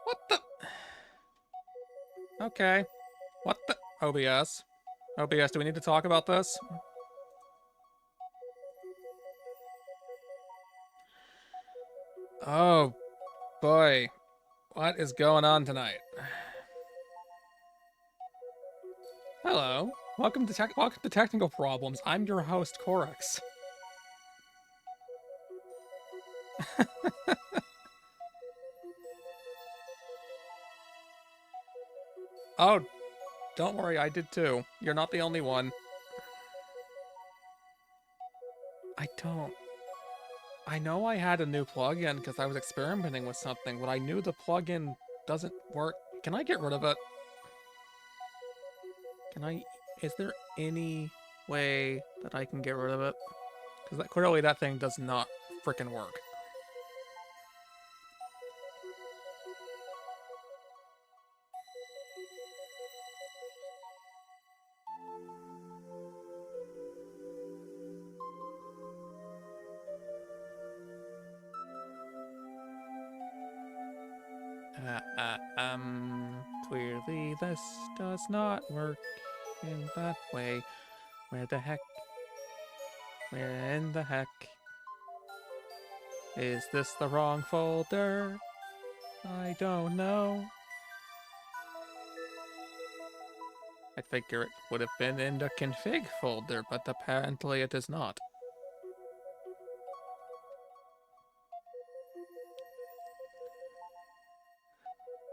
What the? Okay. What the? OBS. OBS, do we need to talk about this? Oh, boy. What is going on tonight? Hello. Welcome to Technical Problems. I'm your host, Korix. Oh, don't worry, I did too. You're not the only one. I know I had a new plugin because I was experimenting with something, but I knew the plugin doesn't work. Can I get rid of it? Is there any way that I can get rid of it? Because clearly that thing does not frickin' work. Clearly this does not work in that way. Where the heck? Where in the heck? Is this the wrong folder? I don't know. I figure it would have been in the config folder, but apparently it is not.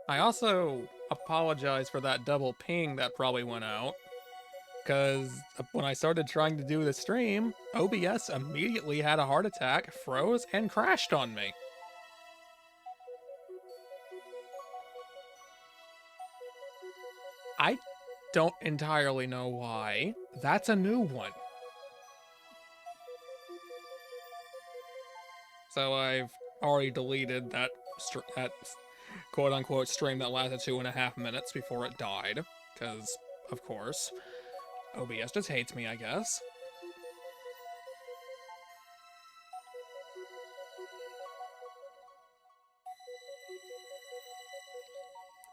I also apologize for that double ping that probably went out, because when I started trying to do the stream, OBS immediately had a heart attack, froze, and crashed on me. I don't entirely know why. That's a new one. So I've already deleted that quote-unquote stream that lasted 2.5 minutes before it died, because, of course, OBS just hates me, I guess.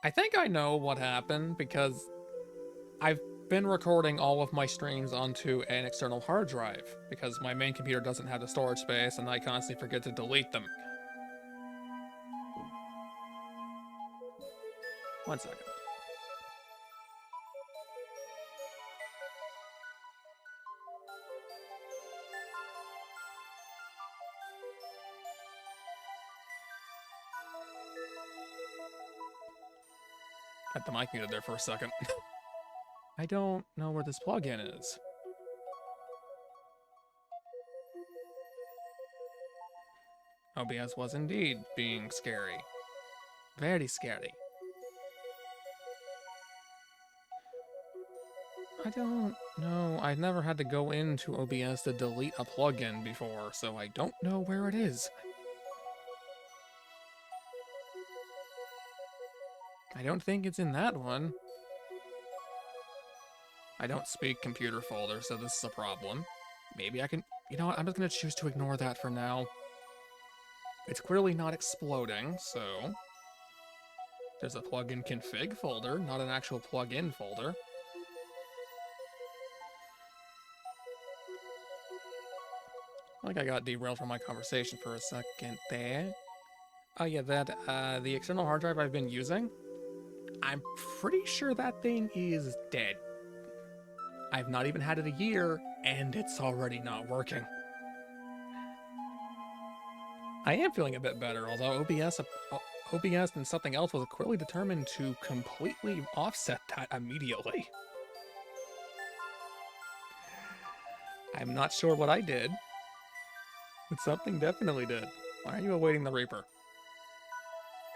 I think I know what happened, because I've been recording all of my streams onto an external hard drive, because my main computer doesn't have the storage space, and I constantly forget to delete them. 1 second. Had the mic muted there for a second. I don't know where this plugin is. OBS was indeed being scary. Very scary. I don't know. I've never had to go into OBS to delete a plugin before, so I don't know where it is. I don't think it's in that one. I don't speak computer folder, so this is a problem. Maybe I can... You know what? I'm just going to choose to ignore that for now. It's clearly not exploding, so... There's a plugin config folder, not an actual plugin folder. I think I got derailed from my conversation for a second there. Oh yeah, the external hard drive I've been using, I'm pretty sure that thing is dead. I've not even had it a year, and it's already not working. I am feeling a bit better, although OBS and something else was clearly determined to completely offset that immediately. I'm not sure what I did, but something definitely did. Why are you awaiting the Reaper?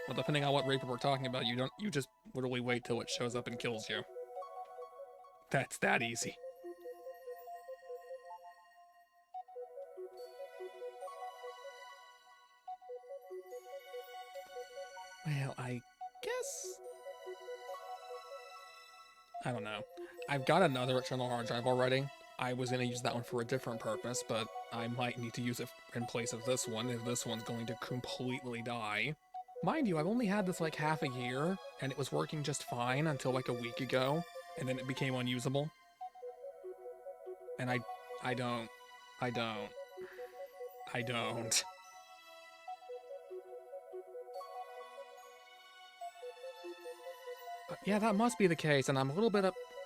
Well, depending on what Reaper we're talking about, you just literally wait till it shows up and kills you. That's that easy. Well, I guess... I don't know. I've got another external hard drive already. I was going to use that one for a different purpose, but I might need to use it in place of this one if this one's going to completely die. Mind you, I've only had this like half a year, and it was working just fine until like a week ago, and then it became unusable. And I don't. But yeah, that must be the case, and I'm a little bit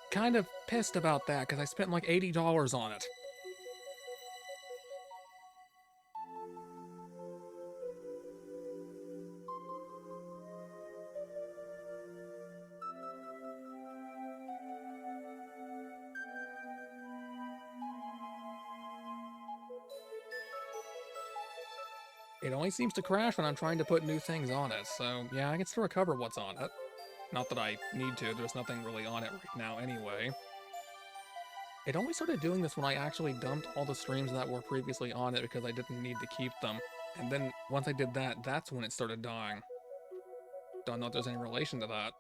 kind of pissed about that, because I spent like $80 on it. It only seems to crash when I'm trying to put new things on it, so yeah, I can still recover what's on it. Not that I need to, there's nothing really on it right now anyway. It only started doing this when I actually dumped all the streams that were previously on it because I didn't need to keep them. And then once I did that, that's when it started dying. Don't know if there's any relation to that.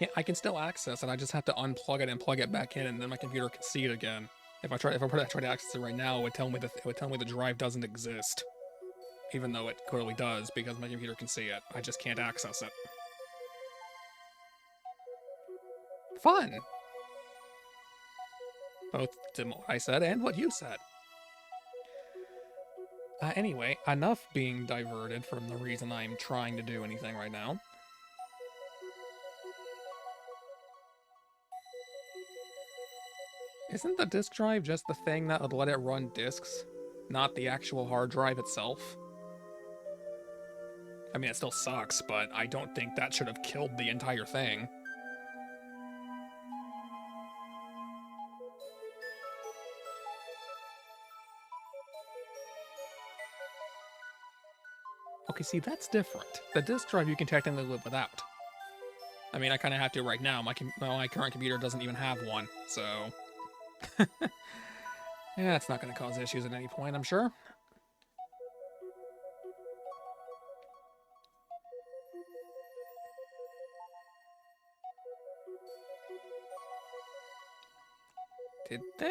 Yeah, I can still access it. I just have to unplug it and plug it back in, and then my computer can see it again. If I try to access it right now, it would tell me the drive doesn't exist, even though it clearly does because my computer can see it. I just can't access it. Fun. Both what I said and what you said. Anyway, enough being diverted from the reason I'm trying to do anything right now. Isn't the disk drive just the thing that would let it run disks, not the actual hard drive itself? I mean, it still sucks, but I don't think that should have killed the entire thing. Okay, see, that's different. The disk drive you can technically live without. I mean, I kind of have to right now. My current computer doesn't even have one, so... yeah, it's not going to cause issues at any point, I'm sure. Did they?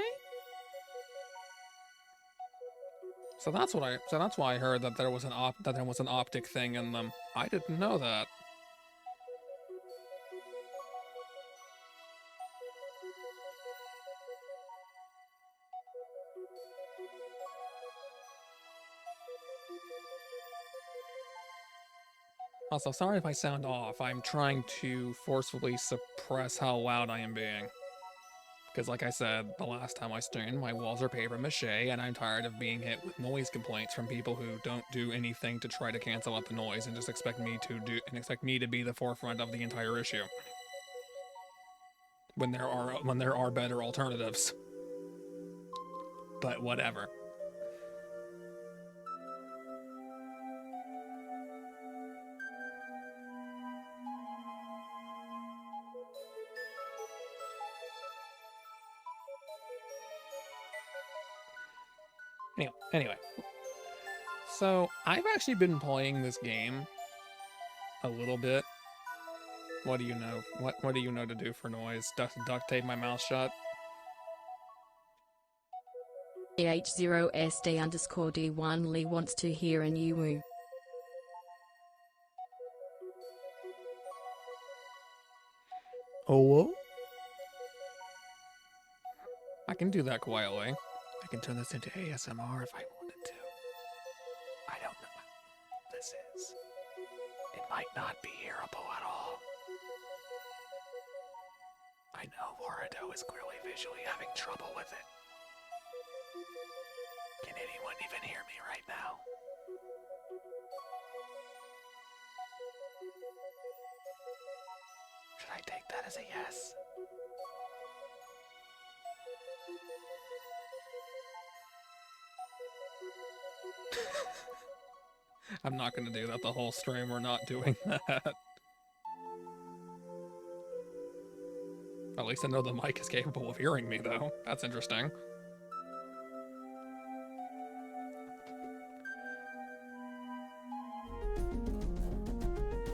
So that's why I heard that there was an optic thing in them. I didn't know that. Also, sorry if I sound off. I'm trying to forcefully suppress how loud I am being. Because like I said, the last time I streamed, my walls are paper mache, and I'm tired of being hit with noise complaints from people who don't do anything to try to cancel out the noise and just expect me to be the forefront of the entire issue. When there are better alternatives. But whatever. Anyway. So, I've actually been playing this game a little bit. What do you know? What do you know to do for noise? Duct tape my mouth shut? H0SD_D1 Lee wants to hear a new woo. Oh? I can do that quietly. I can turn this into ASMR if I wanted to. I don't know what this is. It might not be hearable at all. I know Warudo is clearly visually having trouble with it. Can anyone even hear me right now? Should I take that as a yes? I'm not gonna do that the whole stream. We're not doing that. At least I know the mic is capable of hearing me, though. That's interesting.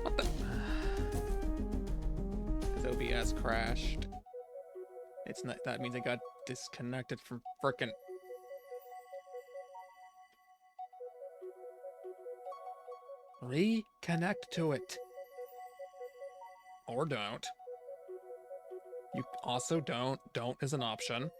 What the? His OBS crashed. It's not. That means it got disconnected from frickin'. Reconnect to it. Or don't. You also don't. Don't is an option.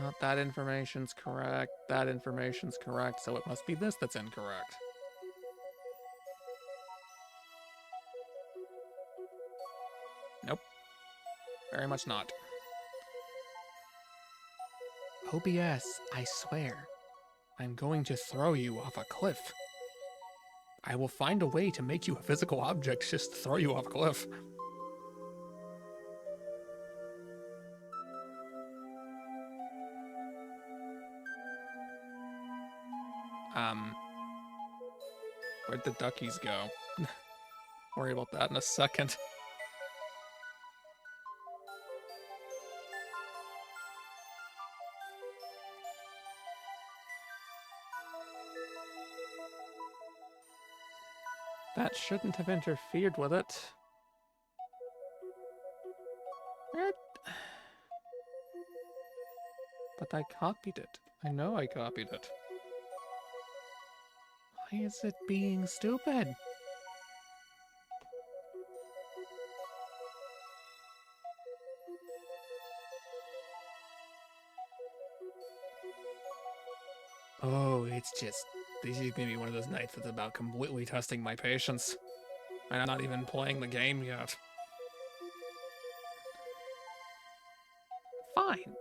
Not that information's correct. That information's correct, so it must be this that's incorrect. Nope. Very much not. OBS, I swear. I'm going to throw you off a cliff. I will find a way to make you a physical object, just throw you off a cliff. Where'd the duckies go? Worry about that in a second. That shouldn't have interfered with it. But I copied it. I know I copied it. Why is it being stupid? Oh, it's just... This is gonna be one of those nights that's about completely testing my patience. And I'm not even playing the game yet. Fine.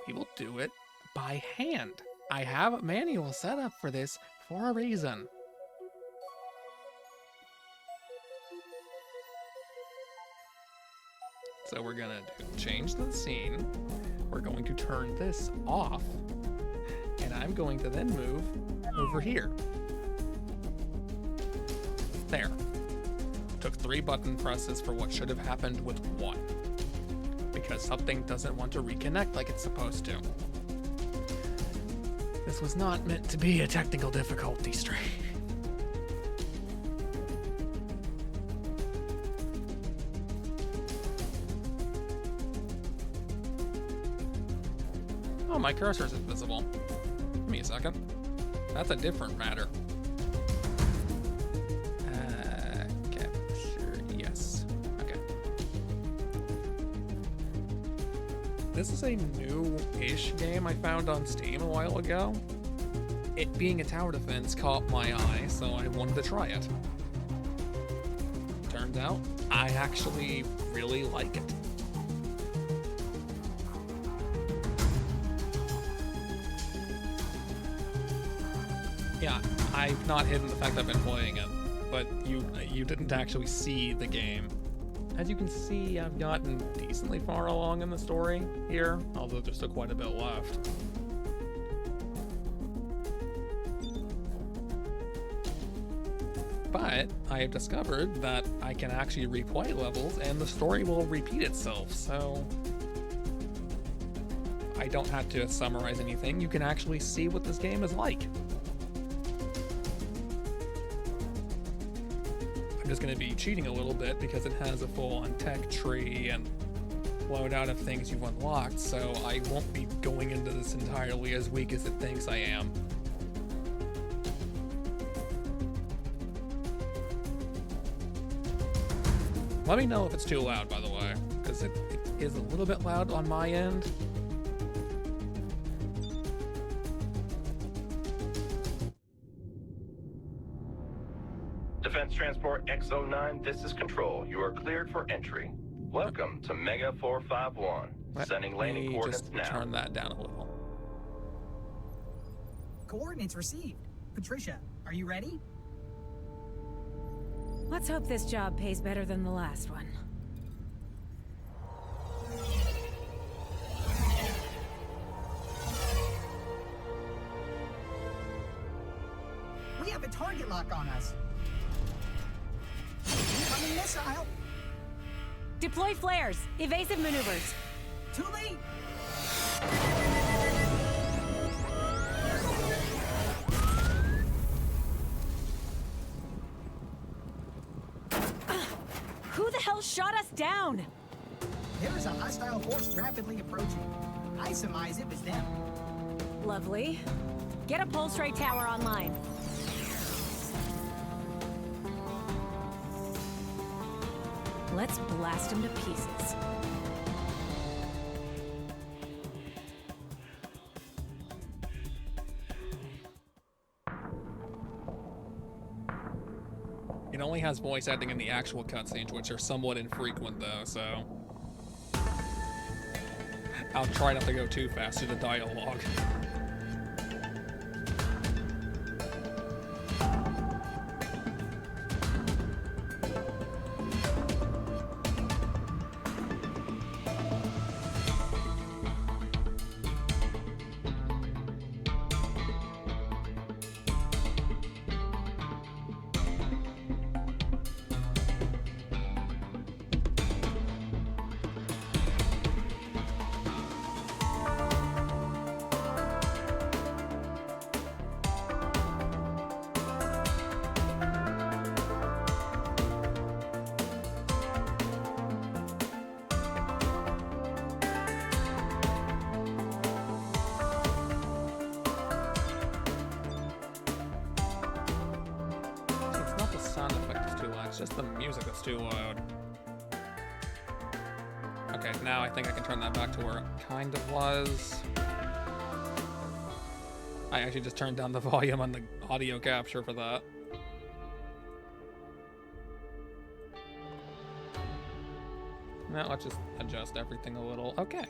We will do it by hand. I have a manual set up for this for a reason. So we're gonna change the scene. We're going to turn this off. And I'm going to then move over here. There. Took 3 button presses for what should have happened with 1. Because something doesn't want to reconnect like it's supposed to. This was not meant to be a technical difficulty stream. Oh, my cursor's invisible. Give me a second. That's a different matter. Capture, yes. Okay. This is a new-ish game I found on Steam a while ago. It being a tower defense caught my eye, so I wanted to try it. Turns out, I actually really like it. Yeah, I've not hidden the fact I've been playing it, but you didn't actually see the game. As you can see, I've gotten decently far along in the story here, although there's still quite a bit left. But I have discovered that I can actually replay levels and the story will repeat itself, so I don't have to summarize anything. You can actually see what this game is like. I'm just going to be cheating a little bit because it has a full-on tech tree and loadout of things you've unlocked, so I won't be going into this entirely as weak as it thinks I am. Let me know if it's too loud, by the way, because it is a little bit loud on my end. Defense Transport X09, this is Control. You are cleared for entry. Welcome to Mega 451. Sending landing coordinates now. Turn that down a little. Coordinates received. Patricia, are you ready? Let's hope this job pays better than the last one. We have a target lock on us. Incoming missile. Deploy flares. Evasive maneuvers. Too late. Who the hell shot us down? There is a hostile force rapidly approaching. I surmise it was them. Lovely. Get a pulse ray tower online. Let's blast them to pieces. It only has voice acting in the actual cutscenes, which are somewhat infrequent though, so... I'll try not to go too fast through the dialogue. Just the music that's too loud. Okay, now I think I can turn that back to where it kind of was. I actually just turned down the volume on the audio capture for that. Now let's just adjust everything a little. Okay.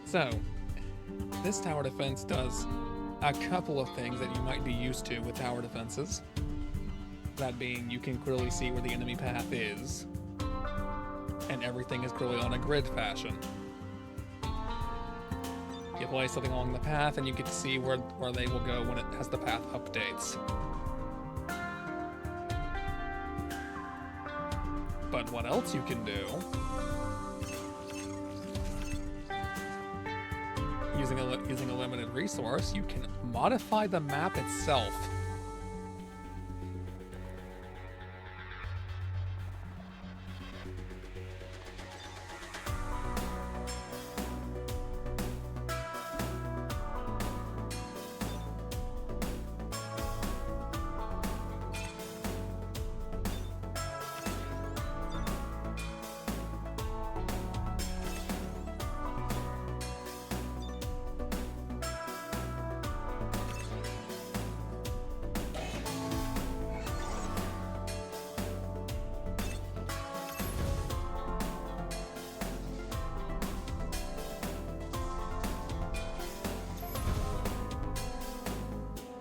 So, this tower defense does a couple of things that you might be used to with tower defenses. That being, you can clearly see where the enemy path is, and everything is clearly on a grid fashion. You place something along the path, and you get to see where they will go when it has the path updates. But what else you can do... Using a limited resource, you can modify the map itself.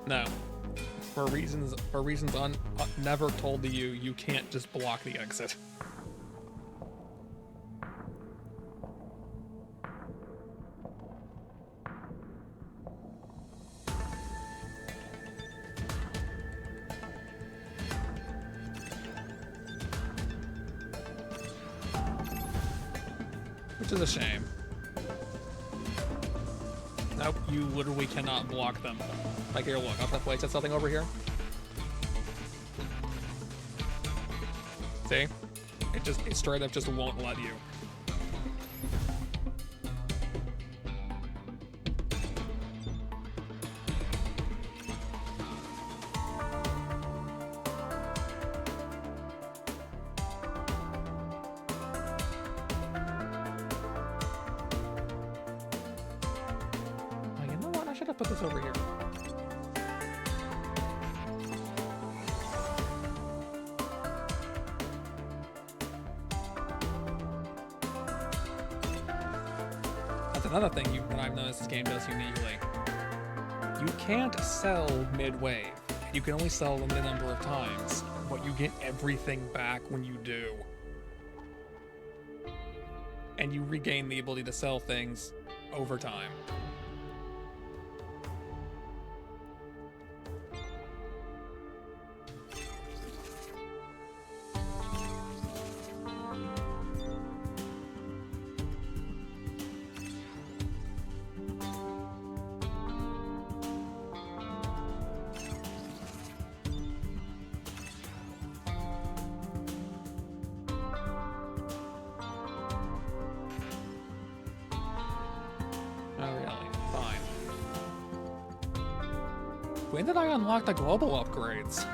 No. For reasons never told to you, you can't just block the exit. Which is a shame. Nope, you literally cannot block them. Like, here, look, I'll place something over here. See? It straight up just won't let you. Oh, you know what? I should have put this over here. Another thing that I've noticed this game does uniquely. You can't sell mid-wave. You can only sell a limited number of times, but you get everything back when you do. And you regain the ability to sell things over time. When did I unlock the global upgrades?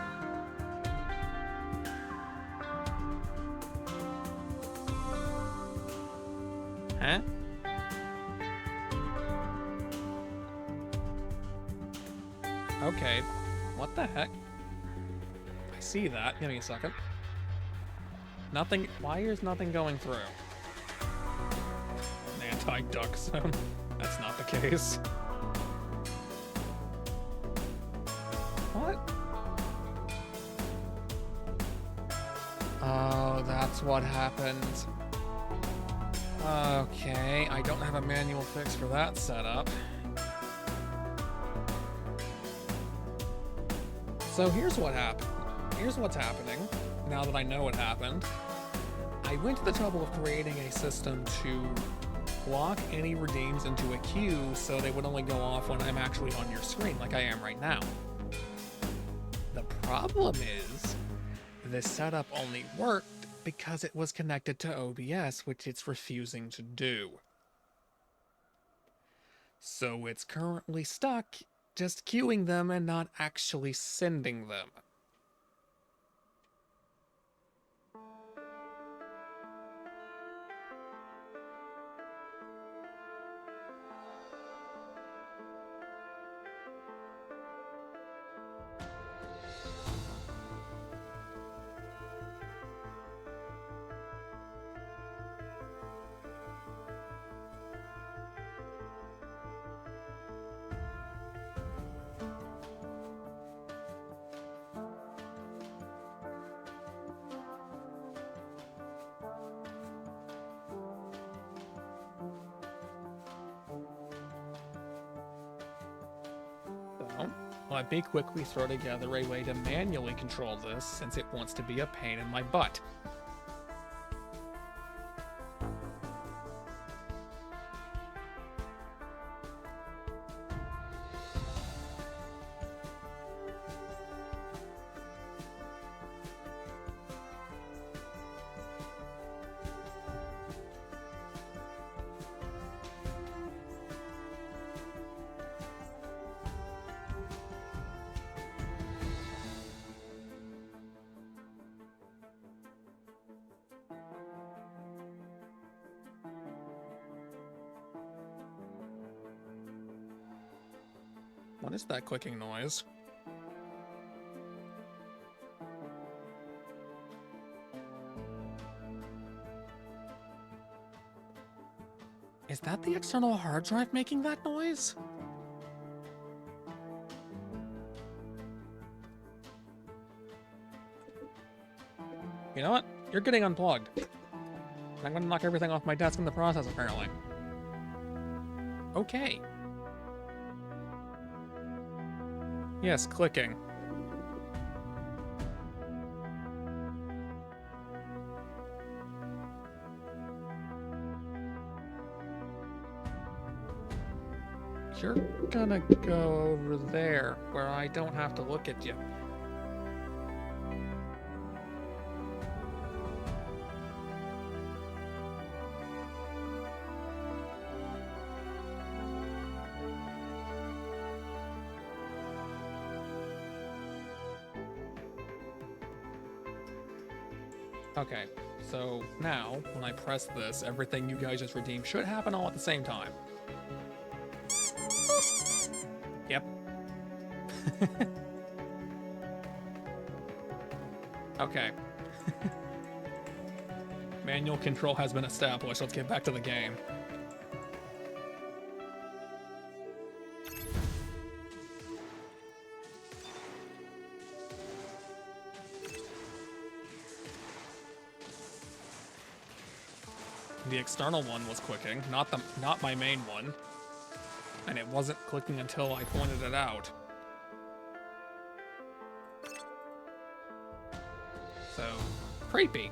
Huh? Okay. What the heck? I see that. Give me a second. Nothing. Why is nothing going through? An anti-duck zone. That's not the case. What? Oh, that's what happened. Okay, I don't have a manual fix for that setup. So here's what happened. Here's what's happening, now that I know what happened. I went to the trouble of creating a system to lock any redeems into a queue so they would only go off when I'm actually on your screen, like I am right now. The problem is, this setup only worked because it was connected to OBS, which it's refusing to do. So it's currently stuck just queuing them and not actually sending them. Let me quickly throw together a way to manually control this, since it wants to be a pain in my butt. What is that clicking noise? Is that the external hard drive making that noise? You know what? You're getting unplugged. I'm gonna knock everything off my desk in the process, apparently. Okay. Yes, clicking. You're gonna go over there, where I don't have to look at you. Okay, so now, when I press this, everything you guys just redeemed should happen all at the same time. Yep. Okay. Manual control has been established. Let's get back to the game. The external one was clicking, not my main one. And it wasn't clicking until I pointed it out. So, creepy.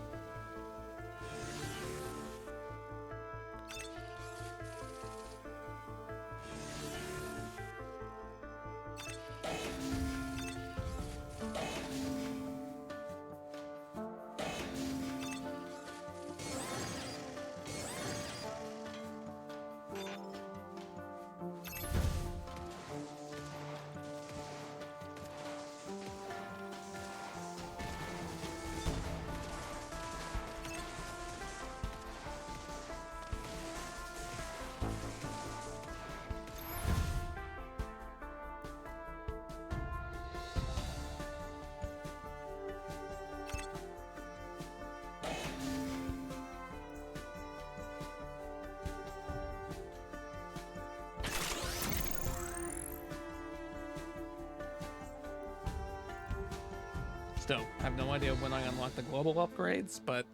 Still, I have no idea when I unlocked the global upgrades, but...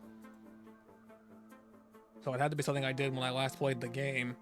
So it had to be something I did when I last played the game.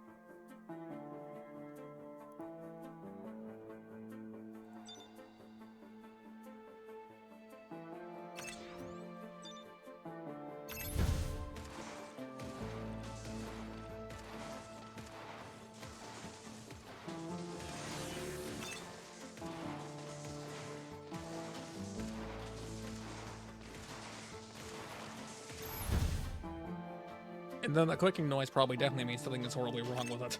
And then the clicking noise probably definitely means something is horribly wrong with it.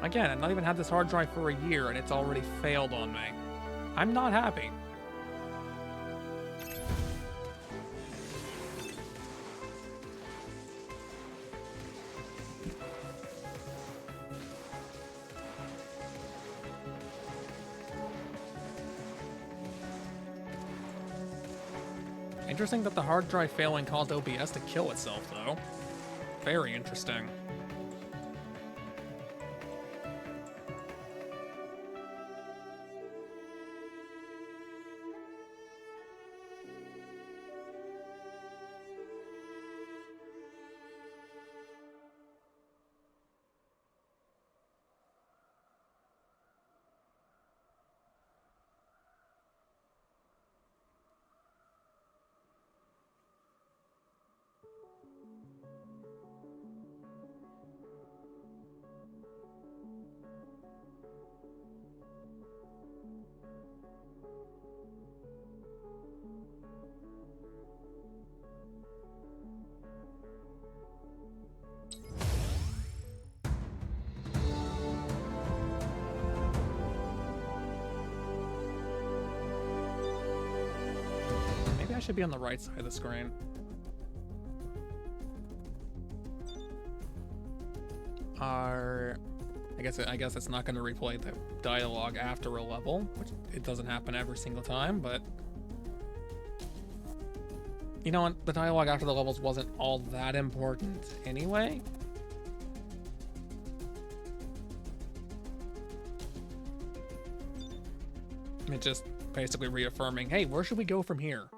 Again, I've not even had this hard drive for a year and it's already failed on me. I'm not happy. Interesting that the hard drive failing caused OBS to kill itself, though. Very interesting. Maybe I should be on the right side of the screen. I guess it's not going to replay the dialogue after a level, which it doesn't happen every single time, but you know what? The dialogue after the levels wasn't all that important anyway. It just basically reaffirming, hey, where should we go from here?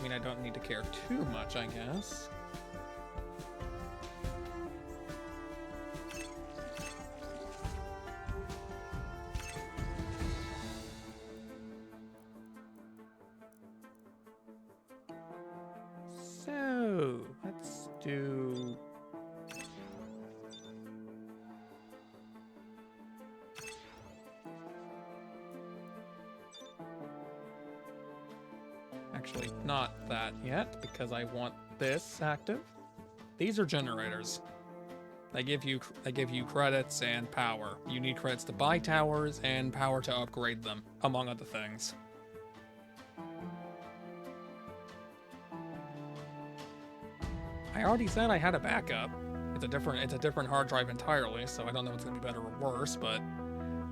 I don't need to care too much, I guess. So, let's do... Actually, not that yet, because I want this active. These are generators. They give you credits and power. You need credits to buy towers and power to upgrade them, among other things. I already said I had a backup. It's a different hard drive entirely, so I don't know if it's gonna be better or worse, but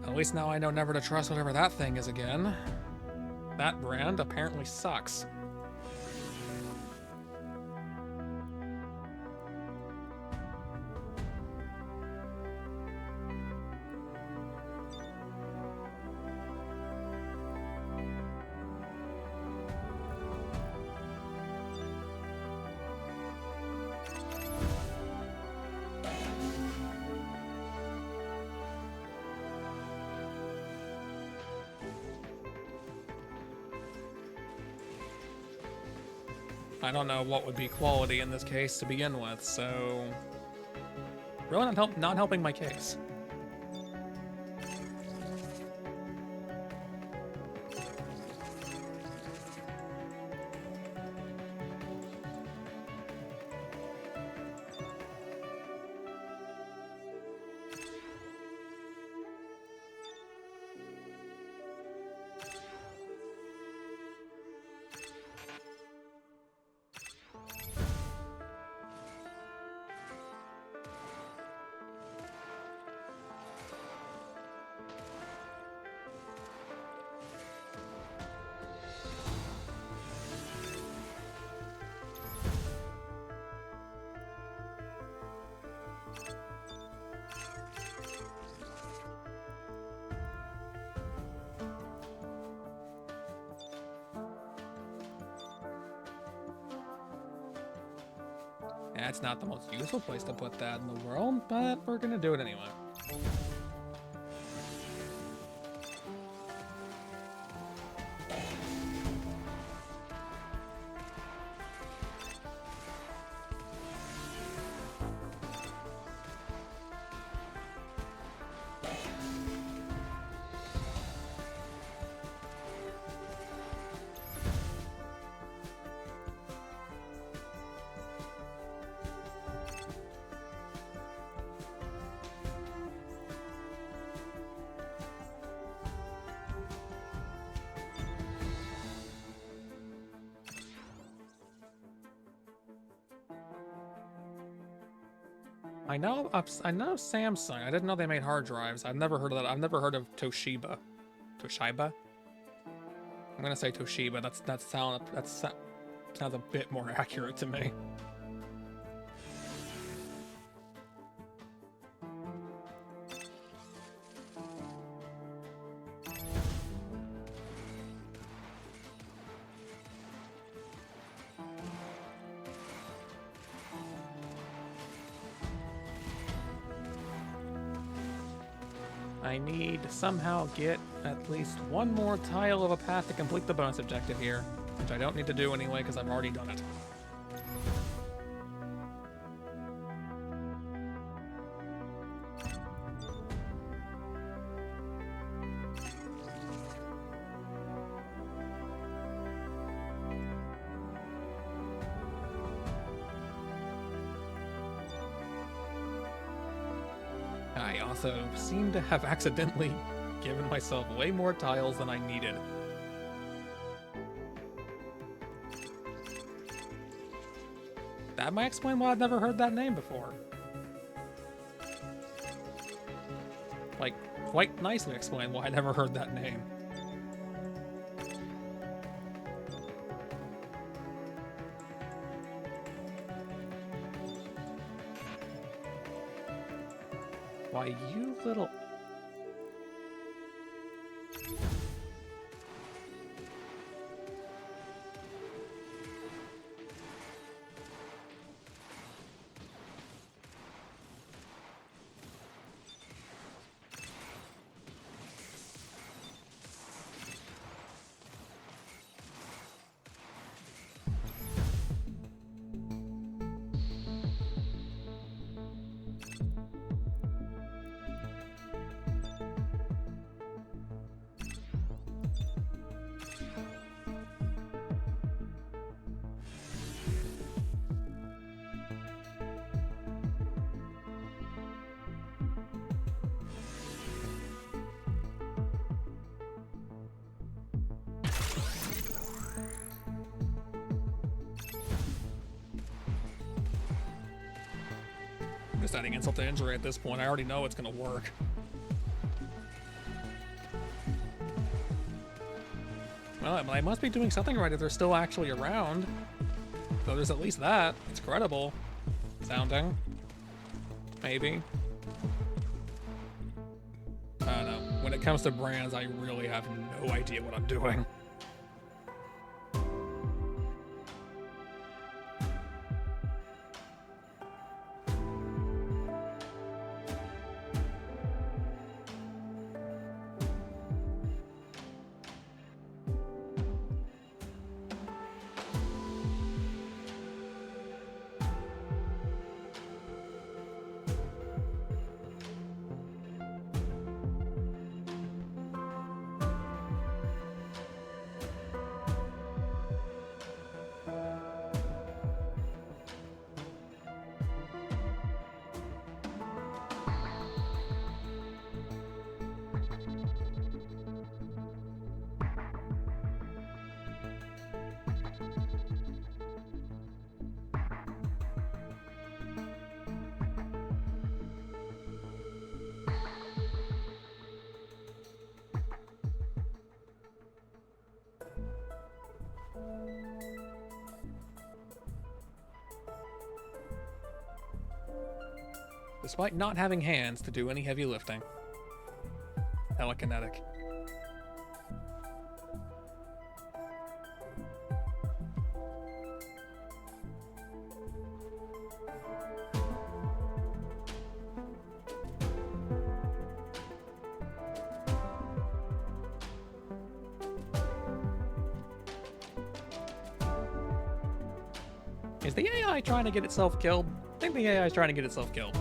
at least now I know never to trust whatever that thing is again. That brand apparently sucks. I don't know what would be quality in this case to begin with, so really not helping my case. That's not the most useful place to put that in the world, but we're gonna do it anyway. I know Samsung. I didn't know they made hard drives. I've never heard of that. I've never heard of Toshiba. Toshiba? I'm gonna say Toshiba. That sounds a bit more accurate to me. I need to somehow get at least one more tile of a path to complete the bonus objective here, which I don't need to do anyway because I've already done it. I also seem to have accidentally given myself way more tiles than I needed. That might explain why I've never heard that name before. Like, quite nicely explain why I never heard that name. Why, you little... Just adding insult to injury at this point. I already know it's gonna work. Well, I must be doing something right if they're still actually around. So there's at least that. It's credible sounding. Maybe. I don't know. When it comes to brands, I really have no idea what I'm doing. Despite not having hands to do any heavy lifting. Telekinetic. Is the AI trying to get itself killed? I think the AI is trying to get itself killed.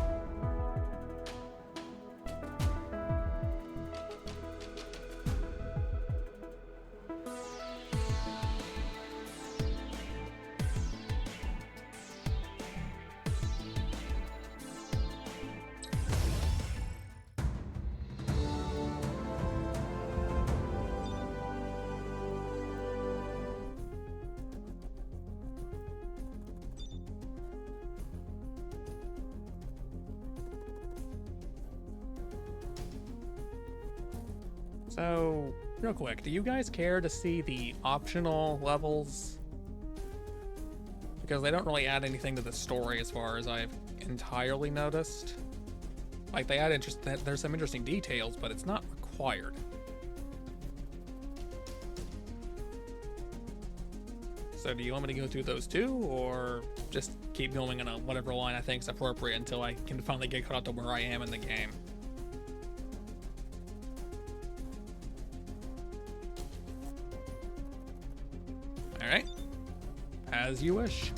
So, real quick, do you guys care to see the optional levels? Because they don't really add anything to the story as far as I've entirely noticed. Like, they add there's some interesting details, but it's not required. So do you want me to go through those too, or just keep going on whatever line I think is appropriate until I can finally get caught up to where I am in the game? Alright. As you wish.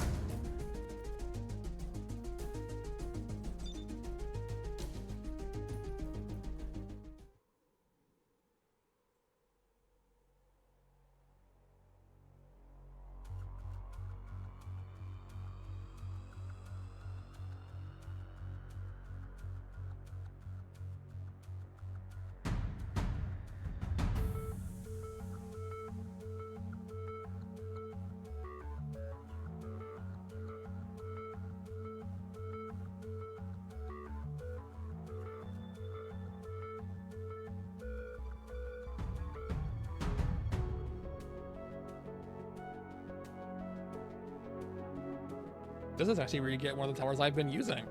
This is actually where you get one of the towers I've been using.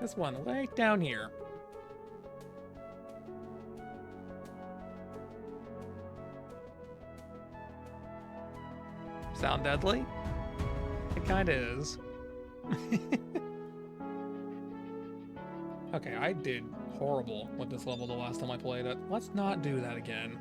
This one, right down here. Sound deadly? It kinda is. Okay, I did horrible with this level the last time I played it. Let's not do that again.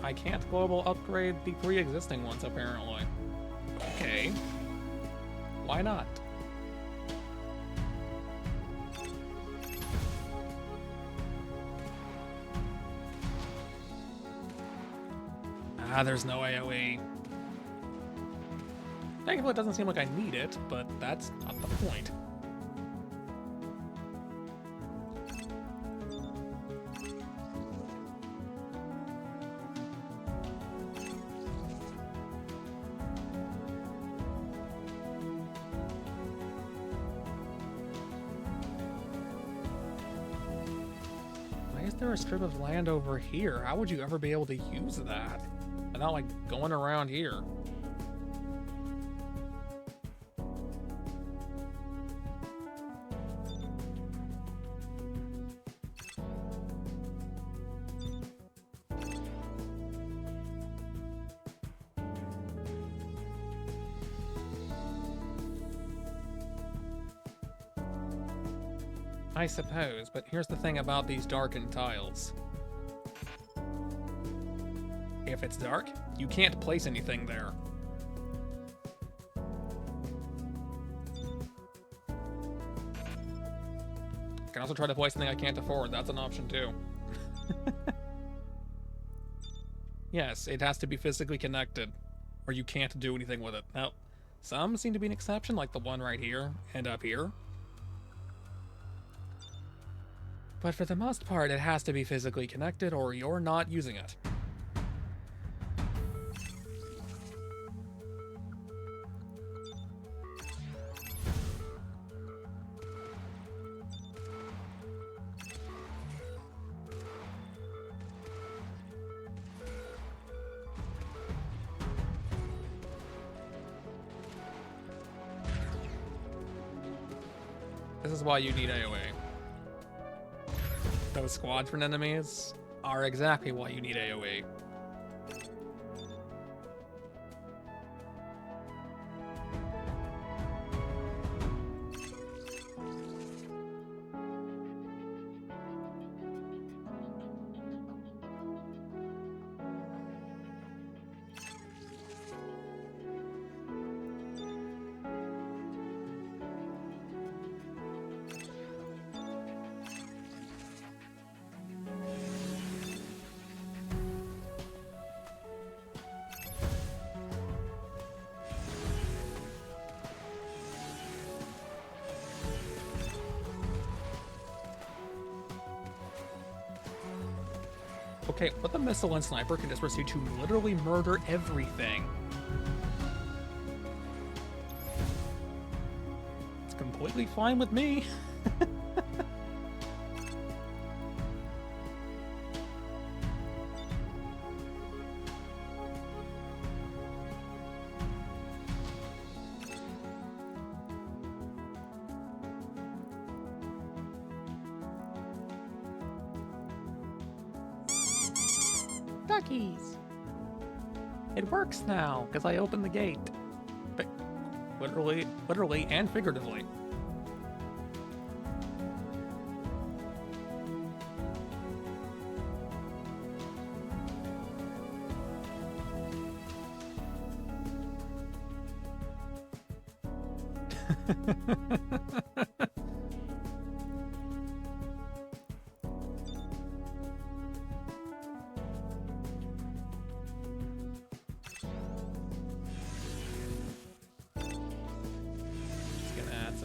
I can't global upgrade the pre-existing ones, apparently. Okay. Why not? Ah, there's no AoE. Thankfully, it doesn't seem like I need it, but that's not the point. Why is there a strip of land over here? How would you ever be able to use that? And not like going around here. I suppose, but here's the thing about these darkened tiles. If it's dark, you can't place anything there. I can also try to place something I can't afford. That's an option too. Yes, it has to be physically connected, or you can't do anything with it. Now, some seem to be an exception, like the one right here and up here. But for the most part, it has to be physically connected or you're not using it. This is why you need AoE. Those squadron enemies are exactly why you need AoE. Okay, but the missile and sniper can just proceed to literally murder everything. It's completely fine with me. Duckies! It works now, because I opened the gate. But literally and figuratively.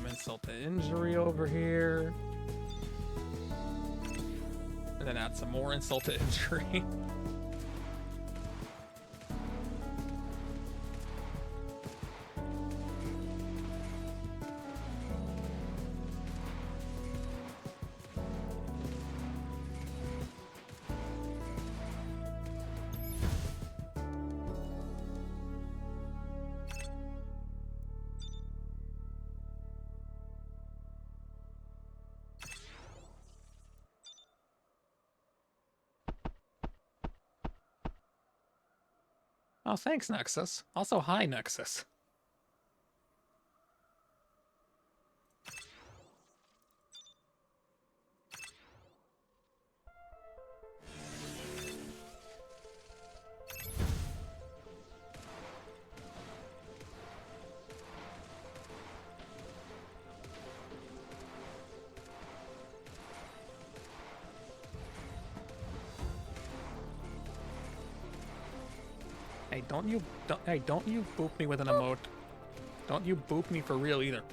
Insult to injury over here. And then add some more insult to injury. Oh, thanks, Nexus. Also, hi, Nexus. Hey, don't you boop me with an emote. Don't you boop me for real either.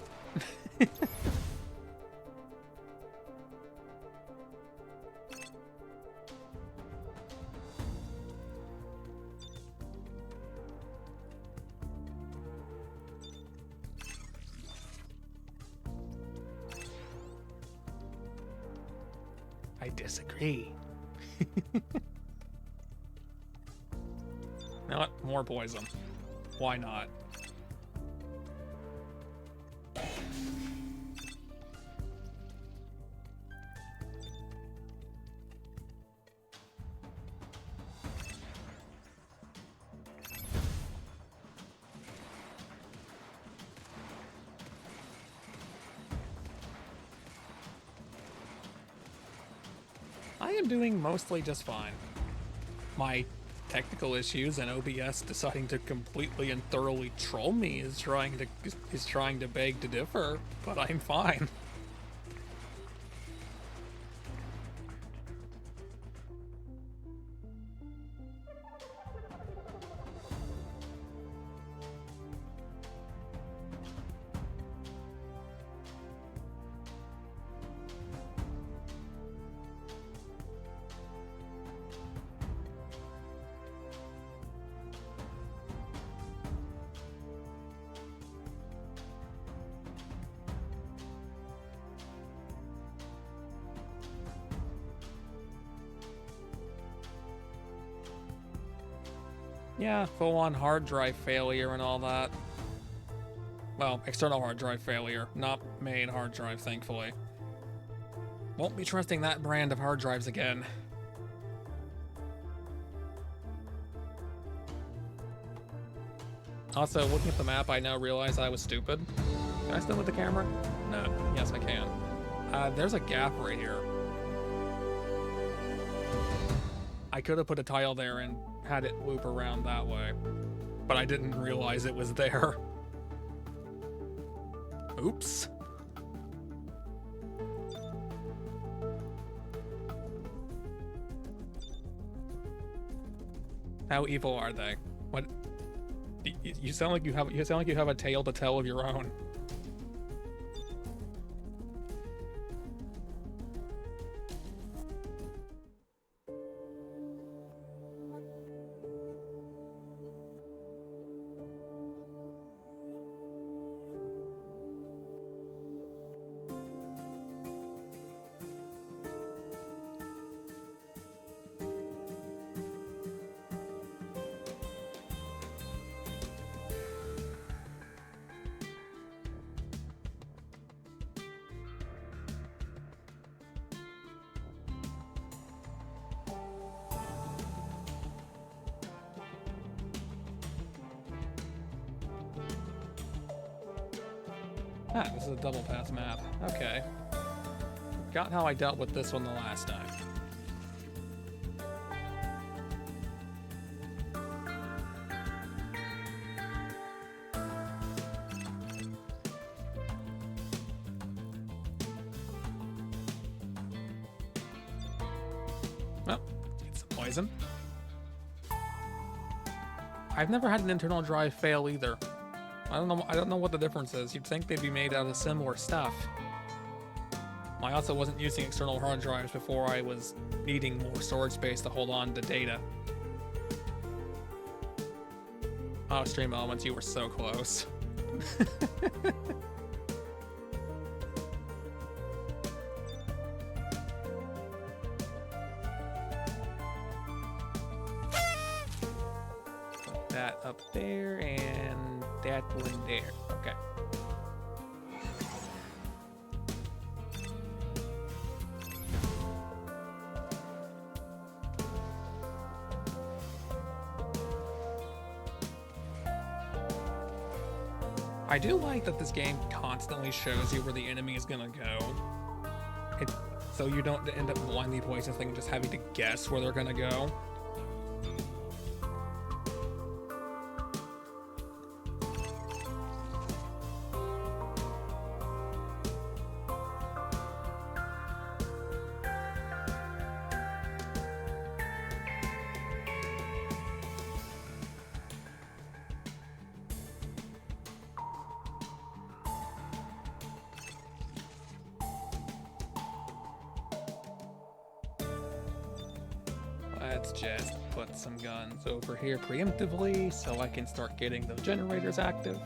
I disagree. You know what? More poison. Why not? I am doing mostly just fine. My technical issues and OBS deciding to completely and thoroughly troll me is trying to beg to differ, but I'm fine. Yeah, full-on hard drive failure and all that. Well, external hard drive failure, not main hard drive, thankfully. Won't be trusting that brand of hard drives again. Also, looking at the map, I now realize I was stupid. Can I still move the camera? No. Yes, I can. There's a gap right here. I could have put a tile there and had it loop around that way, but I didn't realize it was there. Oops. How evil are they? What? You sound like you have a tale to tell of your own. Ah, this is a double path map. Okay. Forgot how I dealt with this one the last time. Well, get some poison. I've never had an internal drive fail either. I don't know what the difference is. You'd think they'd be made out of similar stuff. I also wasn't using external hard drives before I was needing more storage space to hold on to data. Oh, Stream Elements, you were so close. Put that up there and that one there. Okay. I do like that this game constantly shows you where the enemy is gonna go. So you don't end up blindly placing things, just having to guess where they're gonna go. let's just put some guns over here preemptively so I can start getting those generators active.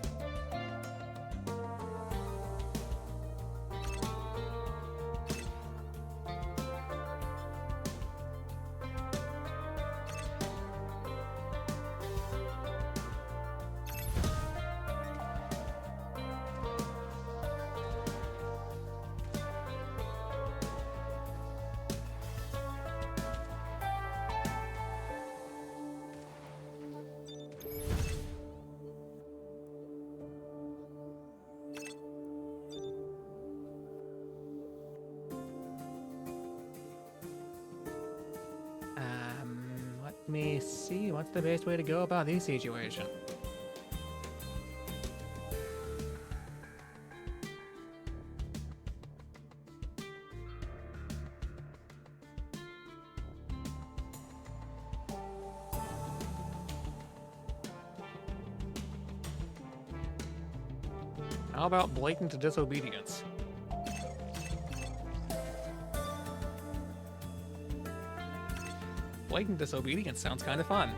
Let me see, what's the best way to go about this situation? How about blatant disobedience? Blatant disobedience sounds kind of fun.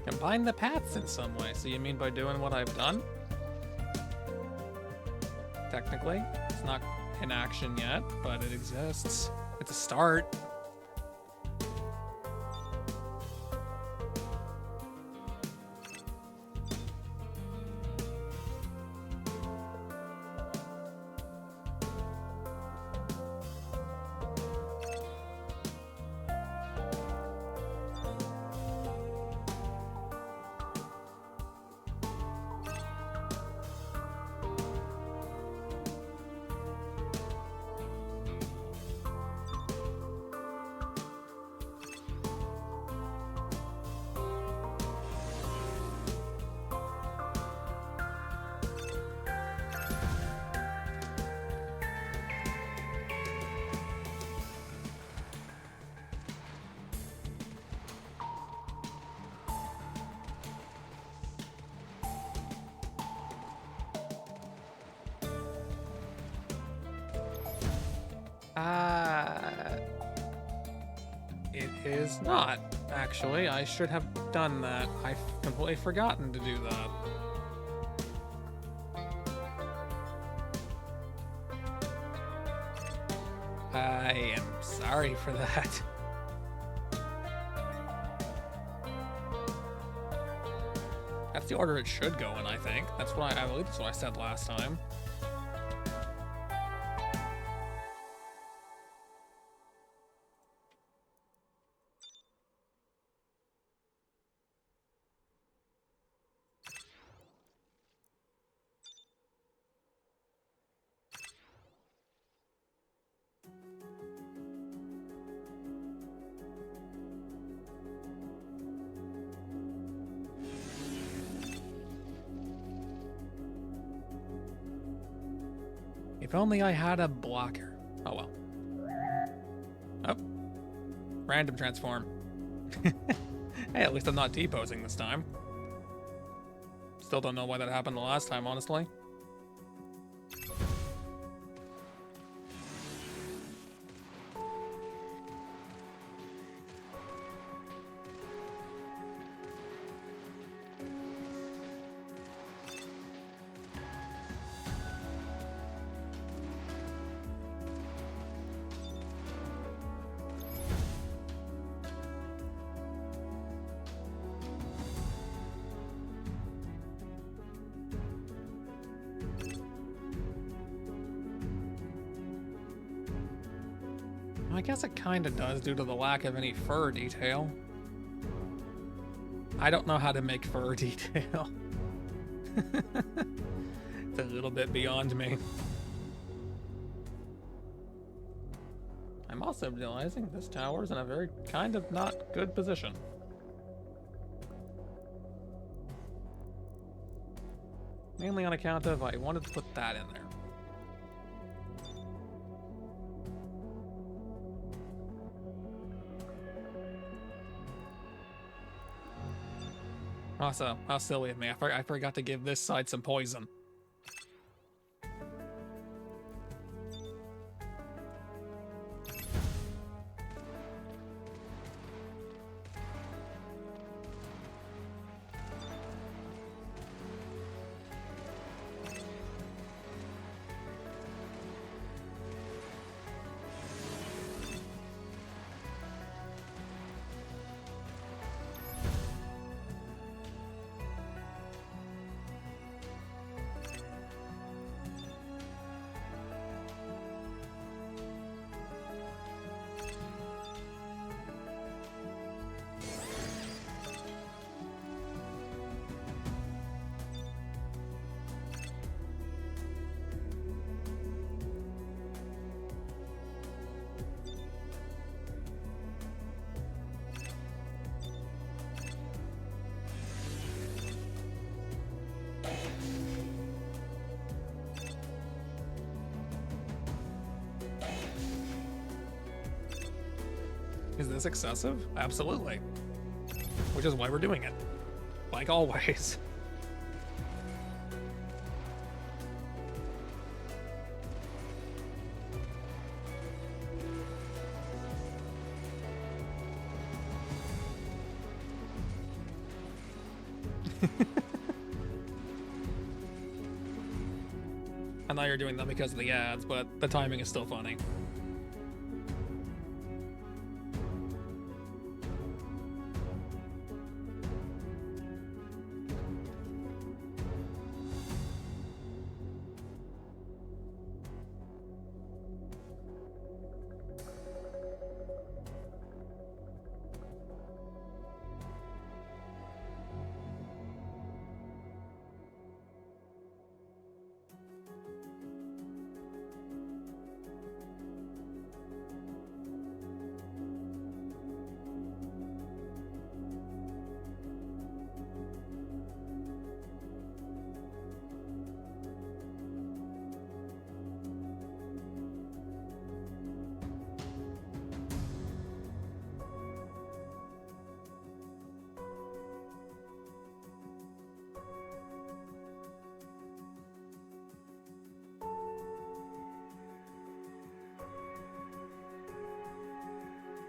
Combine the paths in some way. So you mean by doing what I've done? Technically, it's not in action yet, but it exists. It's a start. It is not, actually. I should have done that. I've completely forgotten to do that. I am sorry for that. That's the order it should go in, I think. That's what I believe that's what I said last time. If only I had a blocker. Oh well. Oh. Random transform. Hey, at least I'm not T-posing this time. Still don't know why that happened the last time, honestly. I guess it kinda does due to the lack of any fur detail. I don't know how to make fur detail. It's a little bit beyond me. I'm also realizing this tower's in a very kind of not good position. Mainly on account of I wanted to put that in there. Also, how silly of me. I forgot to give this side some poison. Is this excessive? Absolutely. Which is why we're doing it. Like always. I know you're doing that because of the ads, but the timing is still funny.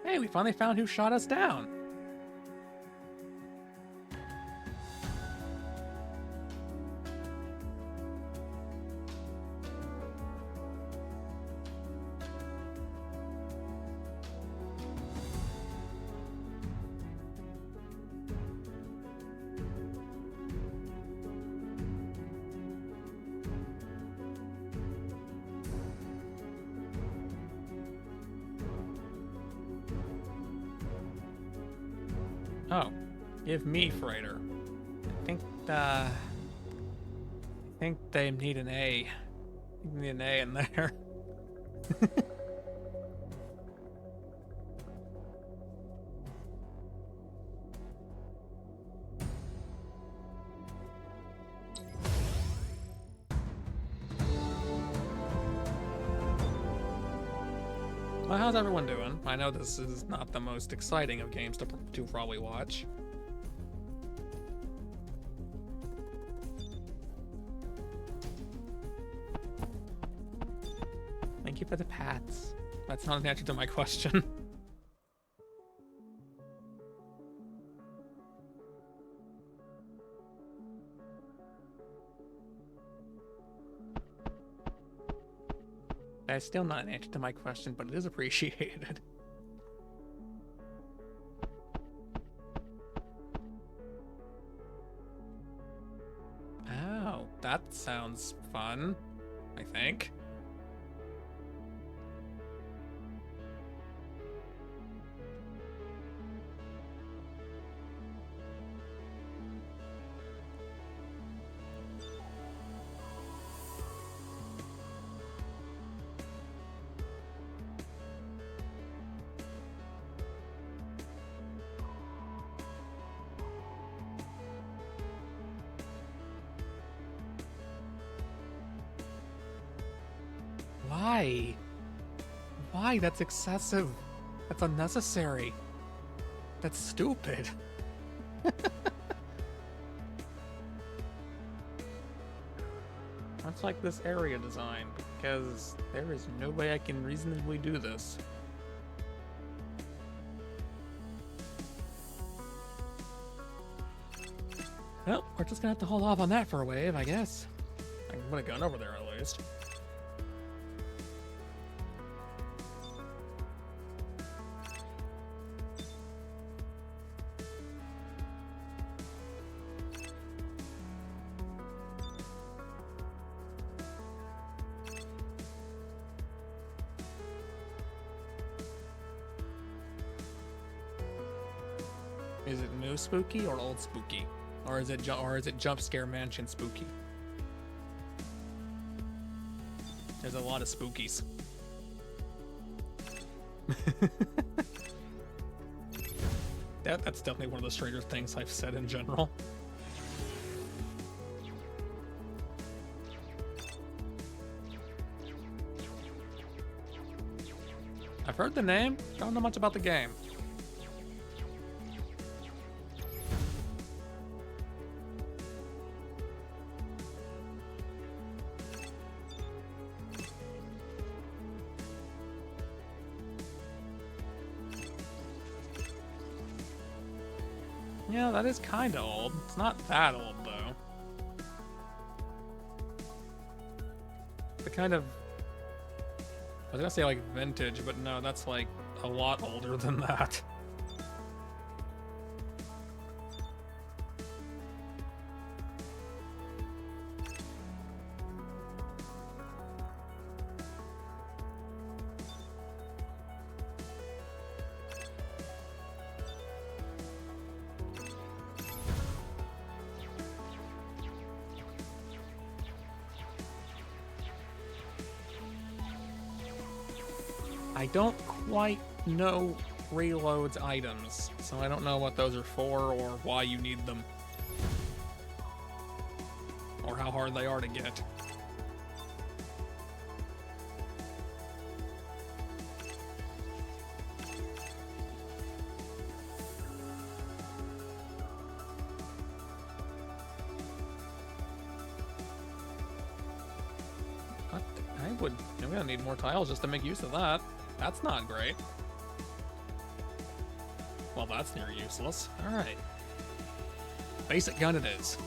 Hey, we finally found who shot us down. Oh, give me freighter. I think they need an A. You need an A in there. Well, how's everyone doing? I know this is not the most exciting of games to probably watch. Thank you for the pats. That's not an answer to my question. That's still not an answer to my question, but it is appreciated. Oh, that sounds fun, I think. Why? Why? That's excessive. That's unnecessary. That's stupid. Much like this area design, because there is no way I can reasonably do this. Well, we're just gonna have to hold off on that for a wave, I guess. I can put a gun over there at least. Is it new spooky or old spooky? Or is it jump scare mansion spooky? There's a lot of spookies. That's definitely one of the stranger things I've said in general. I've heard the name, don't know much about the game. Yeah, that is kinda old. It's not that old, though. The kind of... I was gonna say, like, vintage, but no, that's, like, a lot older than that. I don't quite know reloads items, so I don't know what those are for or why you need them. Or how hard they are to get. I'm gonna need more tiles just to make use of that. That's not great. Well, that's near useless. Alright. Basic gun it is.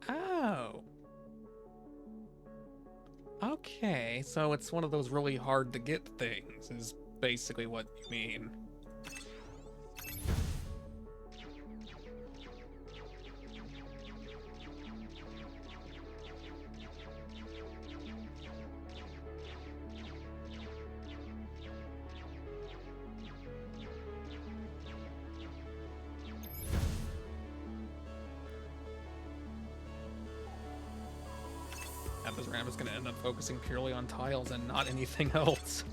Oh. Okay, so it's one of those really hard to get things, is basically what you mean. This ramp is going to end up focusing purely on tiles and not anything else.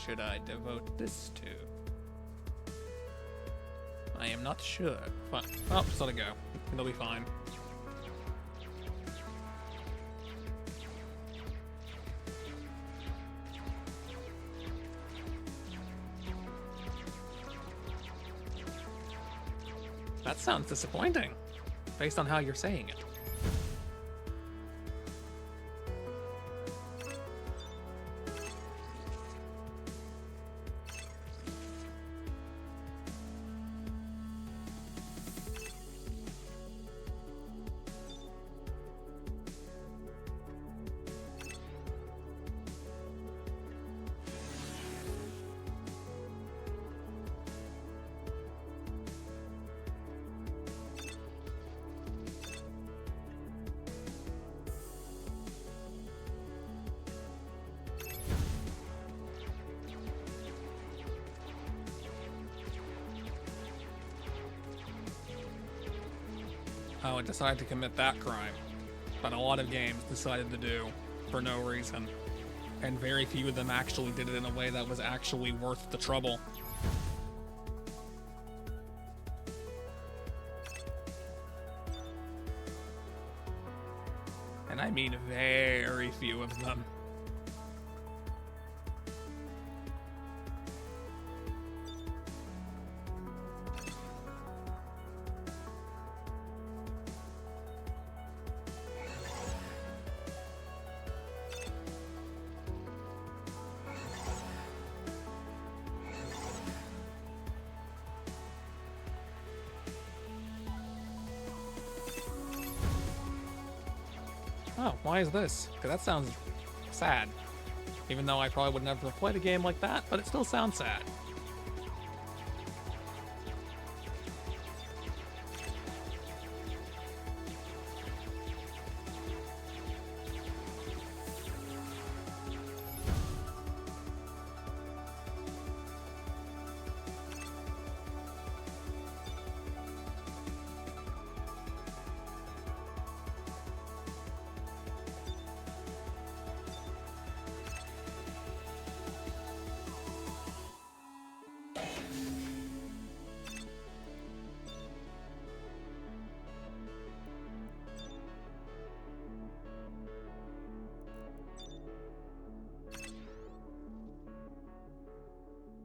Should I devote this to? I am not sure. Fine. Oh, just let it go. It'll be fine. That sounds disappointing, based on how you're saying it. Oh, it decided to commit that crime. But a lot of games decided to do for no reason. And very few of them actually did it in a way that was actually worth the trouble. And I mean very few of them. Oh, why is this? Because that sounds sad. Even though I probably would never have played a game like that, but it still sounds sad.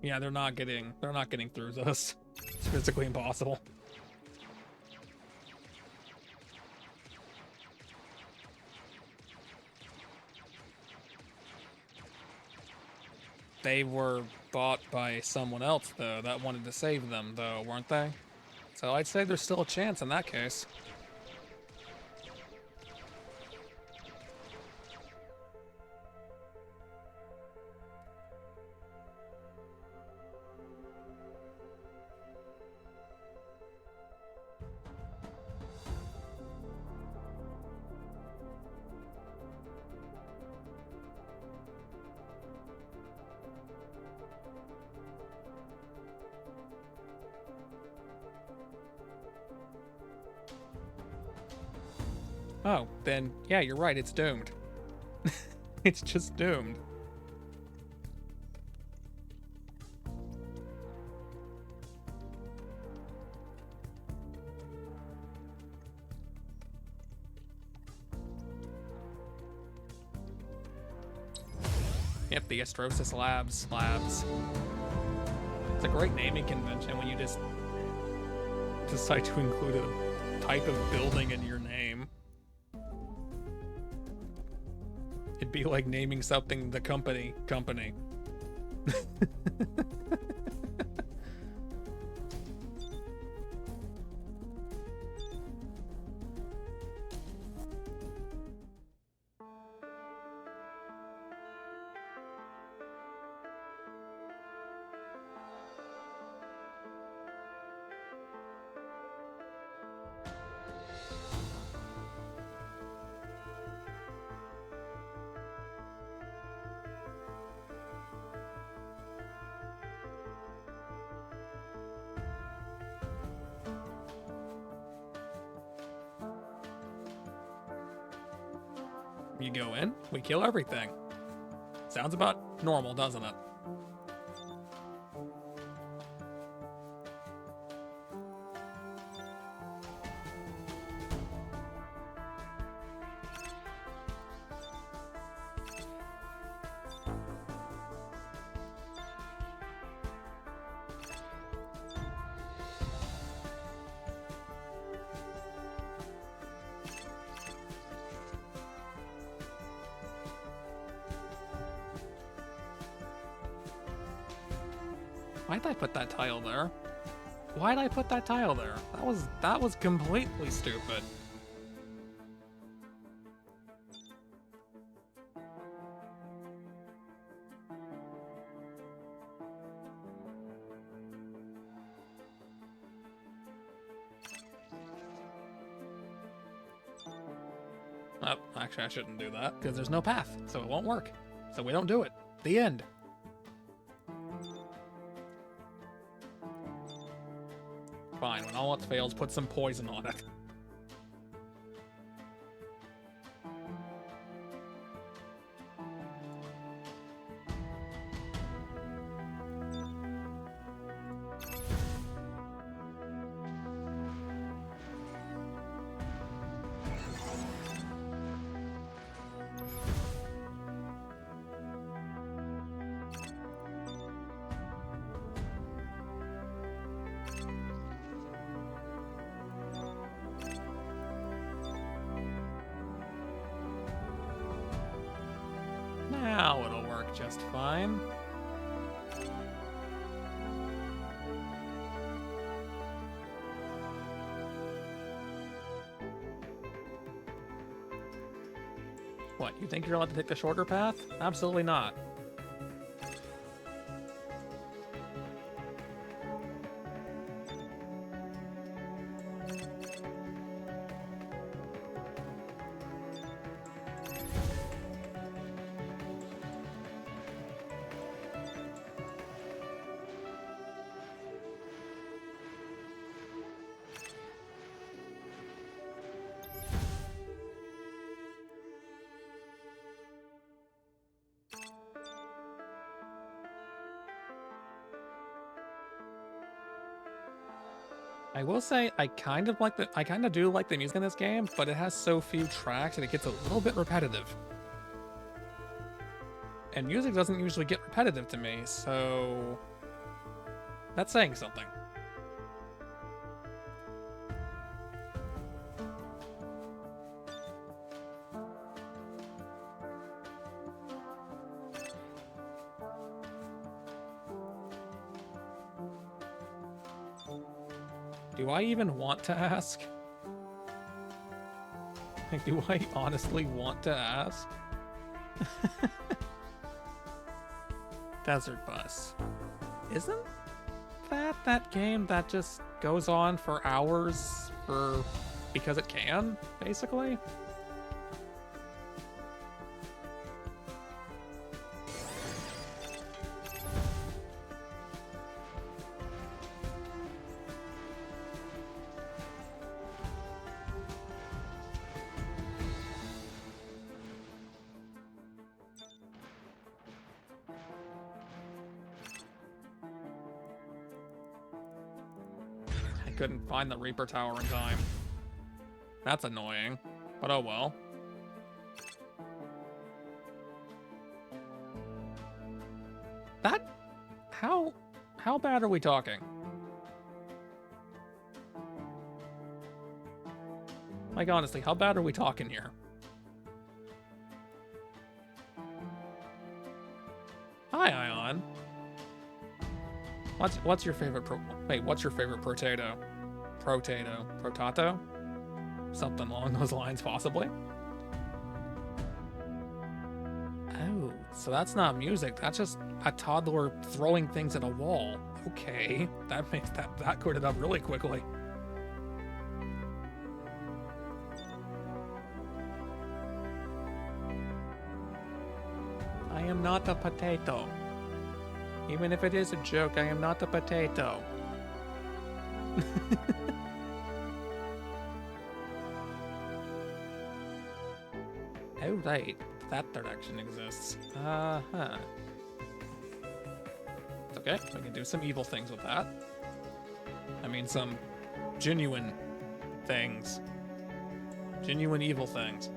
Yeah, they're not getting through this. It's physically impossible. They were bought by someone else, though, that wanted to save them, though, weren't they? So I'd say there's still a chance in that case. Oh, then, yeah, you're right, it's doomed. It's just doomed. Yep, the Astrosis Labs. It's a great naming convention when you just decide to include a type of building in your name. It'd be like naming something the company. You go in, we kill everything. Sounds about normal, doesn't it? Why'd I put that tile there? Why'd I put that tile there? That was completely stupid. Oh, actually I shouldn't do that, because there's no path, so it won't work. So we don't do it. The end. Fine, when all else fails, put some poison on it. Now it'll work just fine. What, you think you're allowed to take the shorter path? Absolutely not. I will say I kind of do like the music in this game, but it has so few tracks and it gets a little bit repetitive. And music doesn't usually get repetitive to me, so that's saying something. Do I even want to ask? Like, do I honestly want to ask? Desert Bus. Isn't that game that just goes on for hours because it can, basically? Couldn't find the Reaper Tower in time. That's annoying, but oh well. How bad are we talking? Like, honestly, how bad are we talking here? Hi, Ion. What's your favorite what's your favorite potato? Protato? Something along those lines, possibly. Oh, so that's not music. That's just a toddler throwing things at a wall. Okay, that makes that cleared it up really quickly. I am not a potato. Even if it is a joke, I am not a potato. Oh, right. That direction exists. Uh-huh. It's okay. We can do some evil things with that. I mean, some genuine things. Genuine evil things.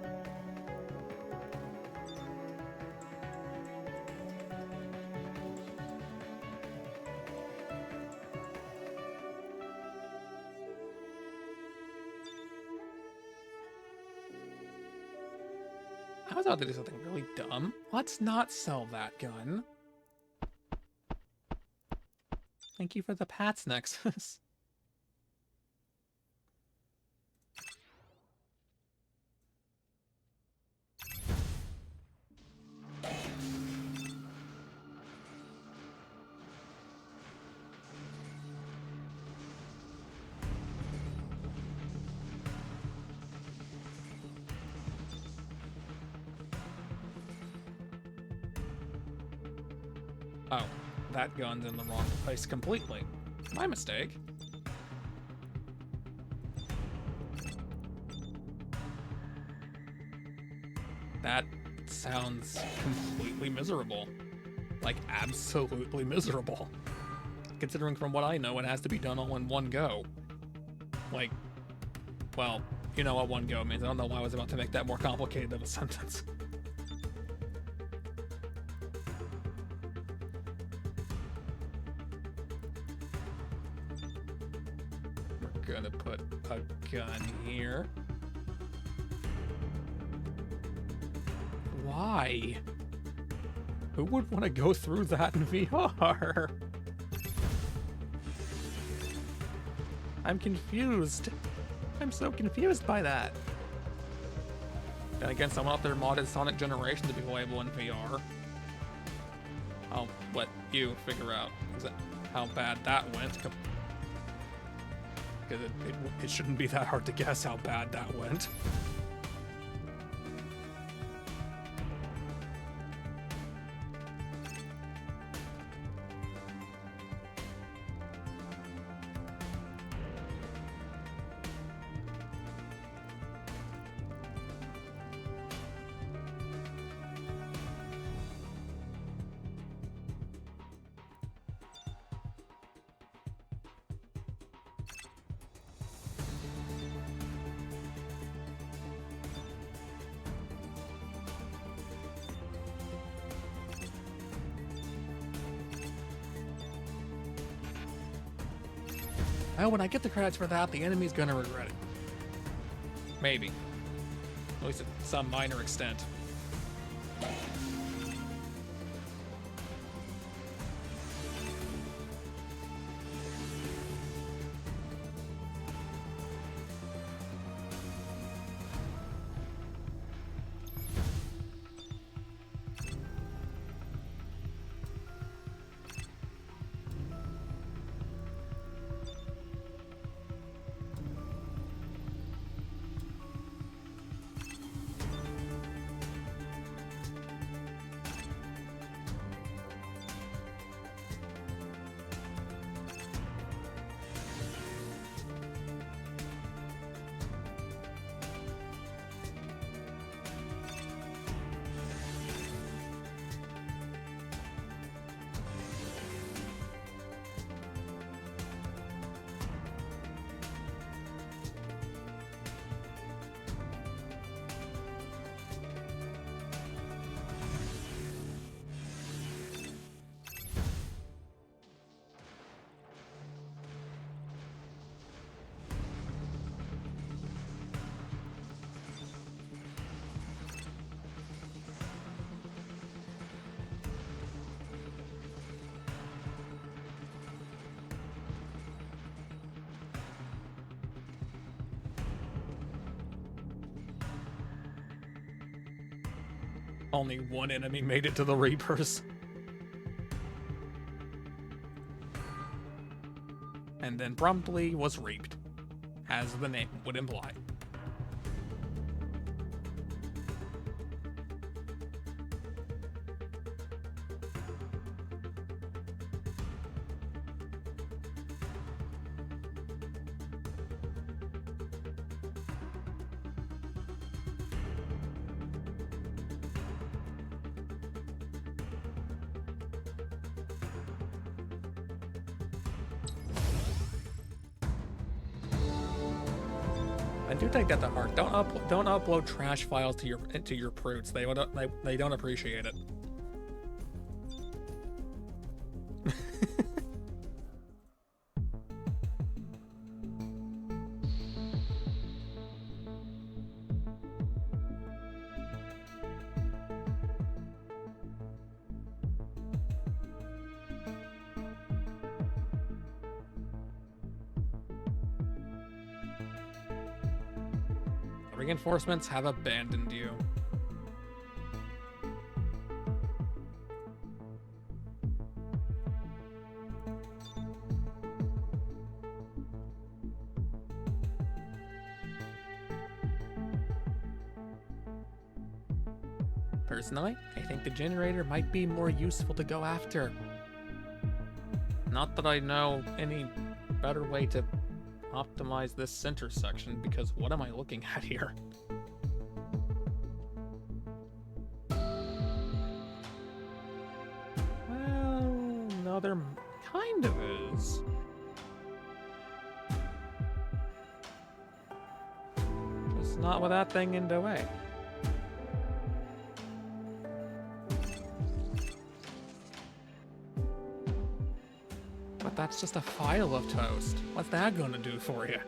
I was about to do something really dumb. Let's not sell that gun. Thank you for the Pats Nexus. Oh, that gun's in the wrong place completely. My mistake. That sounds completely miserable. Like, absolutely miserable. Considering from what I know, it has to be done all in one go. Like, well, you know what one go means. I don't know why I was about to make that more complicated of a sentence. Gonna put a gun here. Why? Who would want to go through that in VR? I'm confused. I'm so confused by that. Then again, someone out there modded Sonic Generation to be playable in VR. I'll let you figure out how bad that went. Because it shouldn't be that hard to guess how bad that went. Oh, when I get the credits for that, the enemy's gonna regret it. Maybe. At least to some minor extent. Only one enemy made it to the Reapers. And then promptly was reaped, as the name would imply. I do take that to heart. Don't upload trash files to your prudes. They don't appreciate it. Reinforcements have abandoned you. Personally, I think the generator might be more useful to go after. Not that I know any better way to optimize this center section, because what am I looking at here? Well, no, there kind of is. Just not with that thing in the way. But that's just a file of toast. What's that gonna do for you?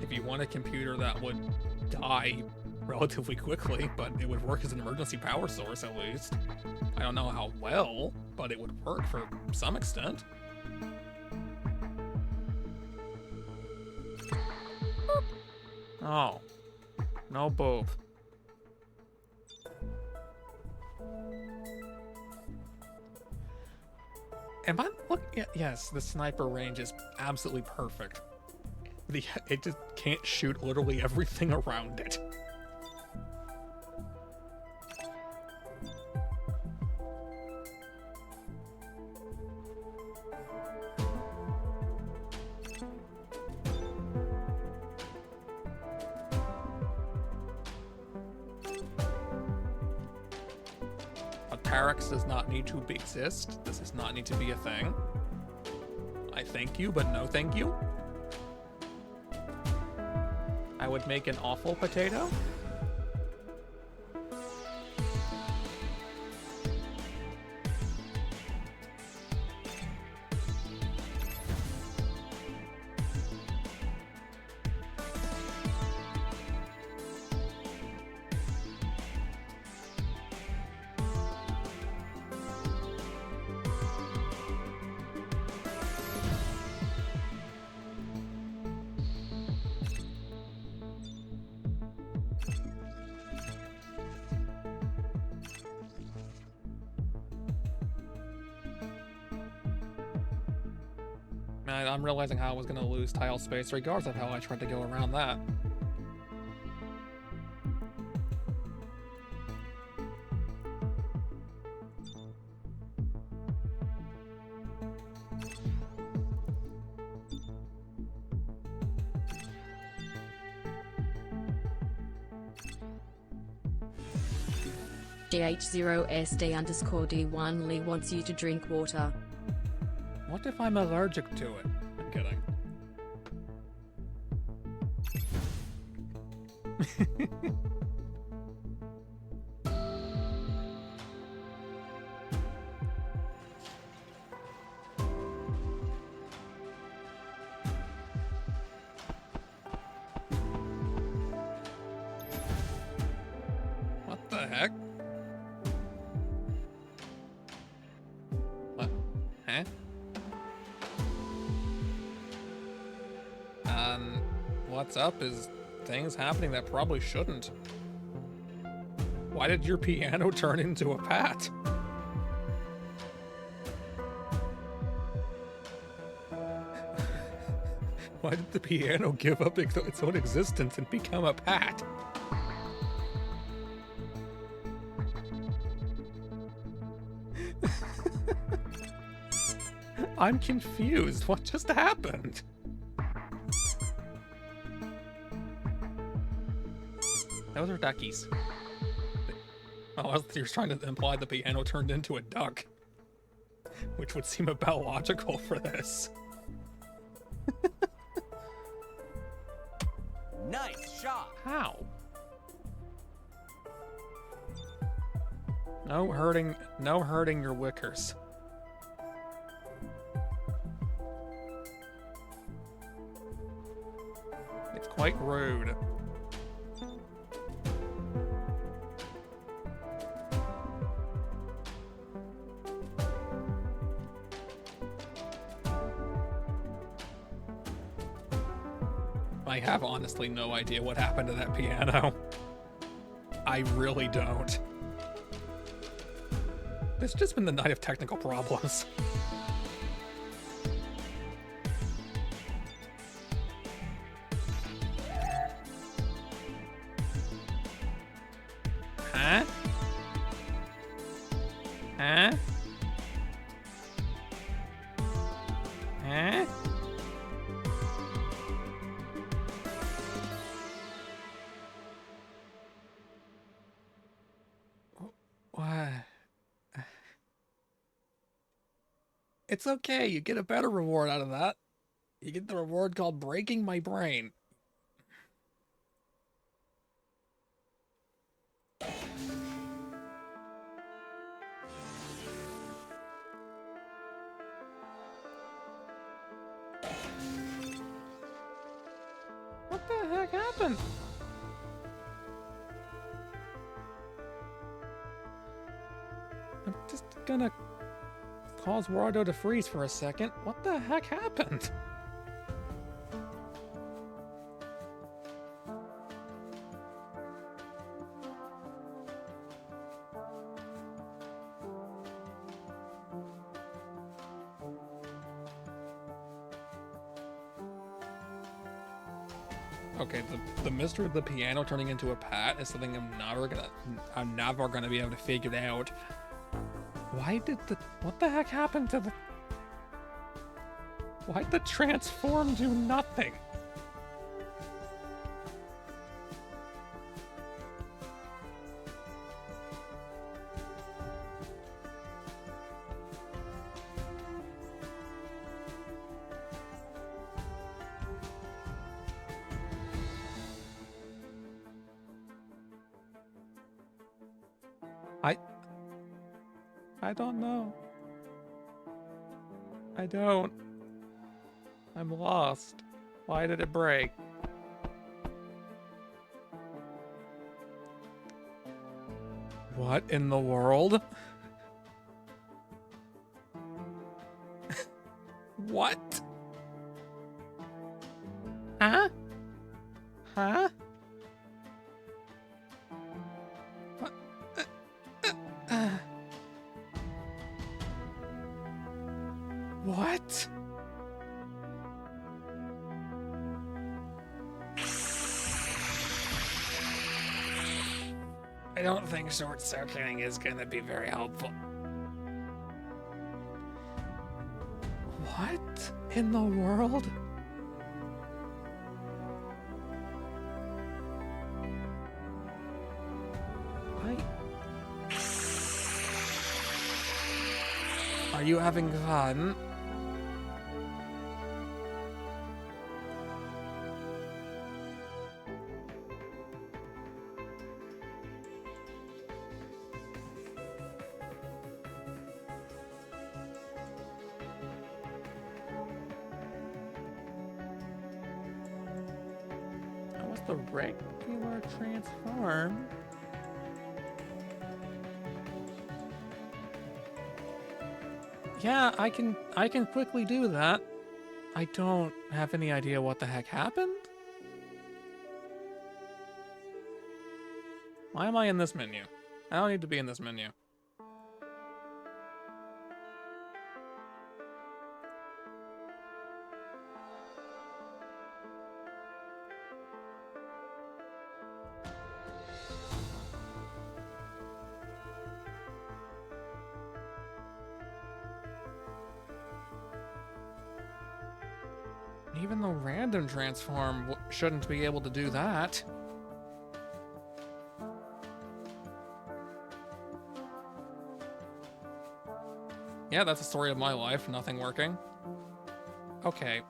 if you want a computer that would die relatively quickly, but it would work as an emergency power source at least. I don't know how well, but it would work for some extent. Oh. No boop. Am I look? Yes, the sniper range is absolutely perfect. It just can't shoot literally everything around it. Parax does not need to exist. This does not need to be a thing. I thank you, but no thank you. I would make an awful potato. I'm realizing how I was going to lose tile space regardless of how I tried to go around that. DH0SD_D1 Lee wants you to drink water. What if I'm allergic to it? I'm kidding. What the heck? What? Huh? What's up is things happening that probably shouldn't. Why did your piano turn into a pat? Why did the piano give up its own existence and become a pat? I'm confused. What just happened? Those are duckies. Oh, you're trying to imply the piano turned into a duck. Which would seem about logical for this. Nice shot! How? No hurting your wickers. It's quite rude. I have honestly no idea what happened to that piano. I really don't. It's just been the night of technical problems. Huh? Huh? Huh? What? It's okay, you get a better reward out of that. You get the reward called breaking my brain. What the happened? I'm just gonna cause Wardo to freeze for a second. What the heck happened? Okay, the mystery of the piano turning into a pat is something I'm never gonna be able to figure out. What the heck happened to the... Why'd the transform do nothing? I don't know. I don't. I'm lost. Why did it break? What in the world? What? Huh? Huh? What? What? I don't think short circuiting is gonna be very helpful. What in the world? Are you having fun? That was the regular transform. Yeah, I can quickly do that. I don't have any idea what the heck happened. Why am I in this menu? I don't need to be in this menu. Even the random transform shouldn't be able to do that. Yeah, that's the story of my life, nothing working. Okay,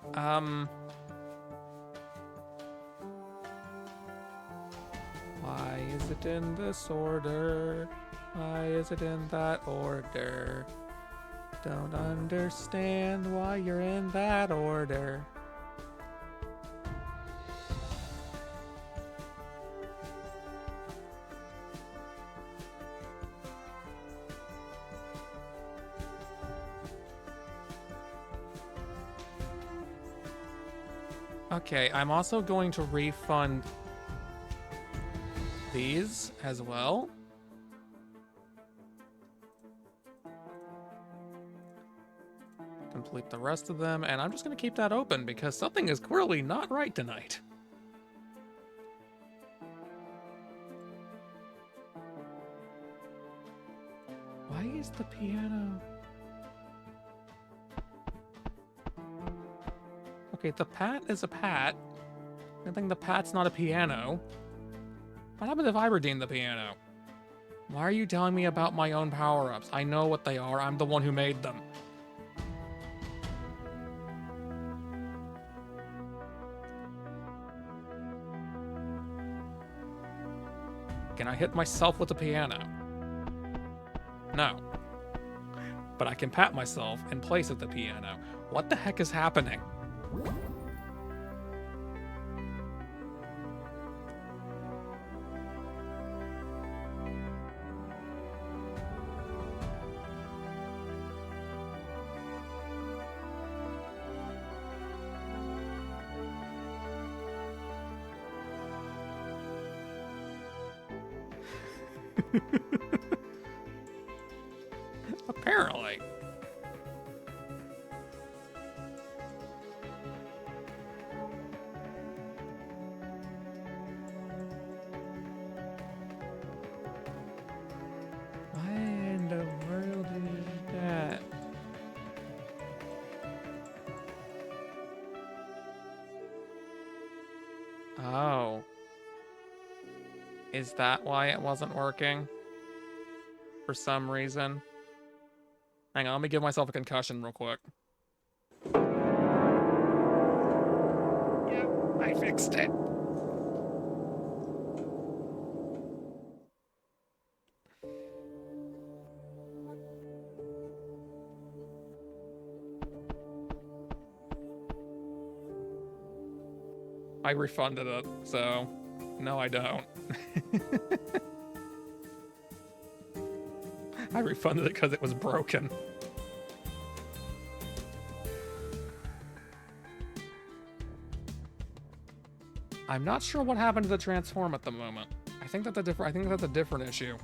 why is it in this order? Why is it in that order? Don't understand why you're in that order. Okay, I'm also going to refund these as well. Complete the rest of them, and I'm just going to keep that open because something is clearly not right tonight. Why is the piano... Okay, the pat is a pat. I think the pat's not a piano. What happened if I redeemed the piano? Why are you telling me about my own power-ups? I know what they are. I'm the one who made them. Can I hit myself with the piano? No. But I can pat myself in place of the piano. What the heck is happening? Apparently. Why in the world is that? Oh. Is that why it wasn't working? For some reason? Hang on, let me give myself a concussion real quick. Yep, I fixed it. I refunded it, so no, I don't. I refunded it because it was broken. I'm not sure what happened to the transform at the moment. I think that's a different issue.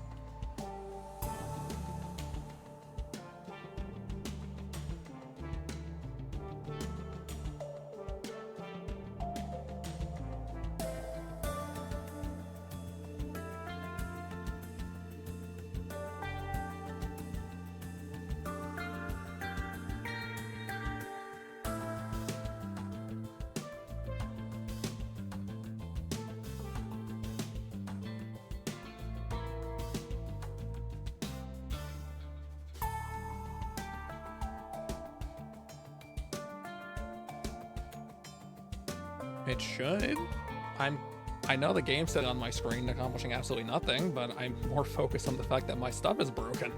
It should. I know the game said on my screen accomplishing absolutely nothing, but I'm more focused on the fact that my stuff is broken.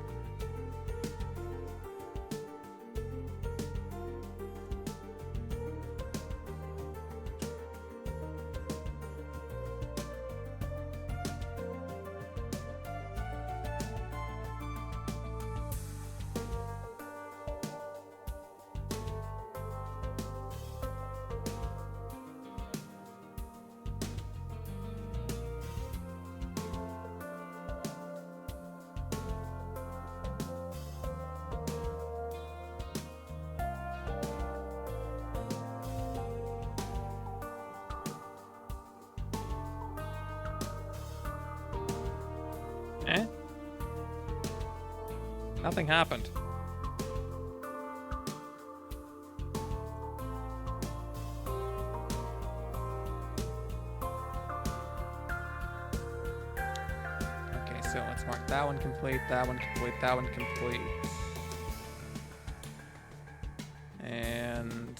Eh? Nothing happened. Okay, so let's mark that one complete, that one complete, that one complete. And...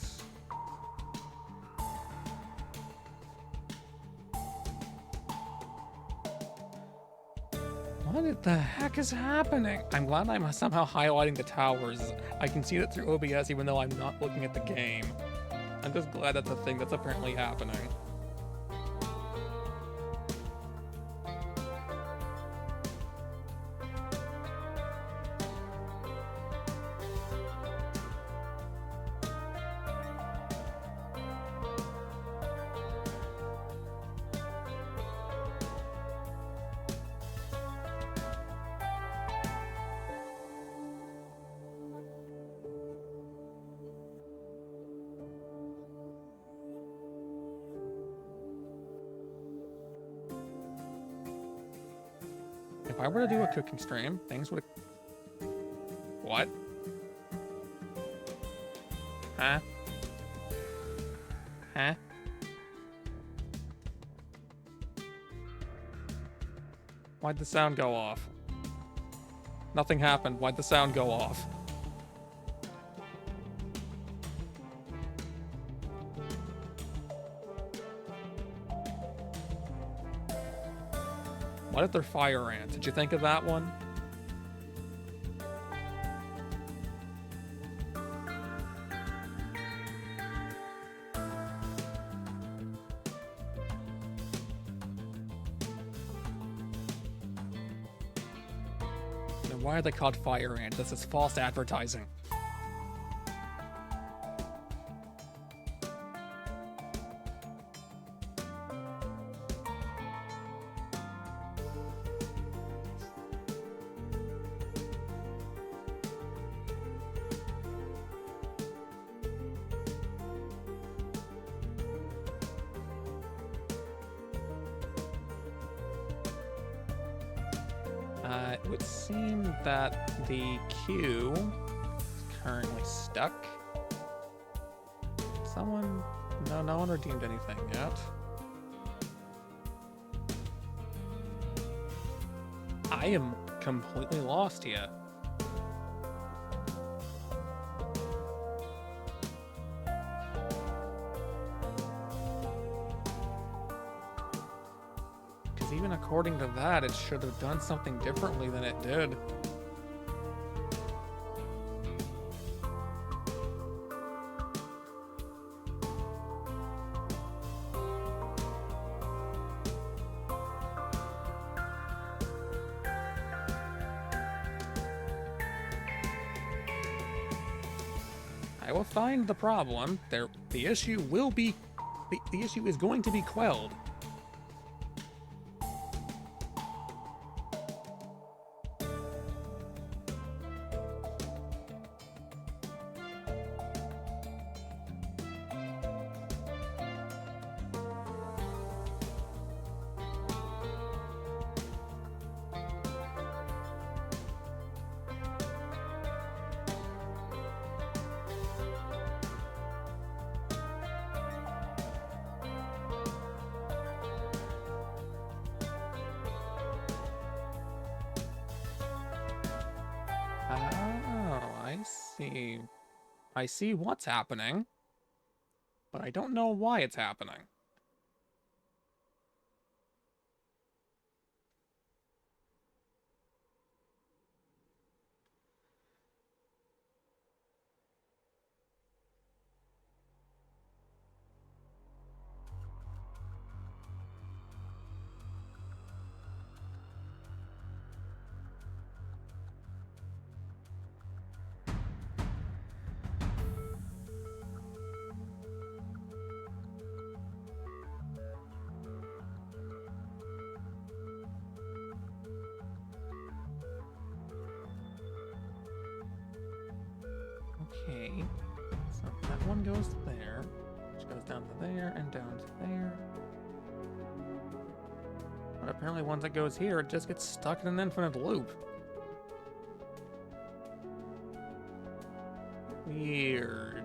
what the heck is happening? I'm glad I'm somehow highlighting the towers. I can see it through OBS even though I'm not looking at the game. I'm just glad that's a thing that's apparently happening. If I were to do a cooking stream, things would... What? Huh? Huh? Why'd the sound go off? Nothing happened. Why'd the sound go off? What if they're fire ants? Did you think of that one? Then why are they called fire ants? This is false advertising. It would seem that the queue is currently stuck. Someone... No one redeemed anything yet. I am completely lost here. Because even according to that, it should have done something differently than it did. I will find the problem. The issue will be... The issue is going to be quelled. I see what's happening, but I don't know why it's happening. Okay, so that one goes there, which goes down to there, and down to there. But apparently once it goes here, it just gets stuck in an infinite loop. Weird.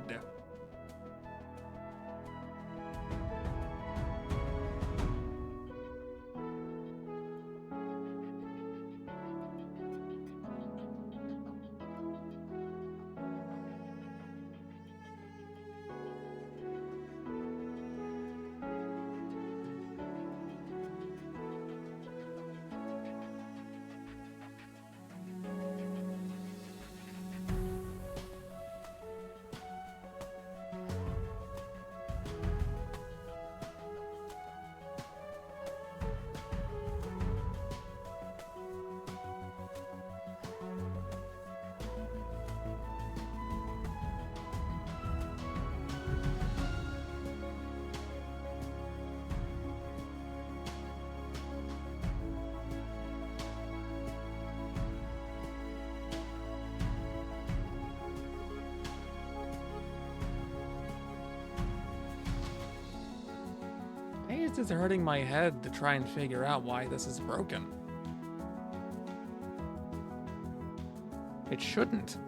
It's just hurting my head to try and figure out why this is broken. It shouldn't.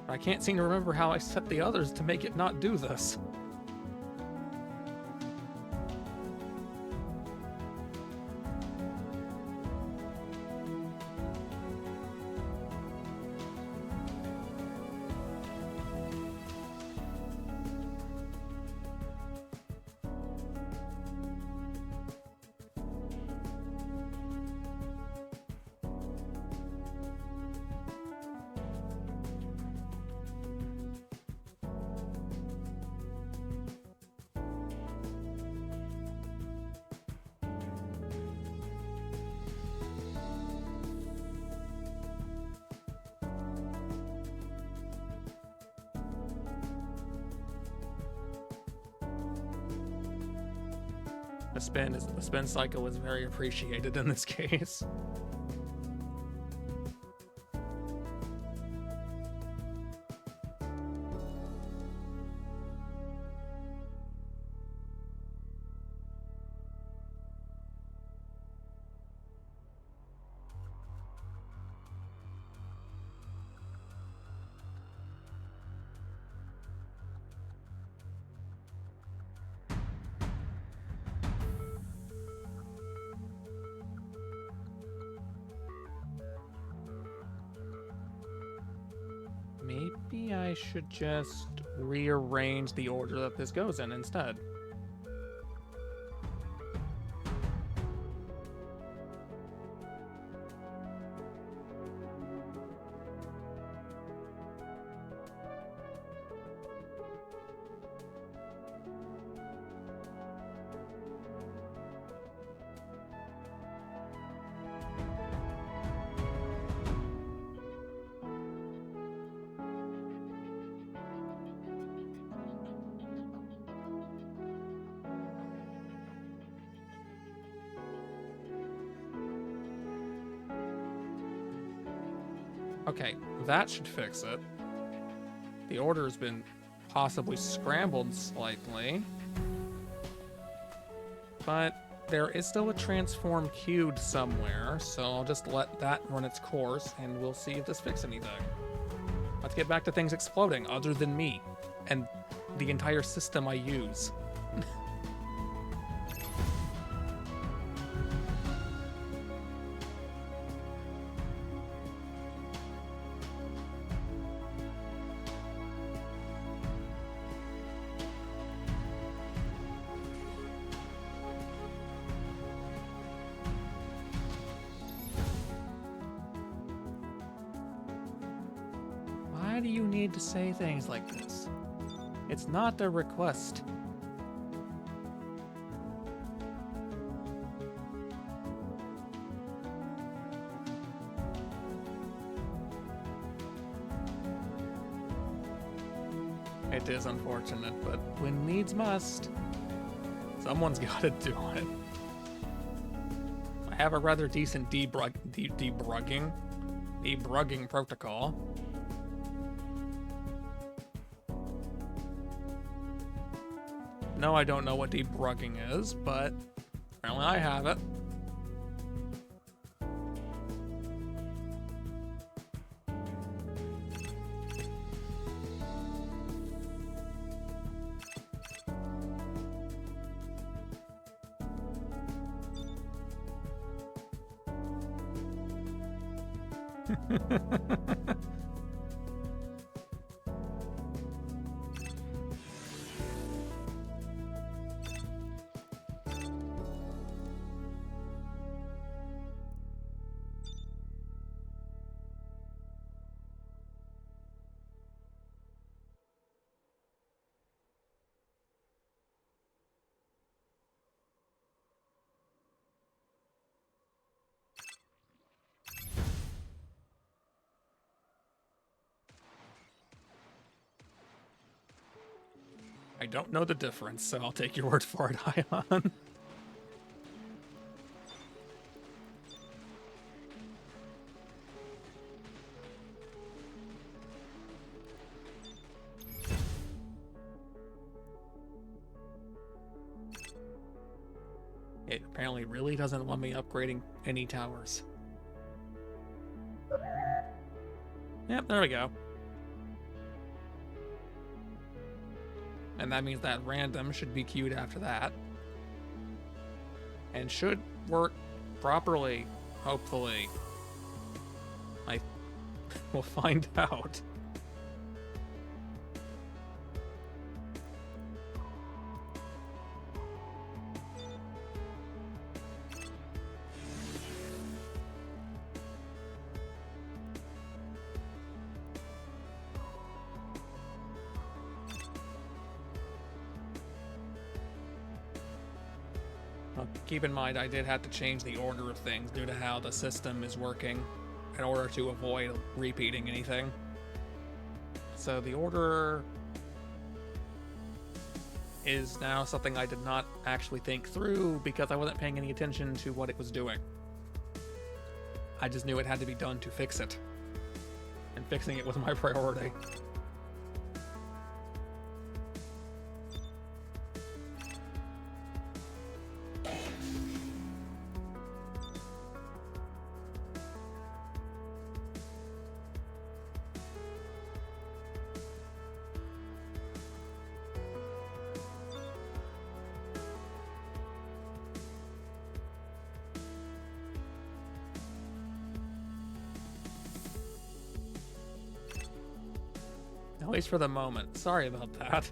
I can't seem to remember how I set the others to make it not do this. The spin cycle is very appreciated in this case. Maybe I should just rearrange the order that this goes in instead. Okay, that should fix it. The order has been possibly scrambled slightly. But there is still a transform queued somewhere, so I'll just let that run its course, and we'll see if this fixes anything. Let's get back to things exploding, other than me, and the entire system I use. Why do you need to say things like this? It's not a request. It is unfortunate, but when needs must, someone's got to do it. I have a rather decent debugging protocol. No, I don't know what debugging is, but apparently I have it. I don't know the difference, so I'll take your word for it, Ion. It apparently really doesn't want me upgrading any towers. Yep, there we go. And that means that random should be queued after that. And should work properly, hopefully. I will find out. Keep in mind, I did have to change the order of things due to how the system is working in order to avoid repeating anything. So the order is now something I did not actually think through because I wasn't paying any attention to what it was doing. I just knew it had to be done to fix it. And fixing it was my priority. At least for the moment. Sorry about that.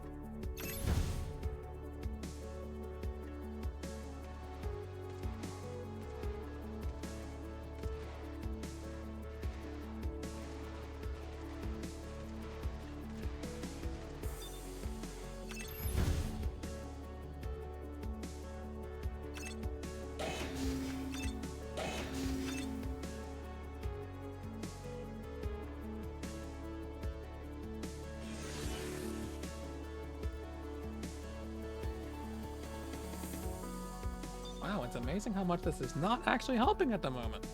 Wow, it's amazing how much this is not actually helping at the moment.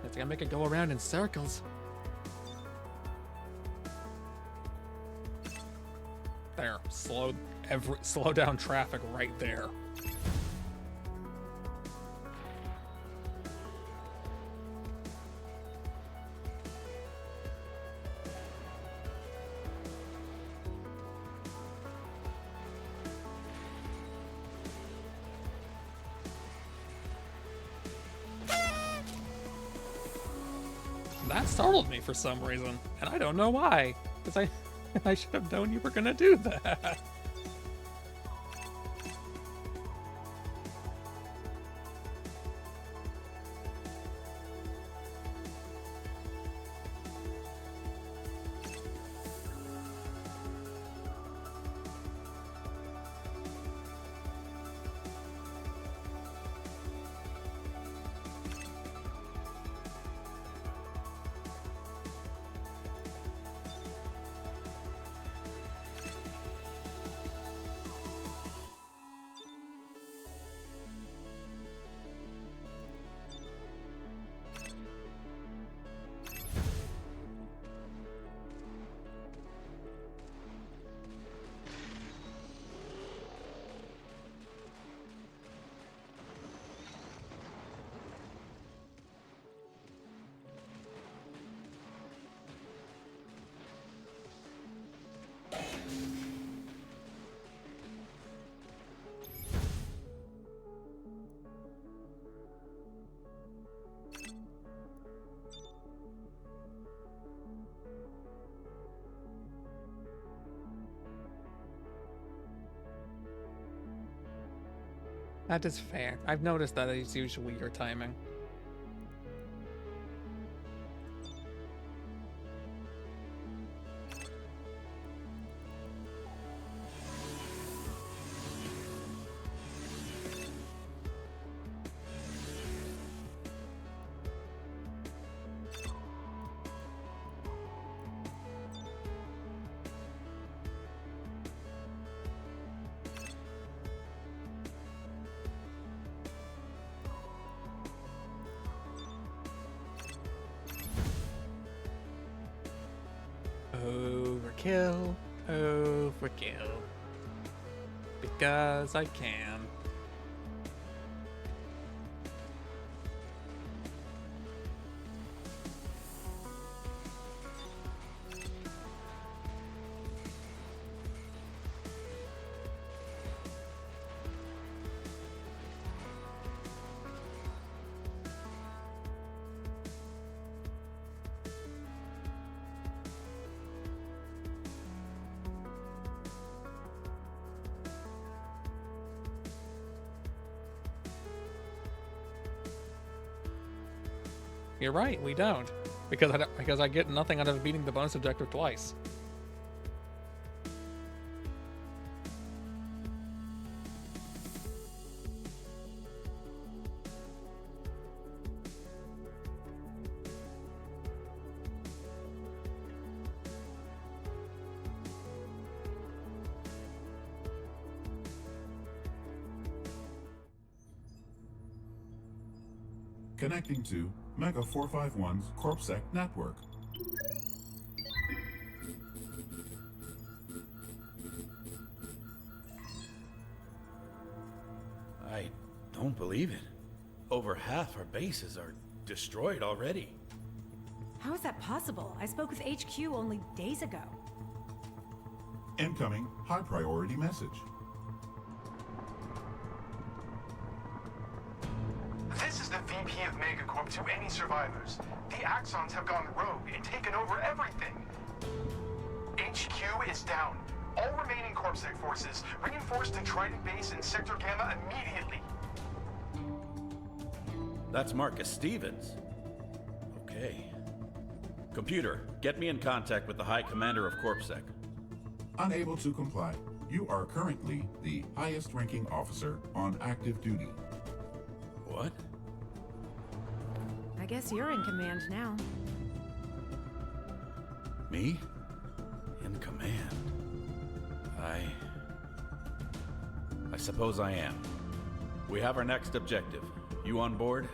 It's gonna make it go around in circles. There, slow down traffic right there. That startled me for some reason, and I don't know why, because I should have known you were gonna do that. That is fair. I've noticed that is usually your timing. Overkill, overkill. Because I can. You're right, we don't. Because I get nothing out of beating the bonus objective twice. Connecting to Mega 451's CorpSec network. I don't believe it. Over half our bases are destroyed already. How is that possible? I spoke with HQ only days ago. Incoming high priority message. This is the VP of Megacorp to any survivors. The Axons have gone rogue and taken over everything. HQ is down. All remaining CorpSec forces reinforced to Trident Base in Sector Gamma immediately. That's Marcus Stevens. Okay. Computer, get me in contact with the High Commander of CorpSec. Unable to comply. You are currently the highest ranking officer on active duty. What? I guess you're in command now. Me? In command? I suppose I am. We have our next objective. You on board?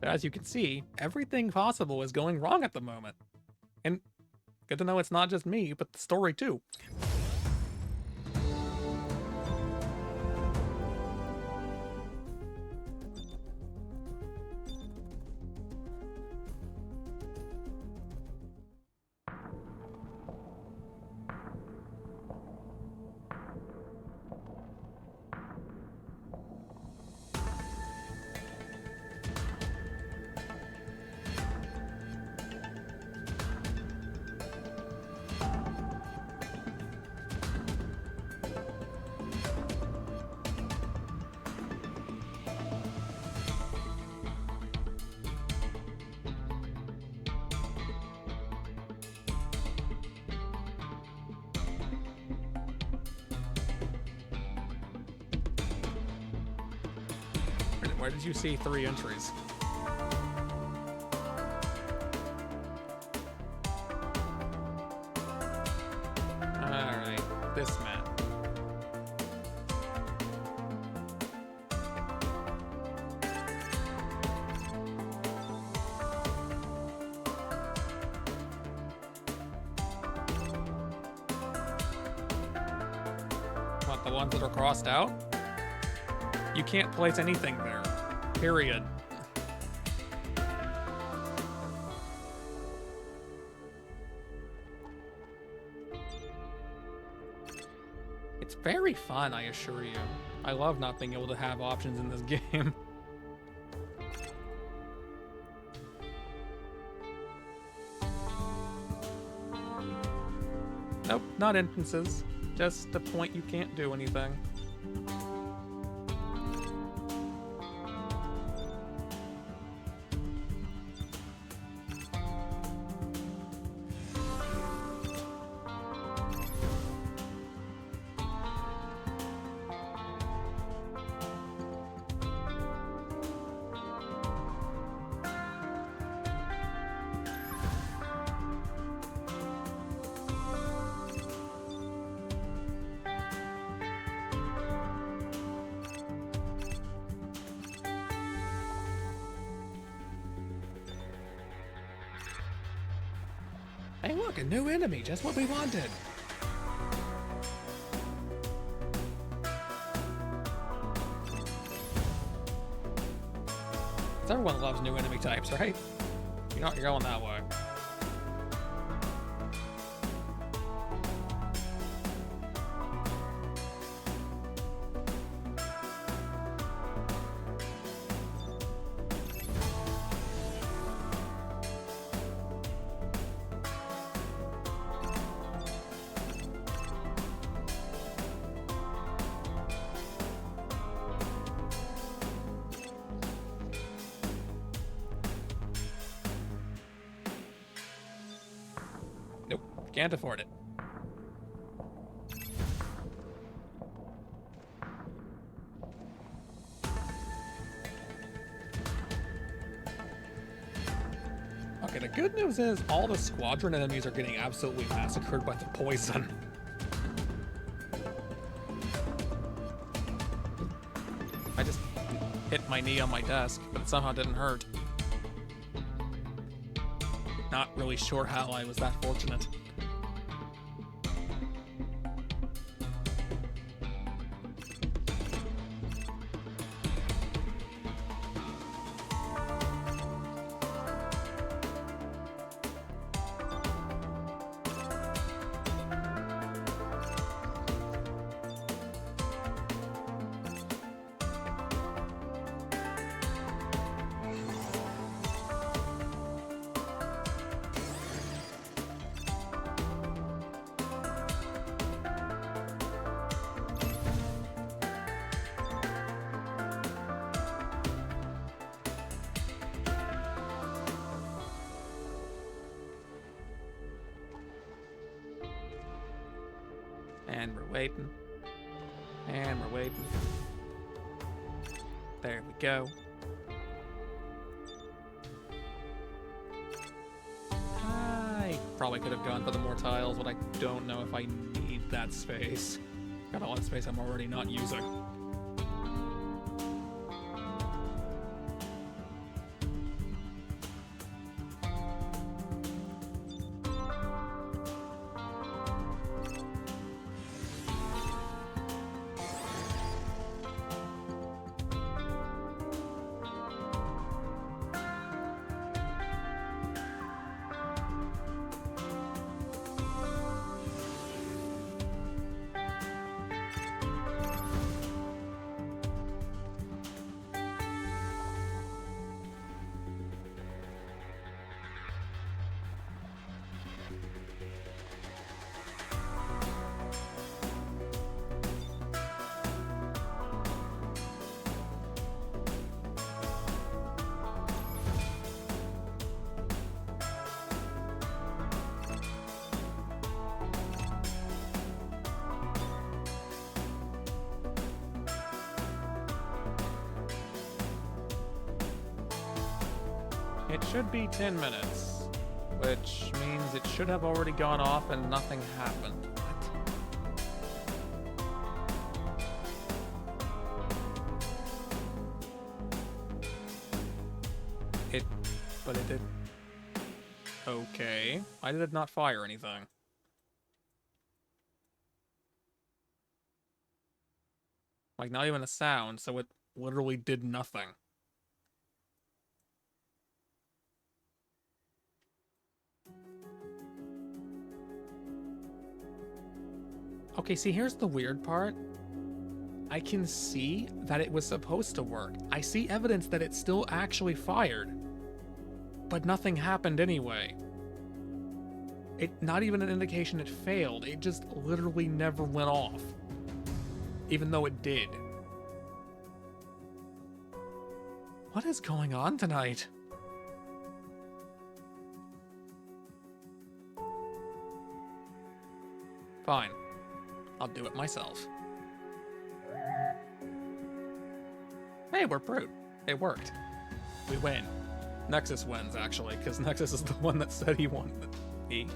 As you can see, everything possible is going wrong at the moment. And good to know it's not just me, but the story too. Where did you see 3 entries? Alright, this map. What, the ones that are crossed out? You can't place anything there. Period. It's very fun, I assure you. I love not being able to have options in this game. Nope, not instances. Just the point you can't do anything. Hey look, a new enemy, just what we wanted. Everyone loves new enemy types, right? You're not going that way. Nope, can't afford it. Okay, the good news is all the squadron enemies are getting absolutely massacred by the poison. I just hit my knee on my desk, but it somehow didn't hurt. Not really sure how I was that fortunate. And we're waiting. And we're waiting. There we go. I probably could have gone for the more tiles, but I don't know if I need that space. Got a lot of space I'm already not using. It should be 10 minutes, which means it should have already gone off and nothing happened. But it did. Okay. I did not fire anything. Like, not even a sound, so it literally did nothing. Okay, see, here's the weird part. I can see that it was supposed to work. I see evidence that it still actually fired. But nothing happened anyway. Not even an indication it failed. It just literally never went off. Even though it did. What is going on tonight? Fine. I'll do it myself. Hey, we're brute. It worked. We win. Nexus wins, actually, because Nexus is the one that said he wanted it.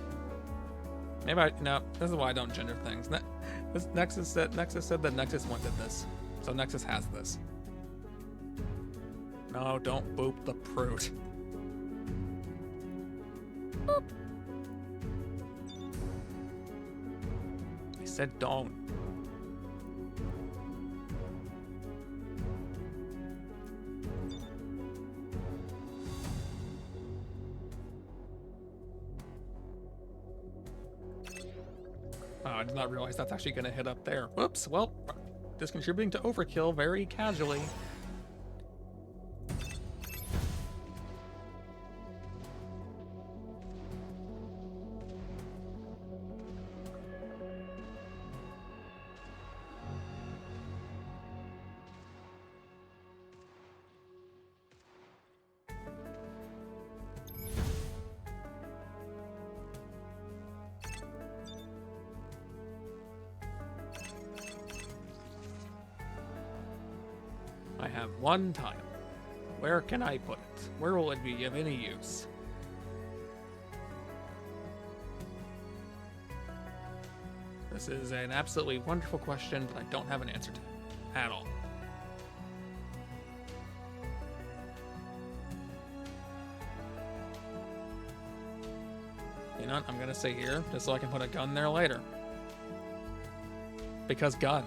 No, this is why I don't gender things. Nexus said that Nexus wanted this. So Nexus has this. No, don't boop the prude. Boop. I said don't. Oh, I did not realize that's actually going to hit up there. Whoops, well, just contributing to overkill very casually. I have one tile. Where can I put it? Where will it be of any use? This is an absolutely wonderful question that I don't have an answer to at all. You know what? I'm gonna say here, just so I can put a gun there later. Because gun.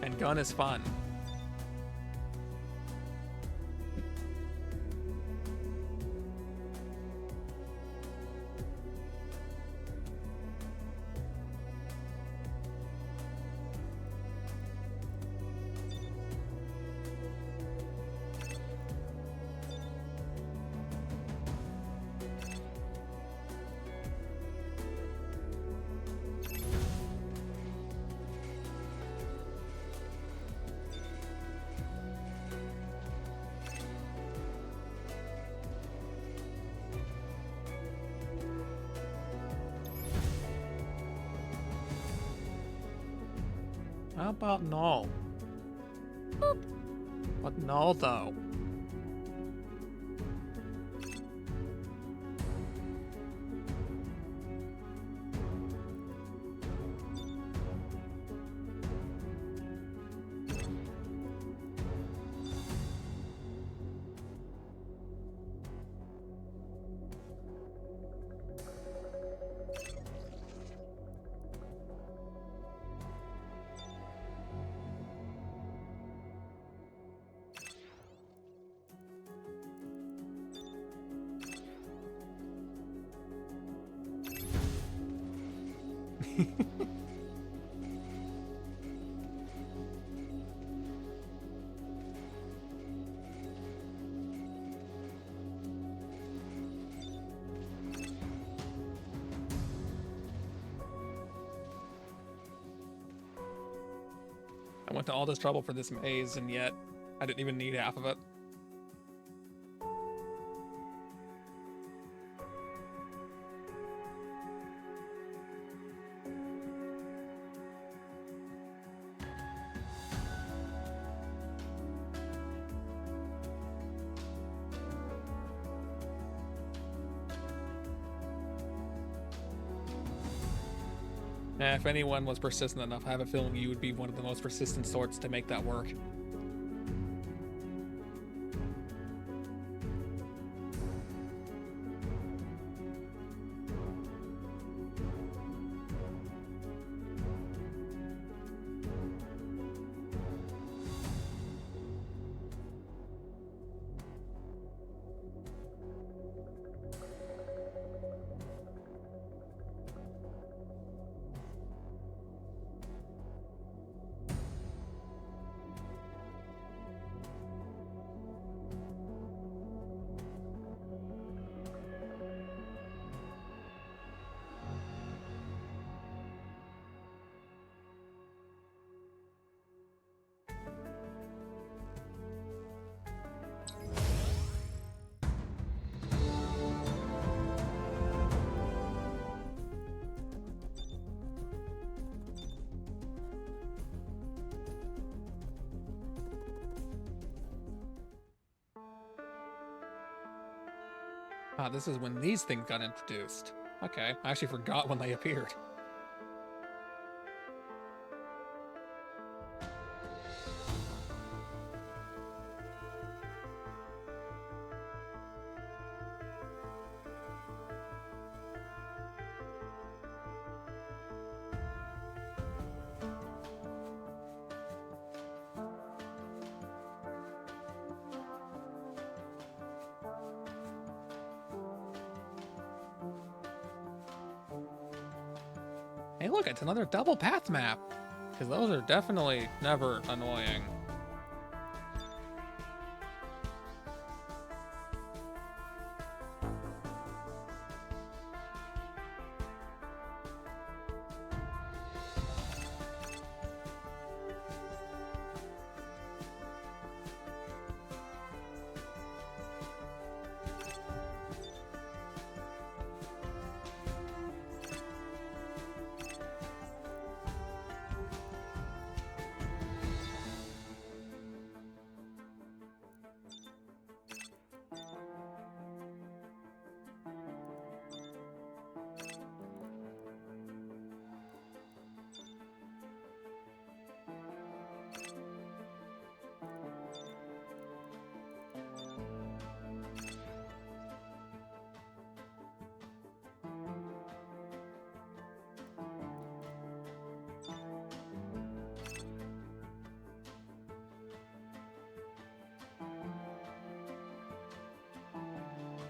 And gun is fun. How about no? Boop. But no, though. I went to all this trouble for this maze, and yet I didn't even need half of it. If anyone was persistent enough, I have a feeling you would be one of the most persistent sorts to make that work. Ah, this is when these things got introduced. Okay, I actually forgot when they appeared. Hey look, it's another double path map! Because those are definitely never annoying.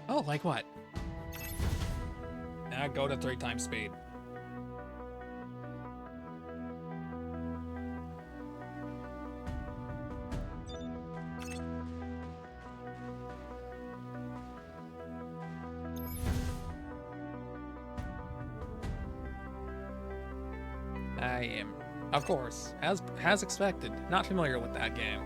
Oh, like what? Now go to 3 times speed. I am, of course, as expected, not familiar with that game.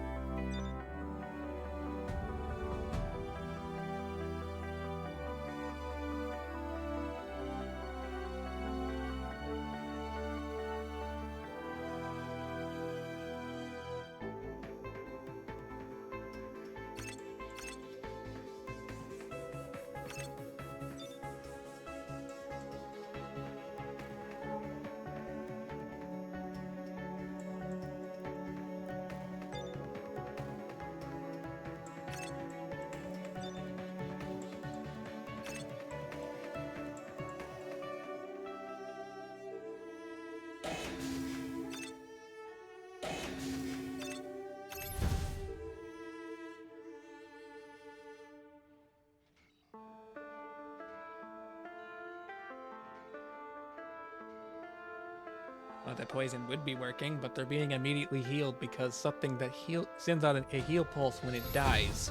poison would be working, but they're being immediately healed because something that sends out a heal pulse when it dies.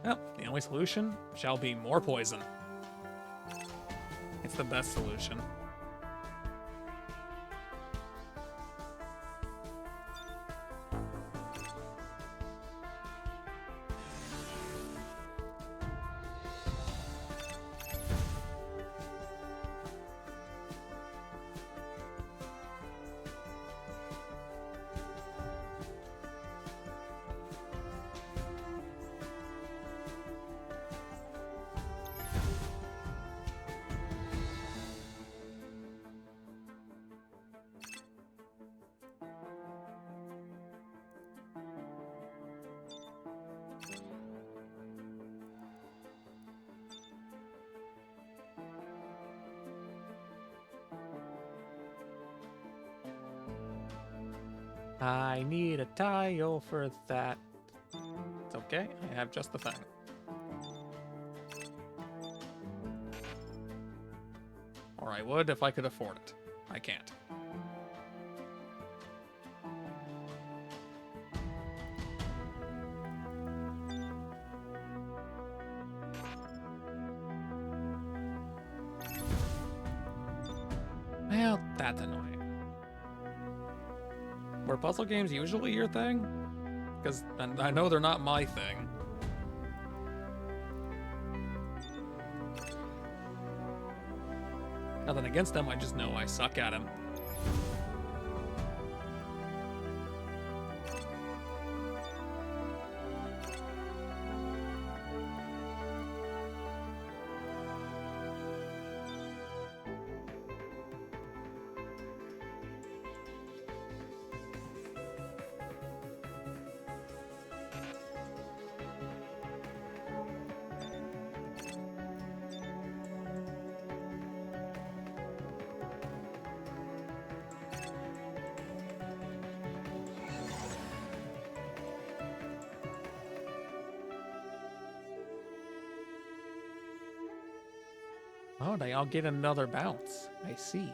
Well, the only solution shall be more poison. It's the best solution. I need a tile for that. It's okay, I have just the thing. Or I would if I could afford it. I can't. Well, that's annoying. Were puzzle games usually your thing? Because I know they're not my thing. Nothing against them, I just know I suck at them. Oh, they all get another bounce. I see.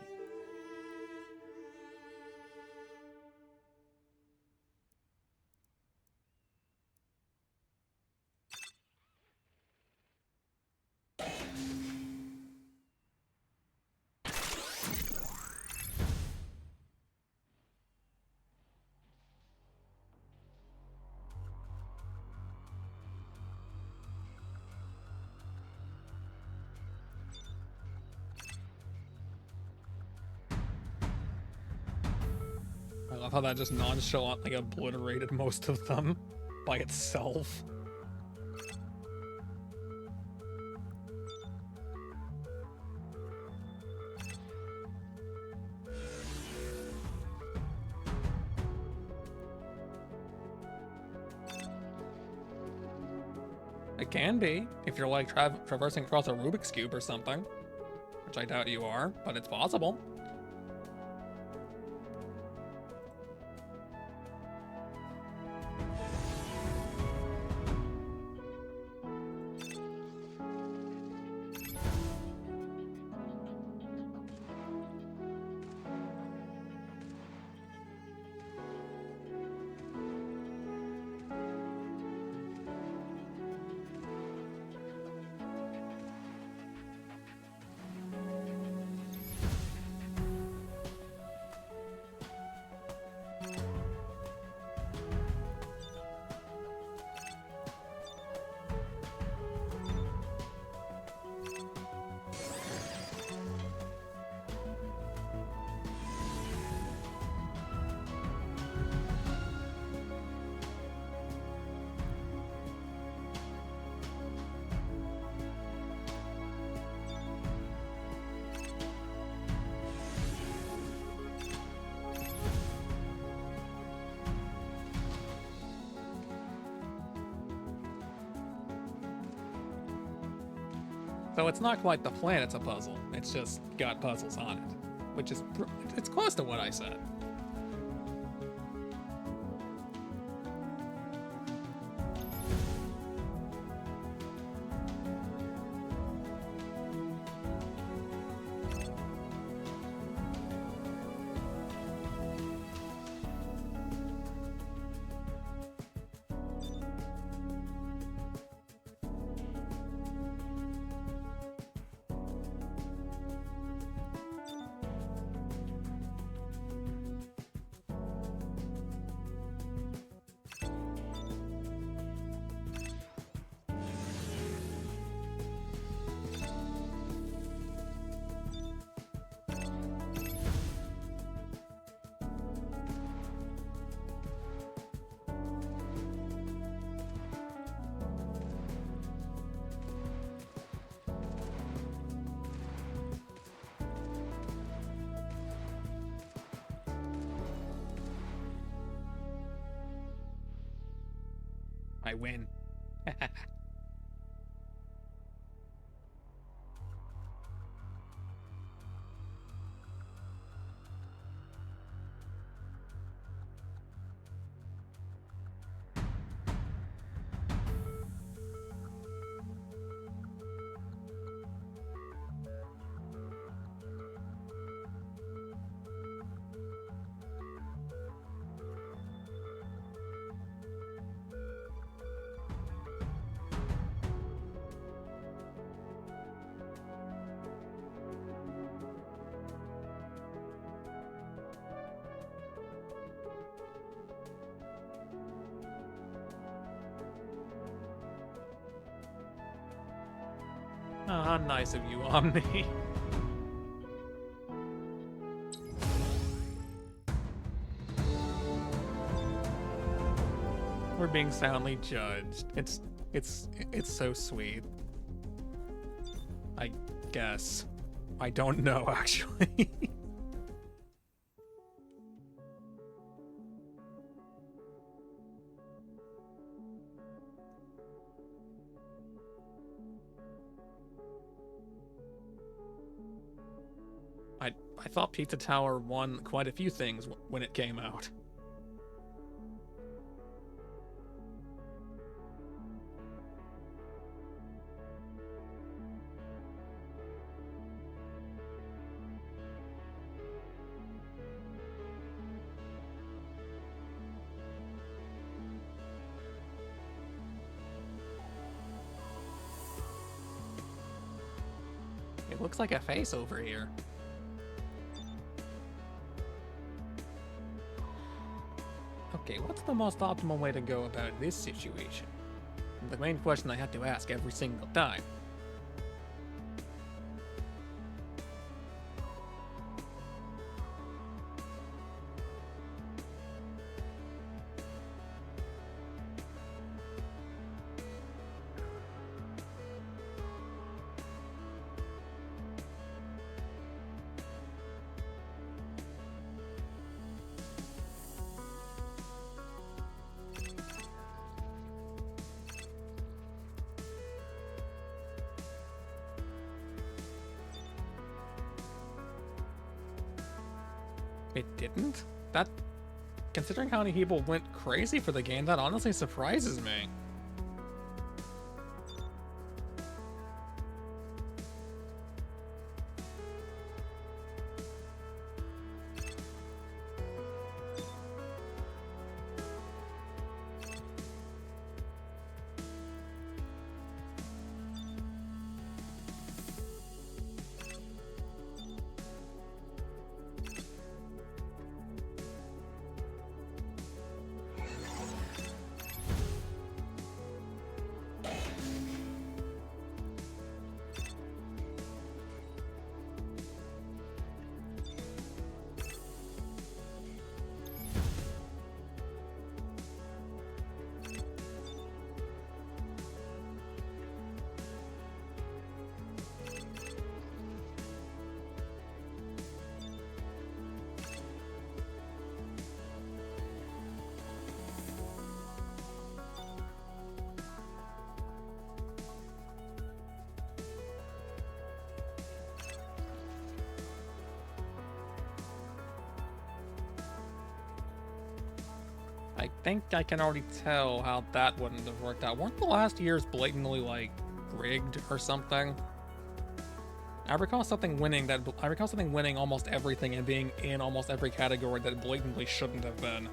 I love how that just nonchalantly obliterated most of them by itself. It can be, if you're like traversing across a Rubik's Cube or something, which I doubt you are, but it's possible. So it's not quite the planet's a puzzle. It's just got puzzles on it, which is it's close to what I said. I win. Oh, how nice of you, Omni. We're being soundly judged. It's so sweet. I guess. I don't know, actually. I thought Pizza Tower won quite a few things when it came out. It looks like a face over here. Okay, what's the most optimal way to go about this situation? The main question I have to ask every single time. It didn't? That, considering how many people went crazy for the game, that honestly surprises me. I think I can already tell how that wouldn't have worked out. Weren't the last years blatantly, like, rigged or something? I recall something winning almost everything and being in almost every category that blatantly shouldn't have been.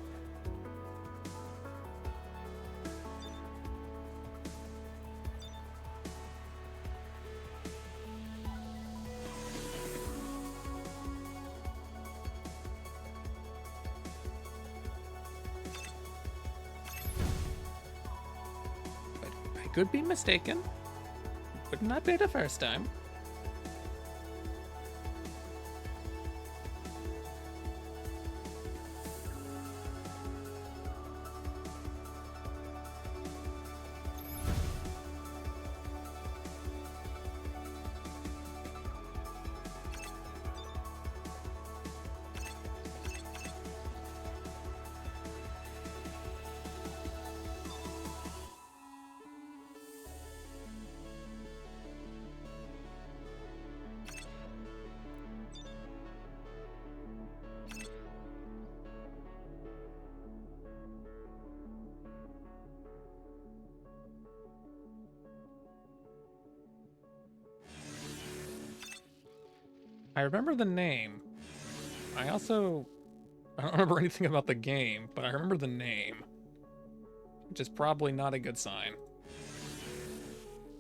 But I could be mistaken. Would not be the first time. I remember the name. I don't remember anything about the game, but I remember the name. Which is probably not a good sign.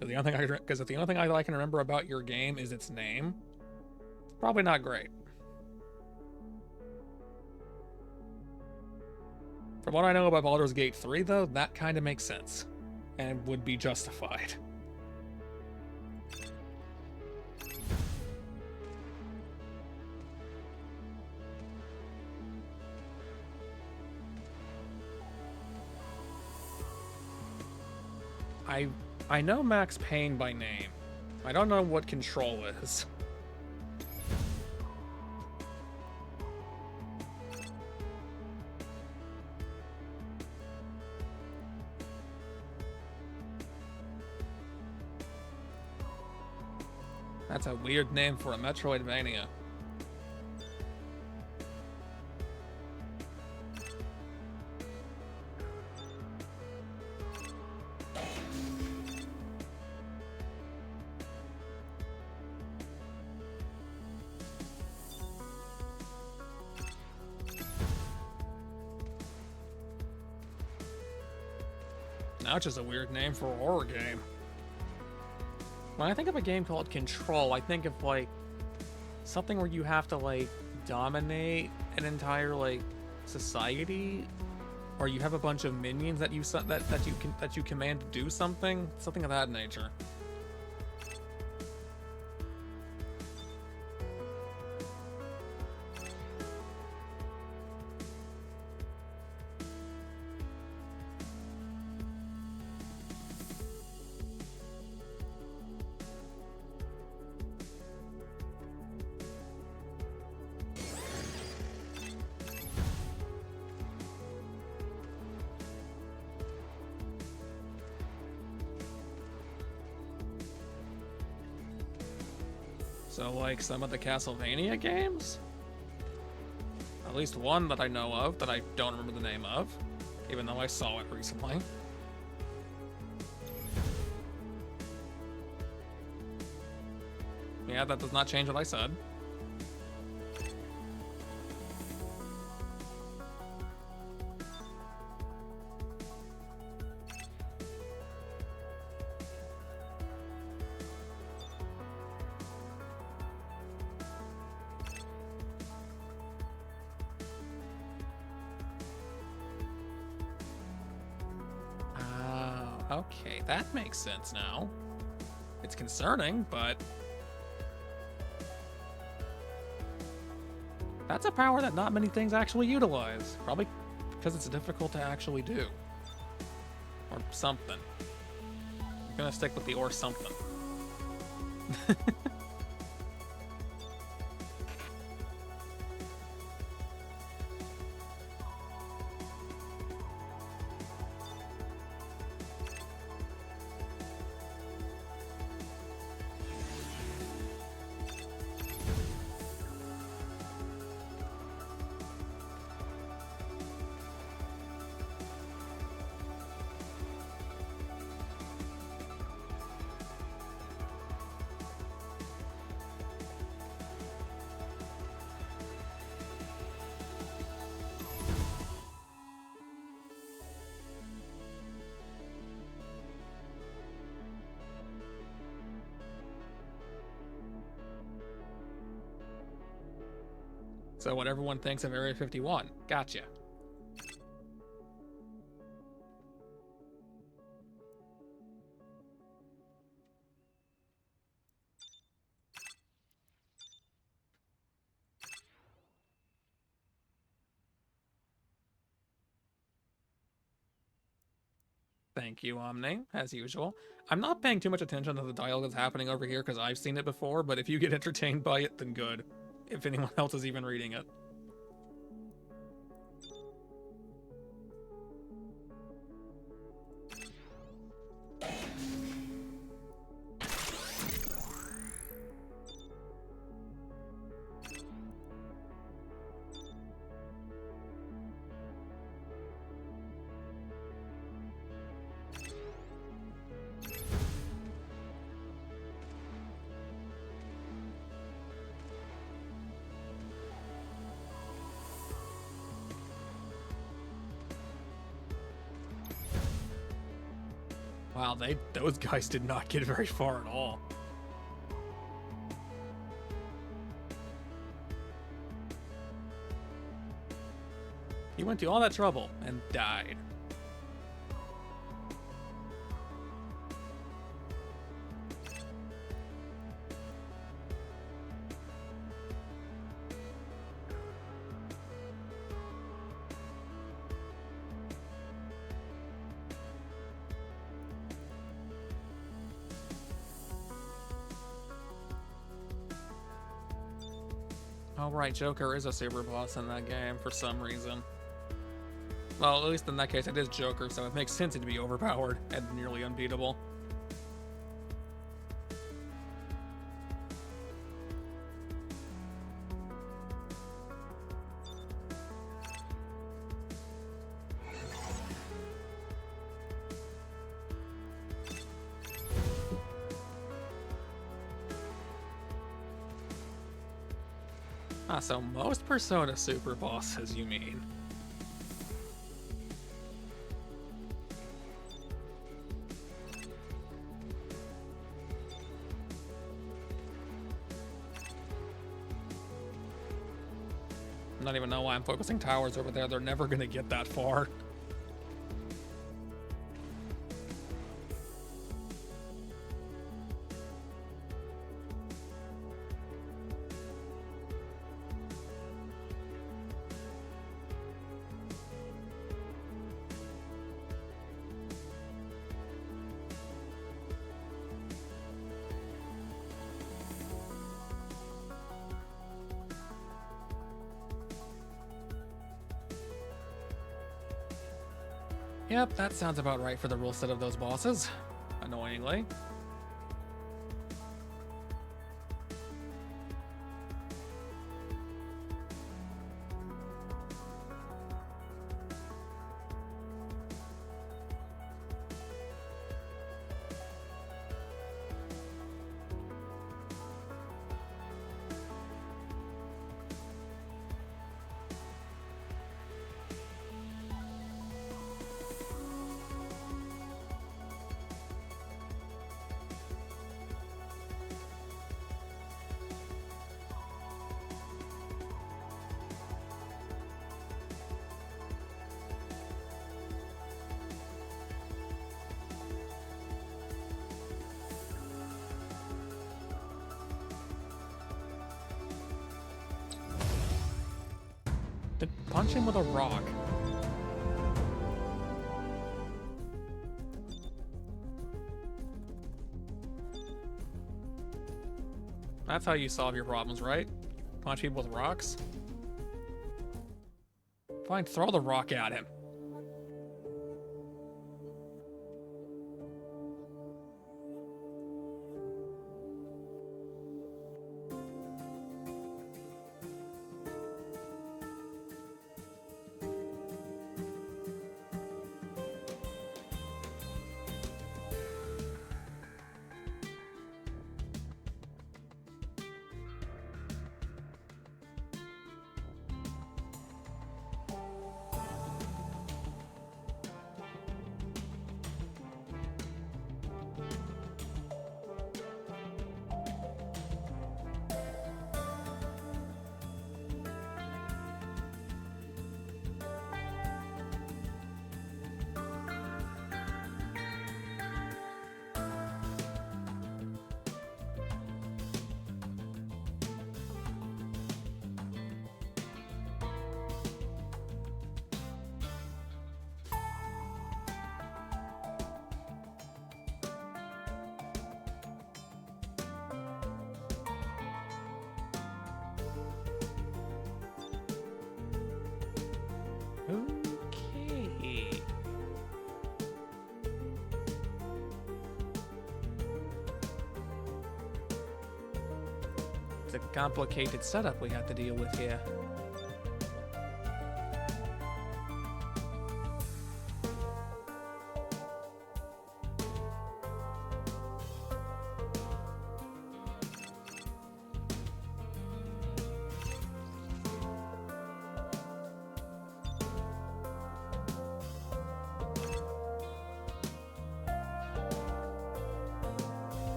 Because if the only thing I can remember about your game is its name, it's probably not great. From what I know about Baldur's Gate 3, though, that kind of makes sense. And would be justified. I know Max Payne by name. I don't know what Control is. That's a weird name for a Metroidvania. Now it's just a weird name for a horror game. When I think of a game called Control, I think of, like, something where you have to, like, dominate an entire, like, society, or you have a bunch of minions that you command to do something of that nature. So, like, some of the Castlevania games? At least one that I know of that I don't remember the name of, even though I saw it recently. Yeah, that does not change what I said. Okay, that makes sense now. It's concerning, but that's a power that not many things actually utilize. Probably because it's difficult to actually do. Or something. I'm gonna stick with the or something. So what everyone thinks of Area 51. Gotcha. Thank you, Omni, as usual. I'm not paying too much attention to the dialogue that's happening over here because I've seen it before, but if you get entertained by it, then good. If anyone else is even reading it. Wow, those guys did not get very far at all. He went to all that trouble and died. Oh right, Joker is a super boss in that game for some reason. Well, at least in that case it is Joker, so it makes sense to be overpowered and nearly unbeatable. Ah, so most Persona super bosses, you mean? I don't even know why I'm focusing towers over there. They're never gonna get that far. Yep, that sounds about right for the rule set of those bosses. Annoyingly. Punch him with a rock. That's how you solve your problems, right? Punch people with rocks? Fine, throw the rock at him. It's a complicated setup we have to deal with here.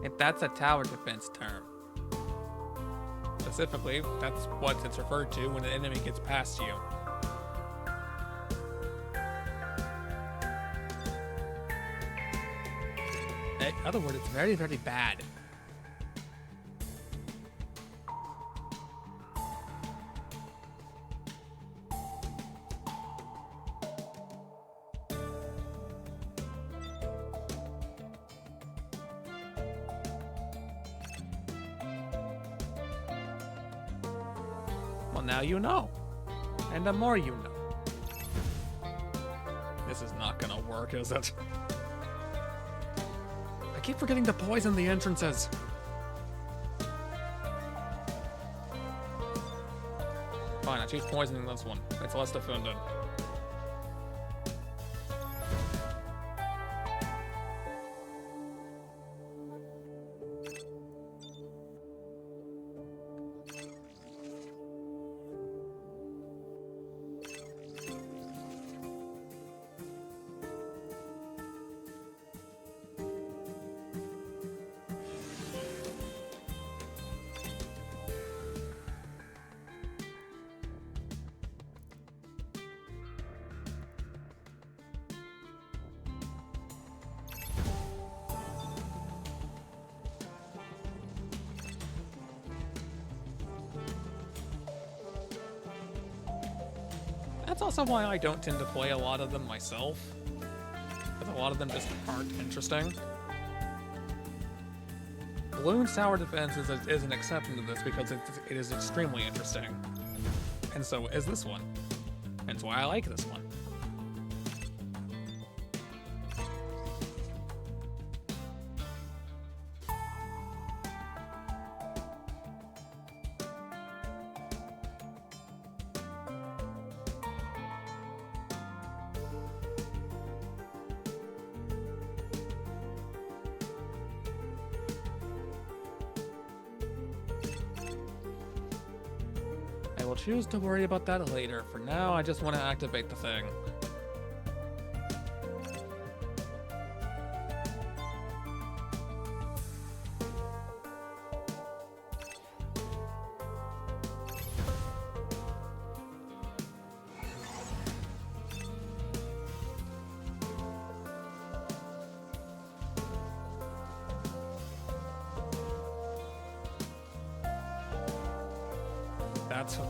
If that's a tower defense term. Specifically, that's what it's referred to when an enemy gets past you. In other words, it's very, very bad. Well, now you know. And the more you know. This is not gonna work, is it? I keep forgetting to poison the entrances. Fine, I choose poisoning this one. It's less defended. That's also why I don't tend to play a lot of them myself. Because a lot of them just aren't interesting. Balloon's tower defense is an exception to this because it is extremely interesting. And so is this one. And it's why I like this one. I will choose to worry about that later. For now, I just want to activate the thing.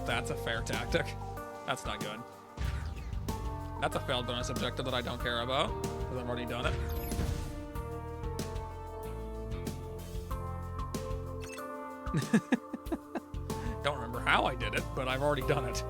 That's a fair tactic. That's not good. That's a failed bonus objective that I don't care about, because I've already done it. Don't remember how I did it, but I've already done it.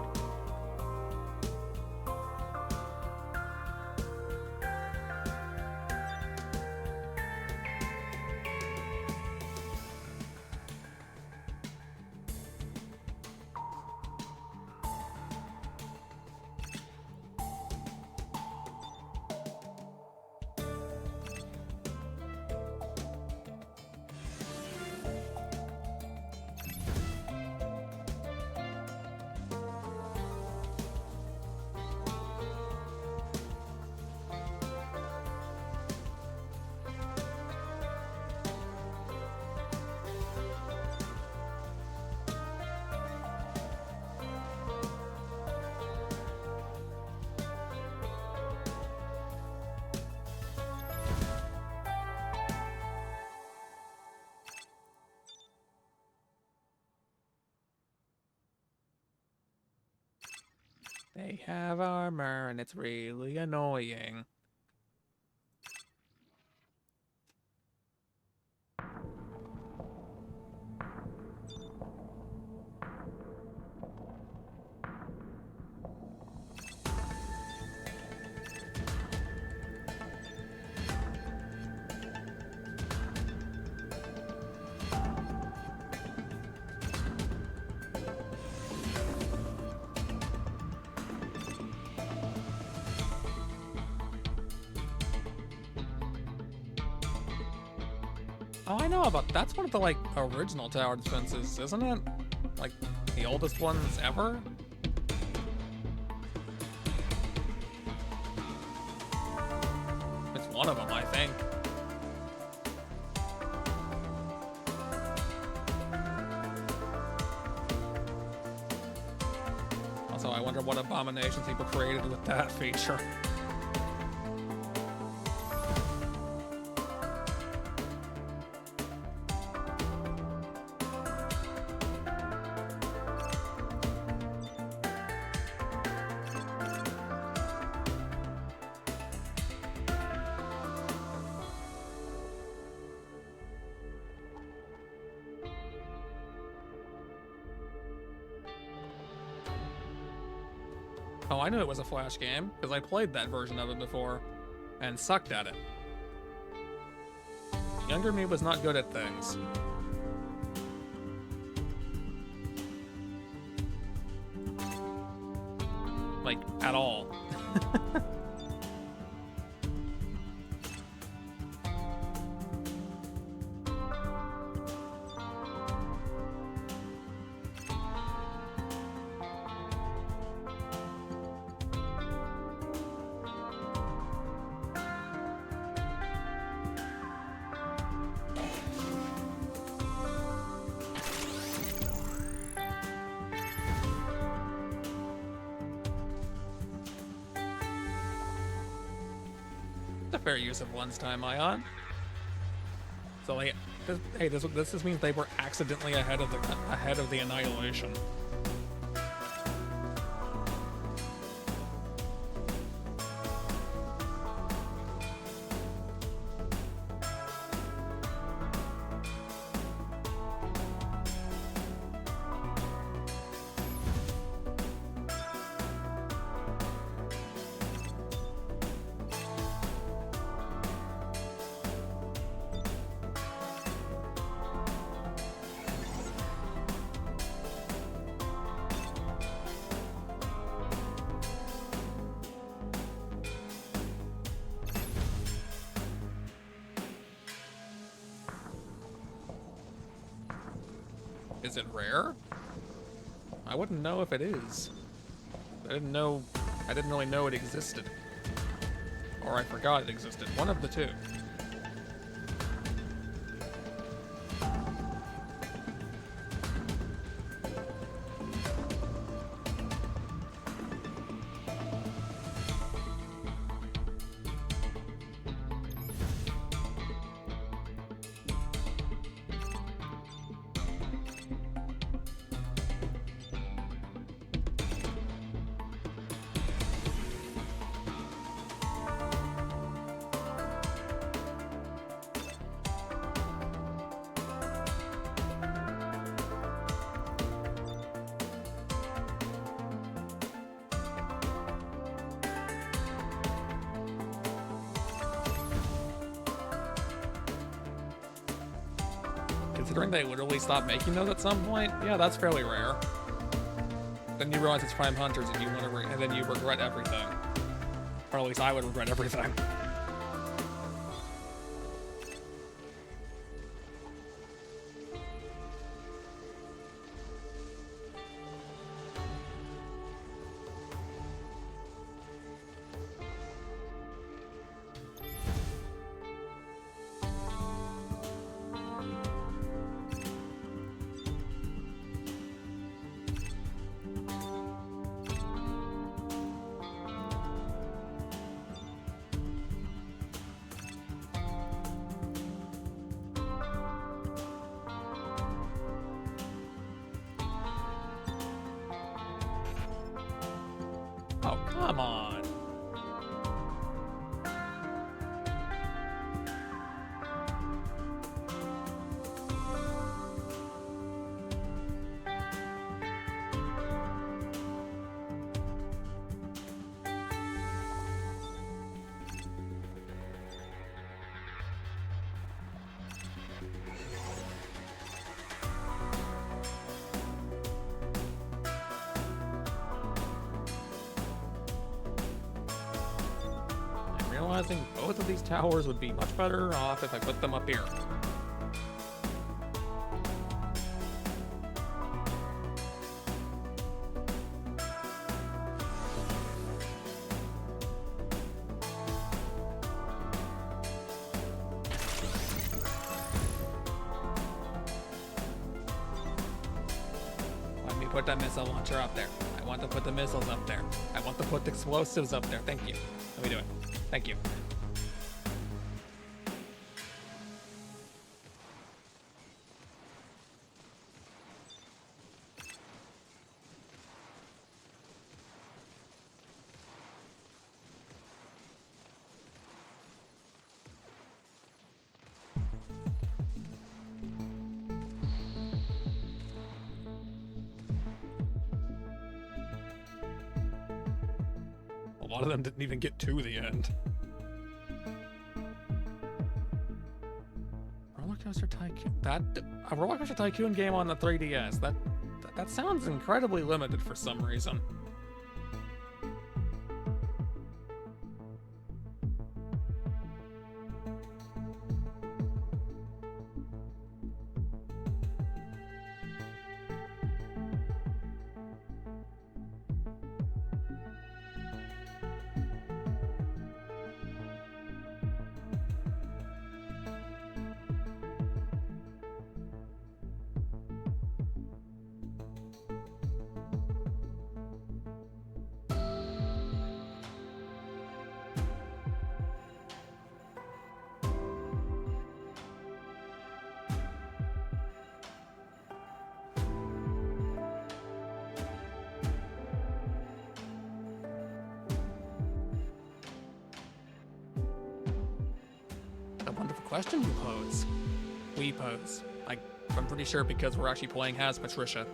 They have armor, and it's really annoying. Oh, I know about that's one of the like original tower defenses, isn't it? Like the oldest ones ever. It's one of them, I think. Also, I wonder what abominations people created with that feature. Oh, I knew it was a Flash game, because I played that version of it before, and sucked at it. Younger me was not good at things. Like, at all. Fair use of one's time, Ion. So, like, this just means they were accidentally ahead of the annihilation. Is it rare? I wouldn't know if it is. I didn't really know it existed. Or I forgot it existed. One of the two. Considering they literally stopped making those at some point, yeah, that's fairly rare. Then you realize it's Prime Hunters and and then you regret everything. Or at least I would regret everything. Oh, come on. Realizing both of these towers would be much better off if I put them up here. put that missile launcher up there. I want to put the missiles up there. I want to put the explosives up there. Thank you. Let me do it. Thank you. A lot of them didn't even get to the end. Roller Coaster Tycoon. A Roller Coaster Tycoon game on the 3DS. That sounds incredibly limited for some reason. A wonderful question you pose. We pose. I'm pretty sure because we're actually playing as Patricia.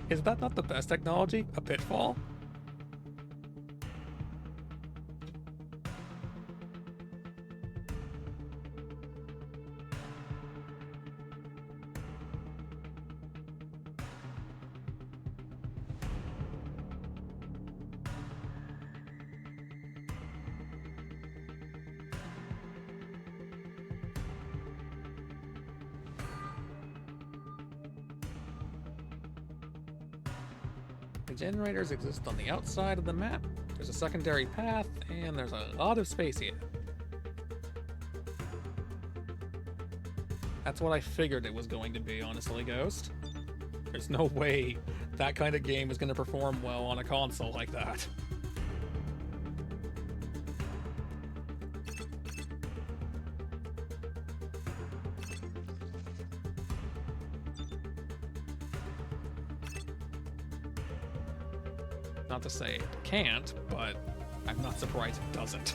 Is that not the best technology? A pitfall? The generators exist on the outside of the map. There's a secondary path, and there's a lot of space here. That's what I figured it was going to be, honestly, Ghost. There's no way that kind of game is going to perform well on a console like that. Not to say it can't, but I'm not surprised it doesn't.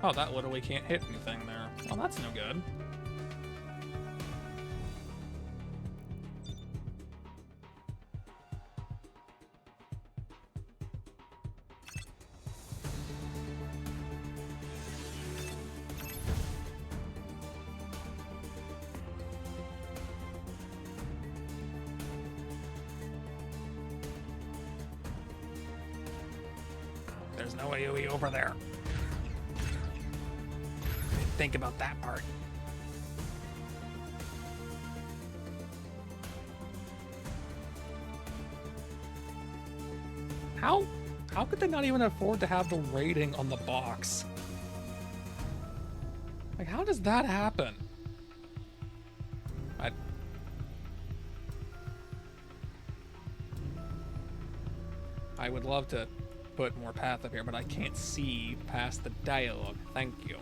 Oh, that literally can't hit anything there. Well, that's no good. There's no AoE over there. Think about that part. How could they not even afford to have the rating on the box? Like, how does that happen? I would love to put more path up here, but I can't see past the dialogue. Thank you.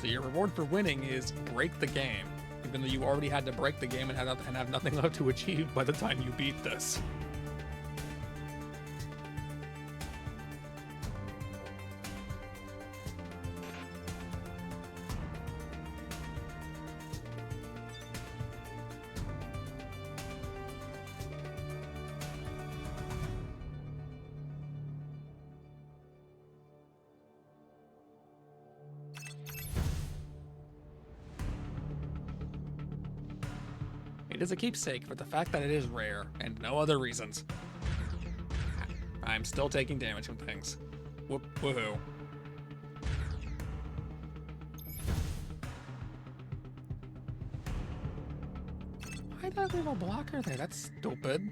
So your reward for winning is break the game, even though you already had to break the game and have nothing left to achieve by the time you beat this. It is a keepsake for the fact that it is rare, and no other reasons. I'm still taking damage from things. Woohoo. Why did I leave a blocker there? That's stupid.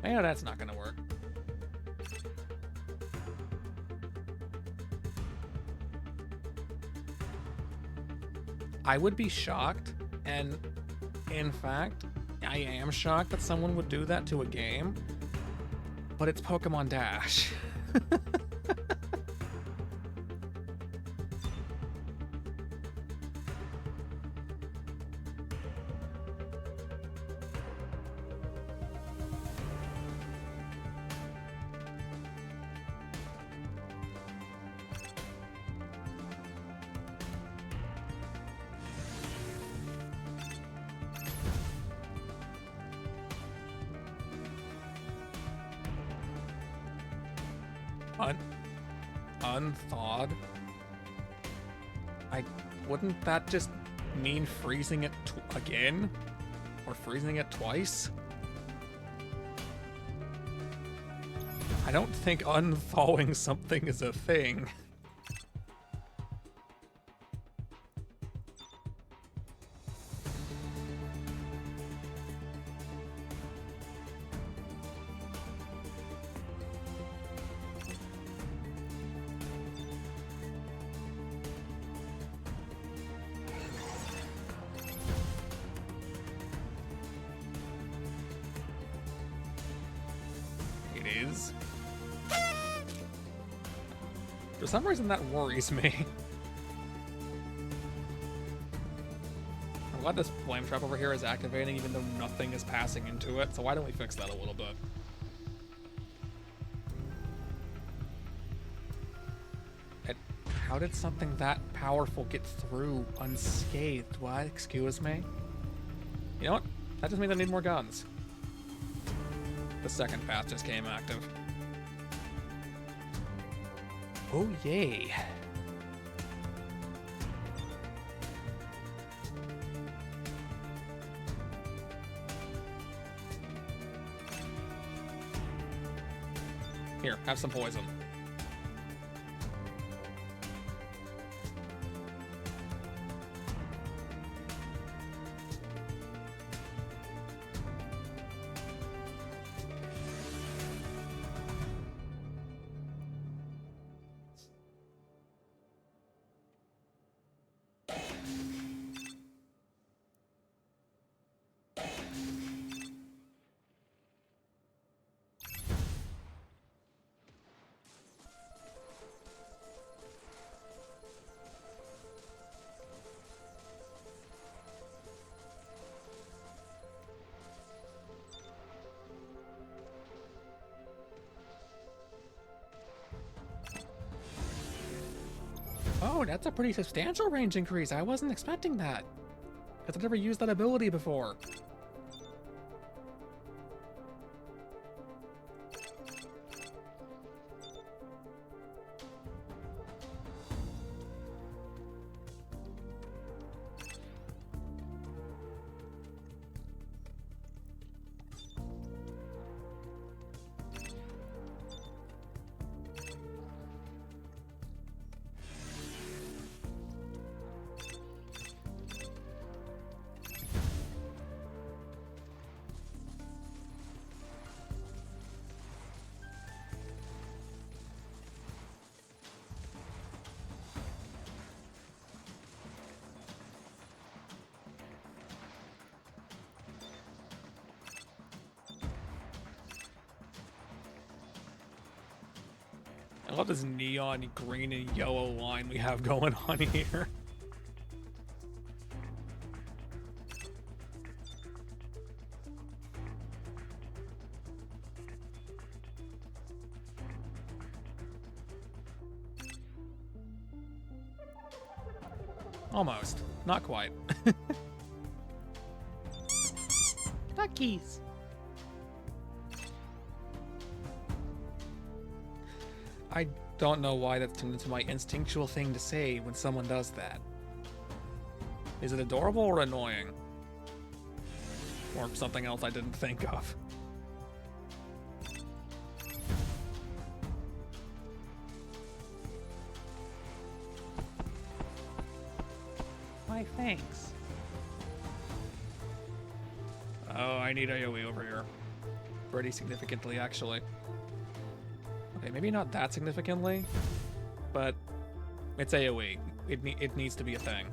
I know that's not gonna work. I would be shocked, and in fact, I am shocked that someone would do that to a game, but it's Pokemon Dash. Unthawed? Wouldn't that just mean freezing it again? Or freezing it twice? I don't think unthawing something is a thing. For some reason that worries me. I'm glad this flame trap over here is activating even though nothing is passing into it, so why don't we fix that a little bit? And how did something that powerful get through unscathed? What? Excuse me? You know what? That just means I need more guns. The second path just came active. Oh, yay. Here, have some poison. Oh, that's a pretty substantial range increase. I wasn't expecting that. Because I've never used that ability before. I love this neon green and yellow line we have going on here. Almost. Not quite. Duckies. I don't know why that's turned into my instinctual thing to say when someone does that. Is it adorable or annoying? Or something else I didn't think of? Why, thanks. Oh, I need AoE over here. Pretty significantly, actually. Okay, maybe not that significantly, but it's AoE. It needs to be a thing.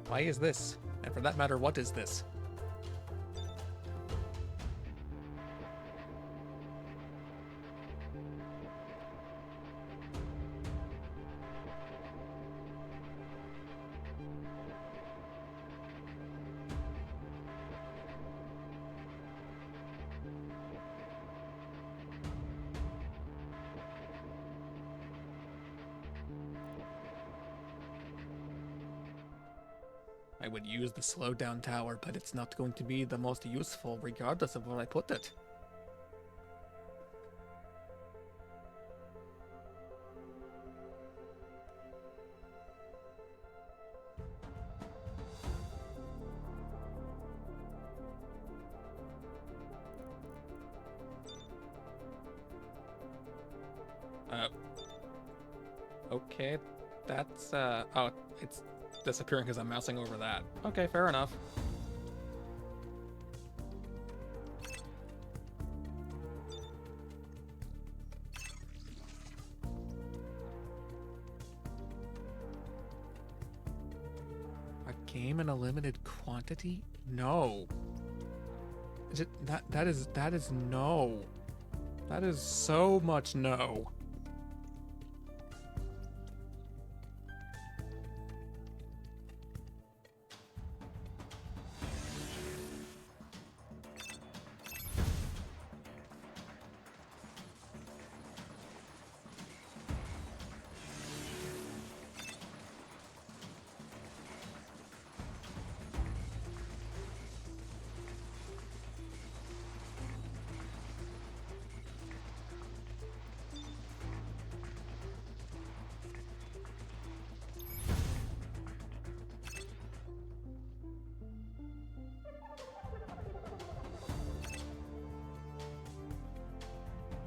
Why is this? And for that matter, what is this? I would use the slowdown tower, but it's not going to be the most useful regardless of where I put it. Okay, that's, oh, it's disappearing because I'm mousing over that. Okay, fair enough. A game in a limited quantity? No. Is it that is no. That is so much no.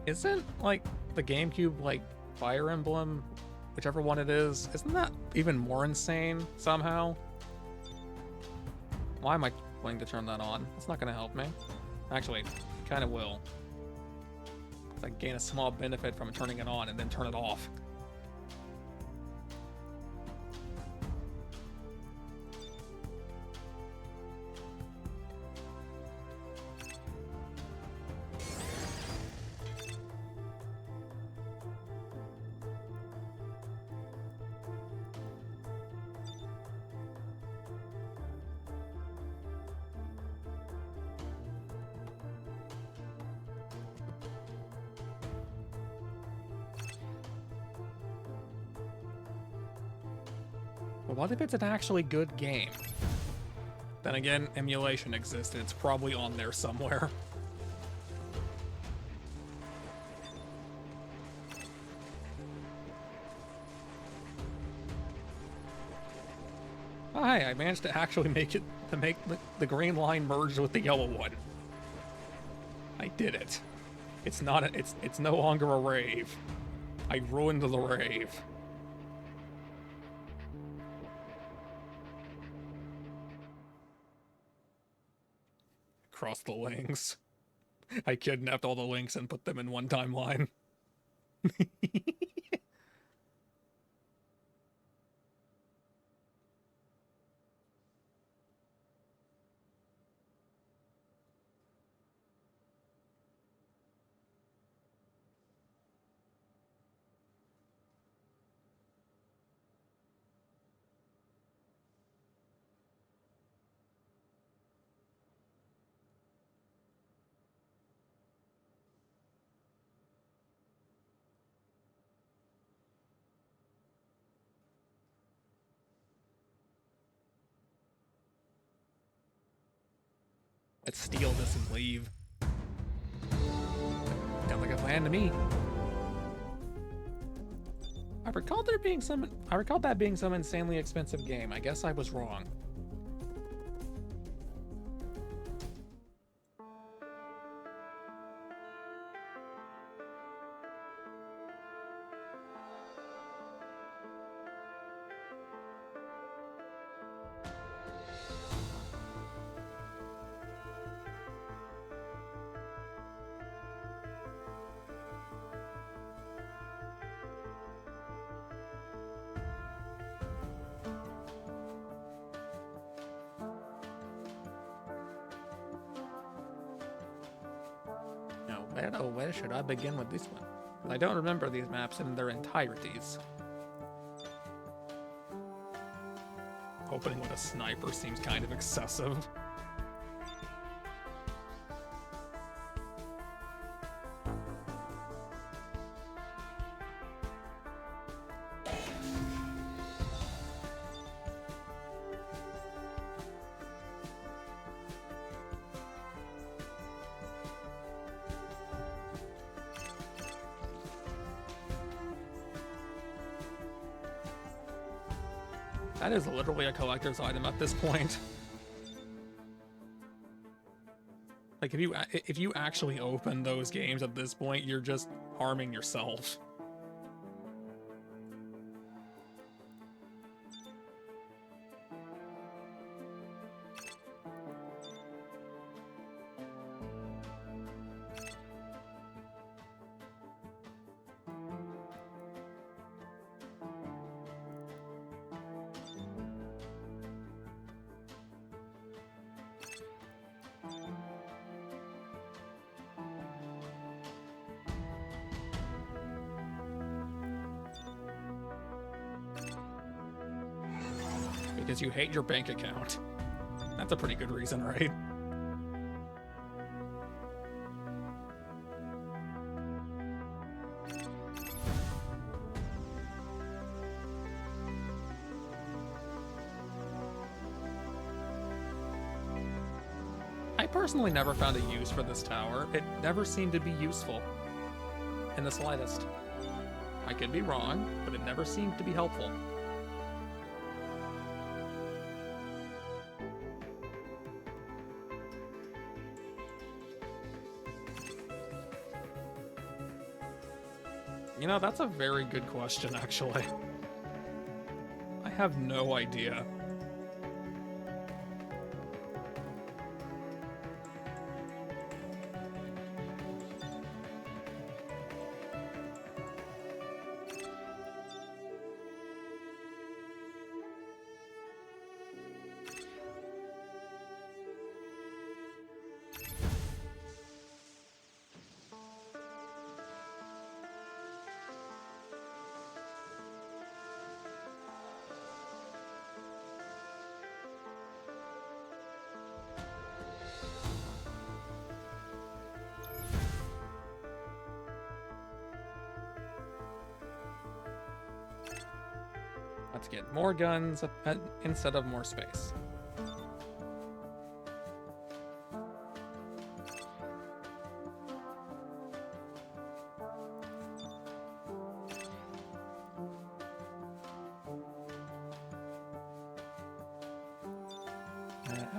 Isn't, like, the GameCube, like, Fire Emblem, whichever one it is, isn't that even more insane, somehow? Why am I willing to turn that on? It's not gonna help me. Actually, it kinda will. I gain a small benefit from turning it on and then turn it off. But what if it's an actually good game? Then again, emulation exists and it's probably on there somewhere. Oh, hey, I managed to actually make it to make the green line merge with the yellow one. I did it. It's not a, it's no longer a rave. I ruined the rave. Across the links. I kidnapped all the links and put them in one timeline. Let's steal this and leave. Sounds like a plan to me. I recalled that being some insanely expensive game. I guess I was wrong. Where should I begin with this one? I don't remember these maps in their entireties. Opening with a sniper seems kind of excessive. That is literally a collector's item at this point. Like, if you actually open those games at this point, you're just harming yourself. Because you hate your bank account. That's a pretty good reason, right? I personally never found a use for this tower. It never seemed to be useful in the slightest. I could be wrong, but it never seemed to be helpful. You know, that's a very good question, actually. I have no idea. Let's get more guns instead of more space.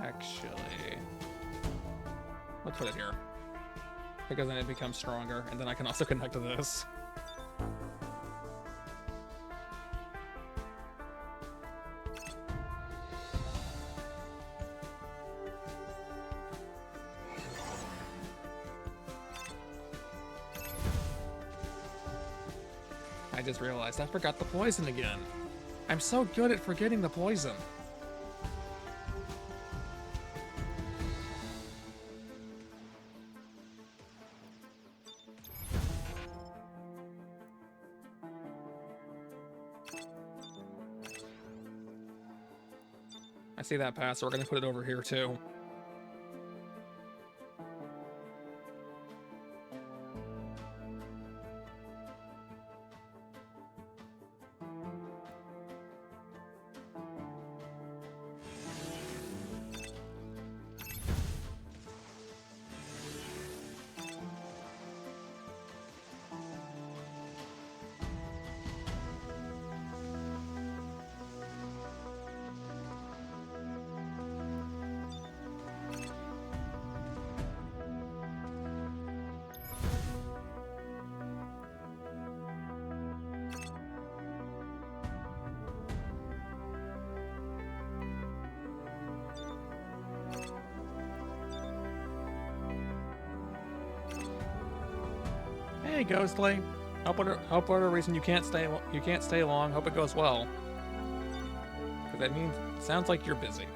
Actually, let's put it here. Because then it becomes stronger, and then I can also connect to this. I just realized I forgot the poison again. I'm so good at forgetting the poison. I see that pass, so we're gonna put it over here too. Hey, Ghostly. Hope whatever reason you can't stay long. Hope it goes well. Because that means sounds like you're busy.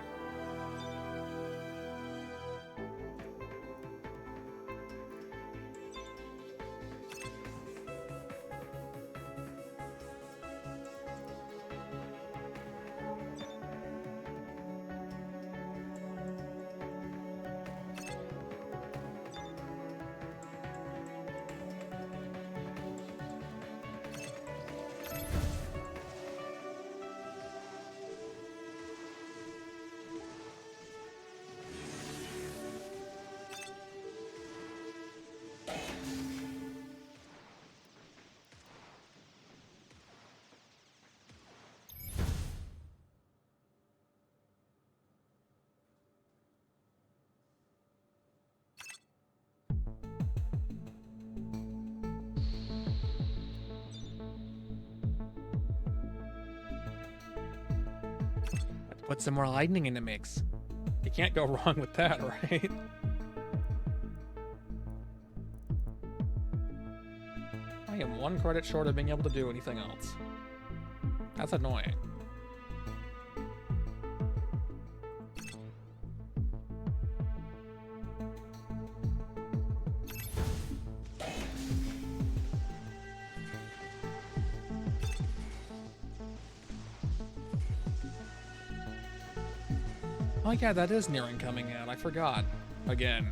Put some more lightning in the mix. You can't go wrong with that, right? I am 1 credit short of being able to do anything else. That's annoying. Oh yeah, that is nearing coming out. I forgot. Again.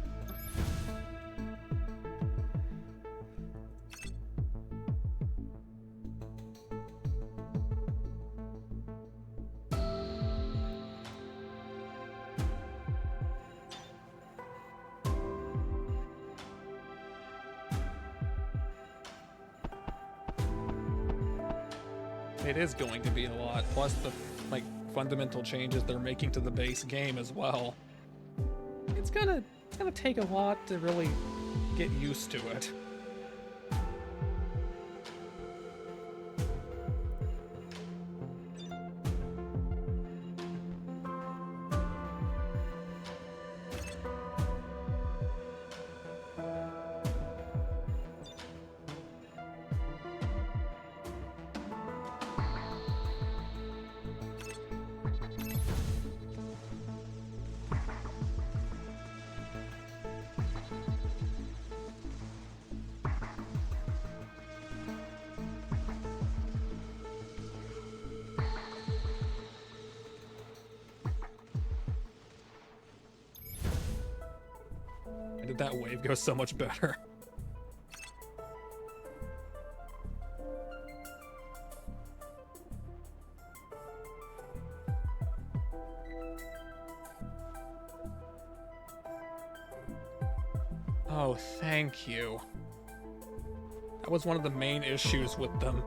It is going to be a lot, plus the, like, fundamental changes they're making to the base game as well. It's gonna take a lot to really get used to it. And did that wave go so much better? Oh, thank you. That was one of the main issues with them.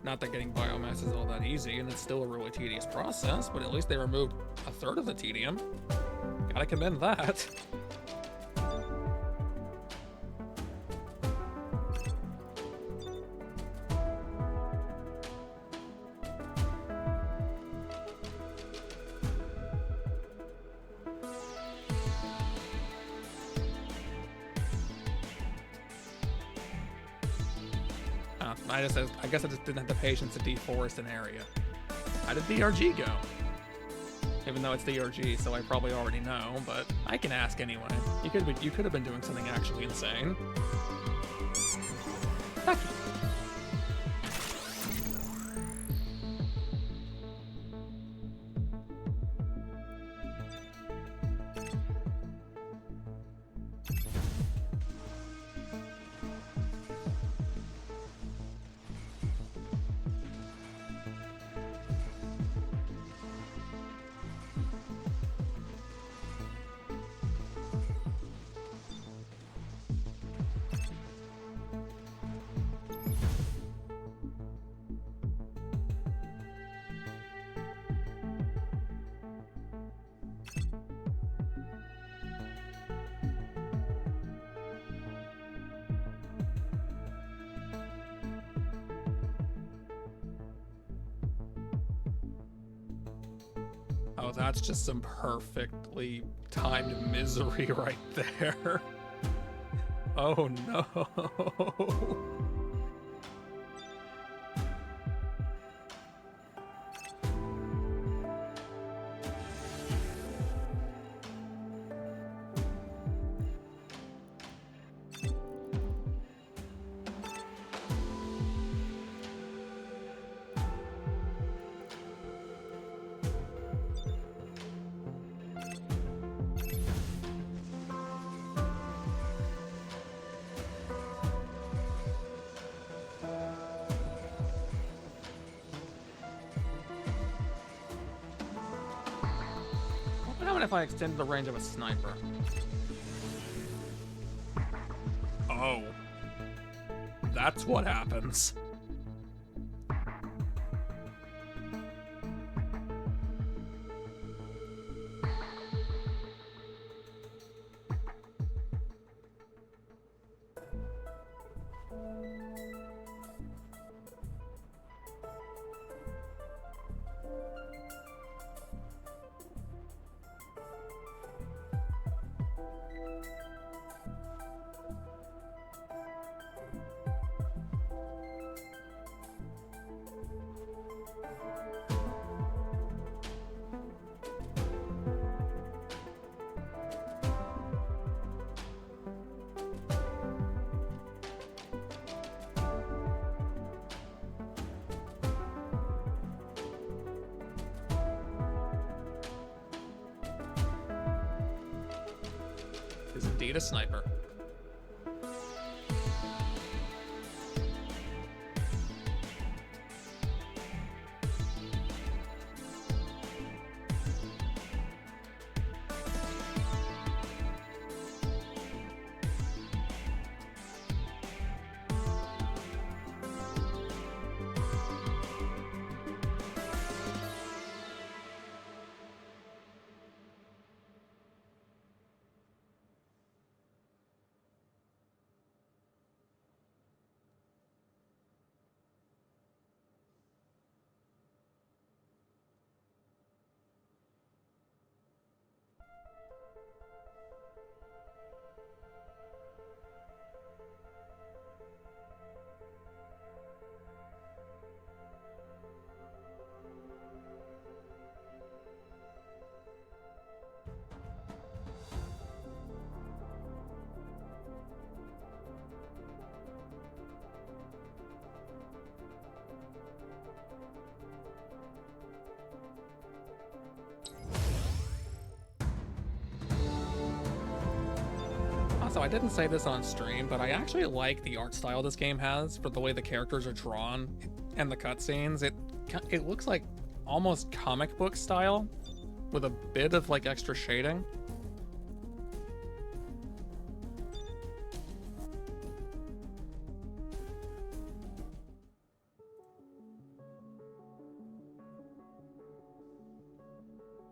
Not that getting biomass is all that easy, and it's still a really tedious process, but at least they removed a third of the tedium. Gotta commend that. I guess I just didn't have the patience to deforest an area. How did DRG go? Even though it's DRG, so I probably already know, but I can ask anyway. You could have been doing something actually insane. Lucky. Oh, that's just some perfectly timed misery right there. Oh no. What would happen if I extended the range of a sniper? Oh. That's what happens. Is indeed a sniper. Also, I didn't say this on stream, but I actually like the art style this game has for the way the characters are drawn and the cutscenes. It looks like almost comic book style with a bit of like extra shading.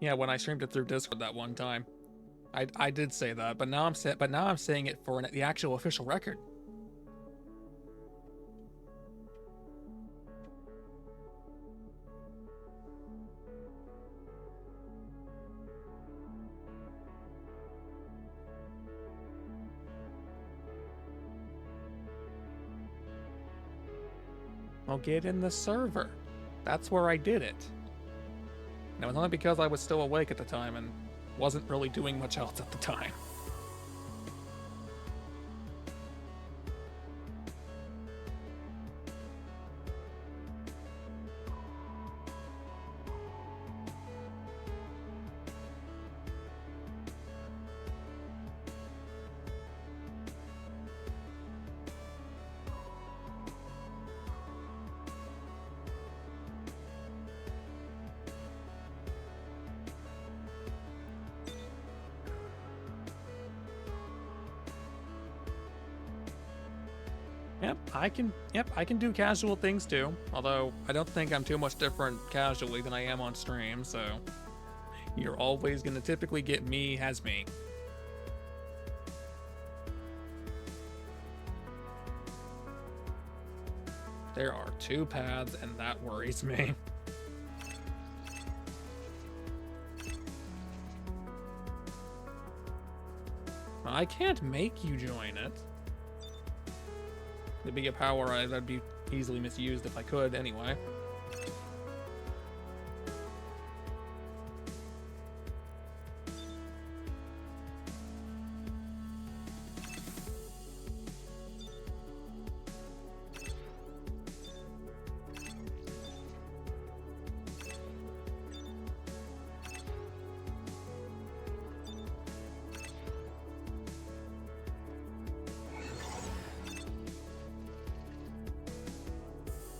Yeah, when I streamed it through Discord that one time. I did say that, but now I'm saying it for the actual official record. I'll get in the server. That's where I did it. And it was only because I was still awake at the time and wasn't really doing much else at the time. Yep, I can do casual things too. Although I don't think I'm too much different casually than I am on stream, so you're always gonna typically get me as me. There are 2 paths, and that worries me. I can't make you join it. It'd be a power that'd be easily misused if I could, anyway.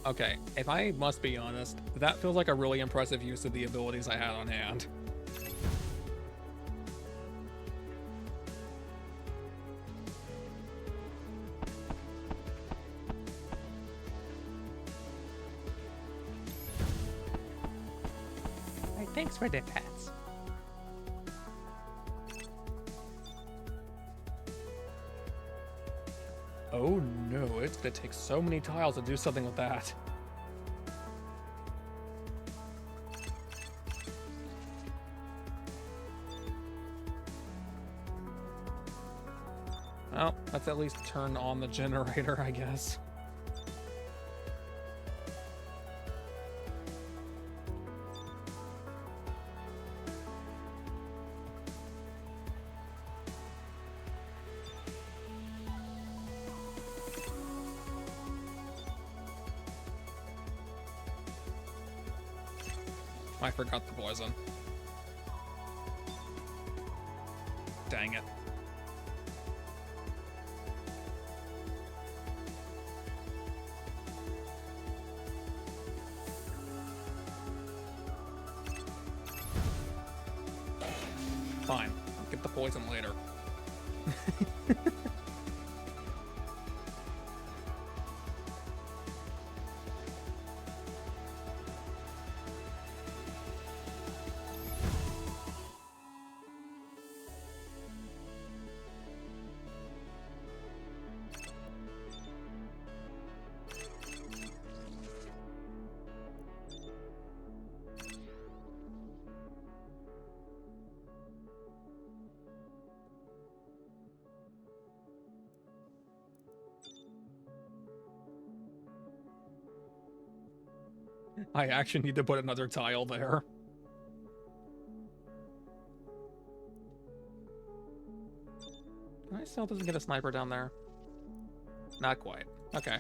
Okay, if I must be honest, that feels like a really impressive use of the abilities I had on hand. Hey, thanks for the pets. Oh no, it's gonna take so many tiles to do something with that. Well, let's at least turn on the generator, I guess. I forgot the poison. Dang it. Fine. I'll get the poison later. I actually need to put another tile there. I still doesn't get a sniper down there. Not quite. Okay.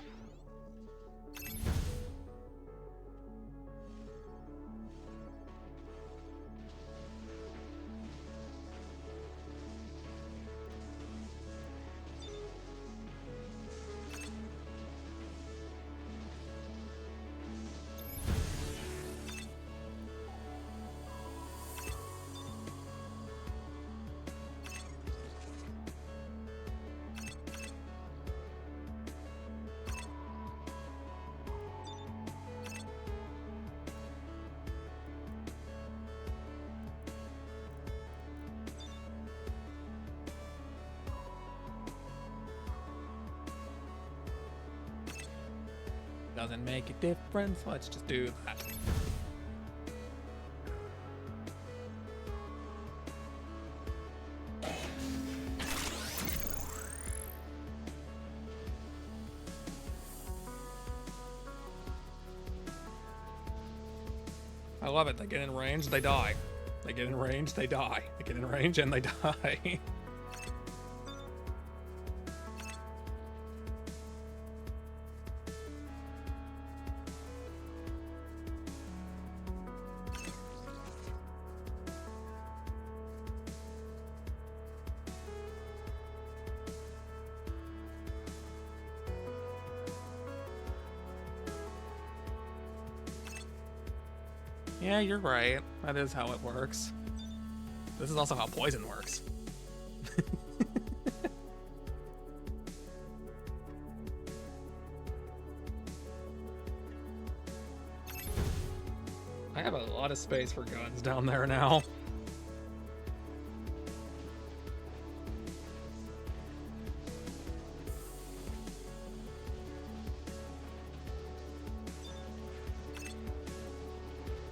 Doesn't make a difference. Let's just do that. I love it. They get in range, they die. They get in range, they die. They get in range and they die. Yeah, you're right. That is how it works. This is also how poison works. I have a lot of space for guns down there now.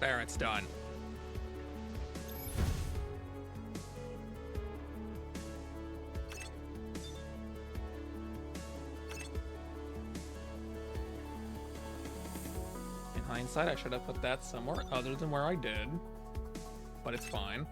There, it's done. hindsight, I should have put that somewhere other than where I did. But it's fine.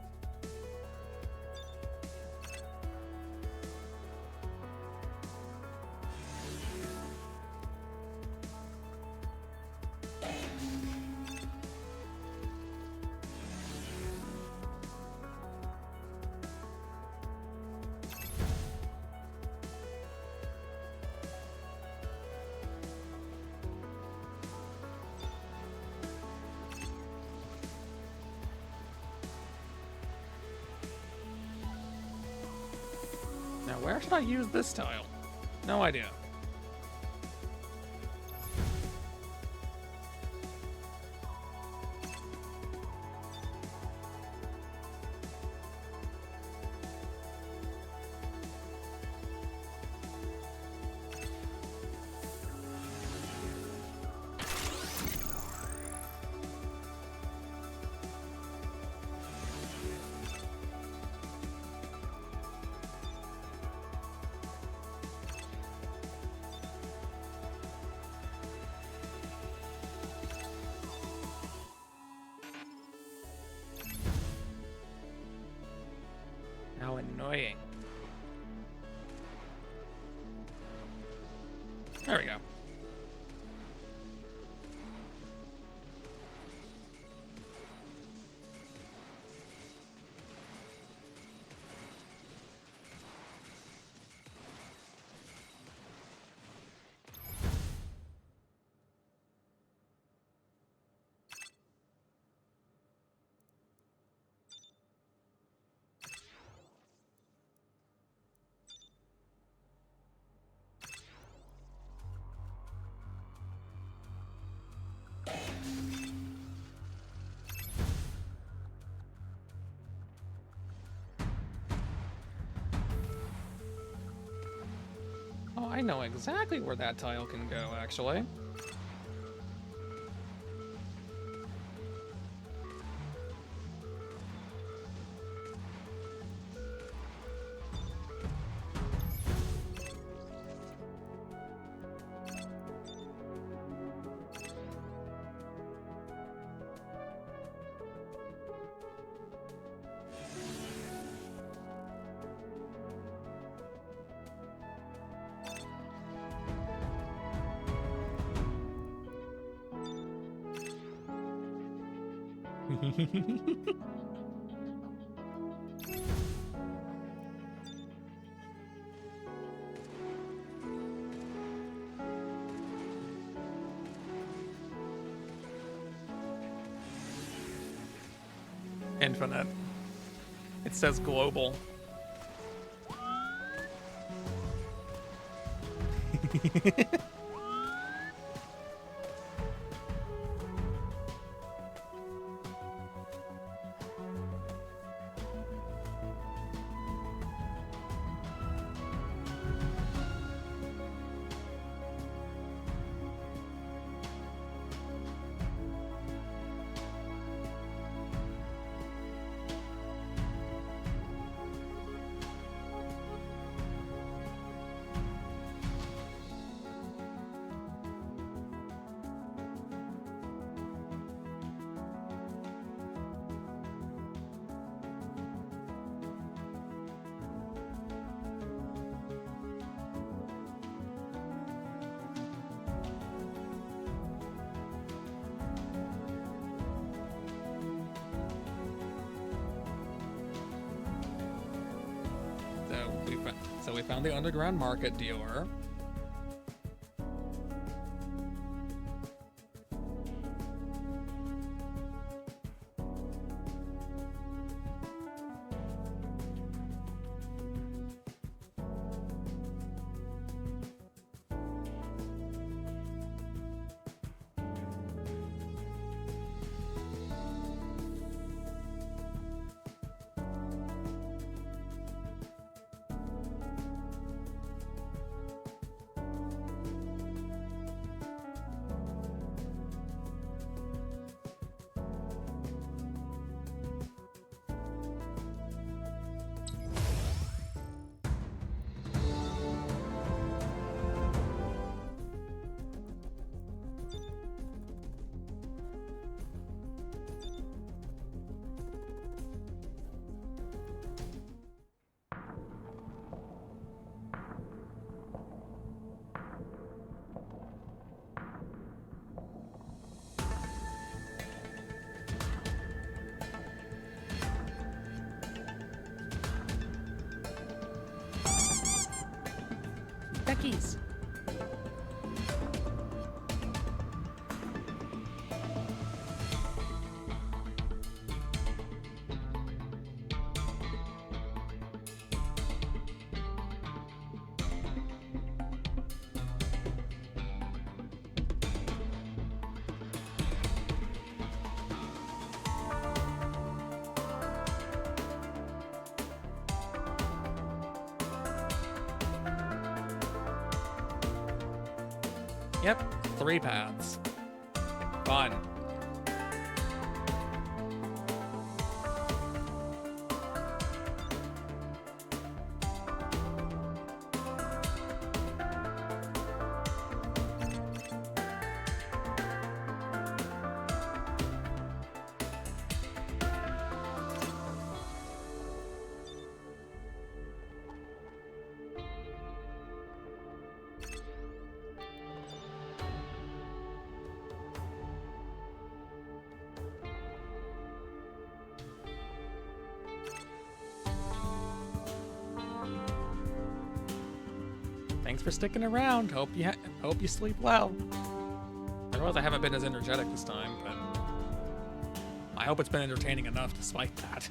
Now, where should I use this tile? No idea. How annoying. There we go. Oh, I know exactly where that tile can go, actually. Infinite. It says global. So we found the underground market dealer. skis. Yep, 3 paths. Fun. Thanks for sticking around. Hope you sleep well. I realize I haven't been as energetic this time, but I hope it's been entertaining enough despite that.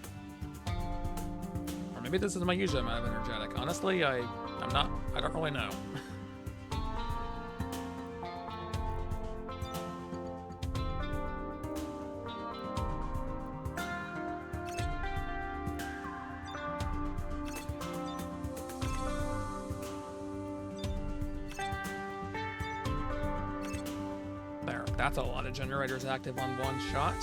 Or maybe this is my usual amount of energetic. Honestly, I don't really know. There, that's a lot of generators active on one shot.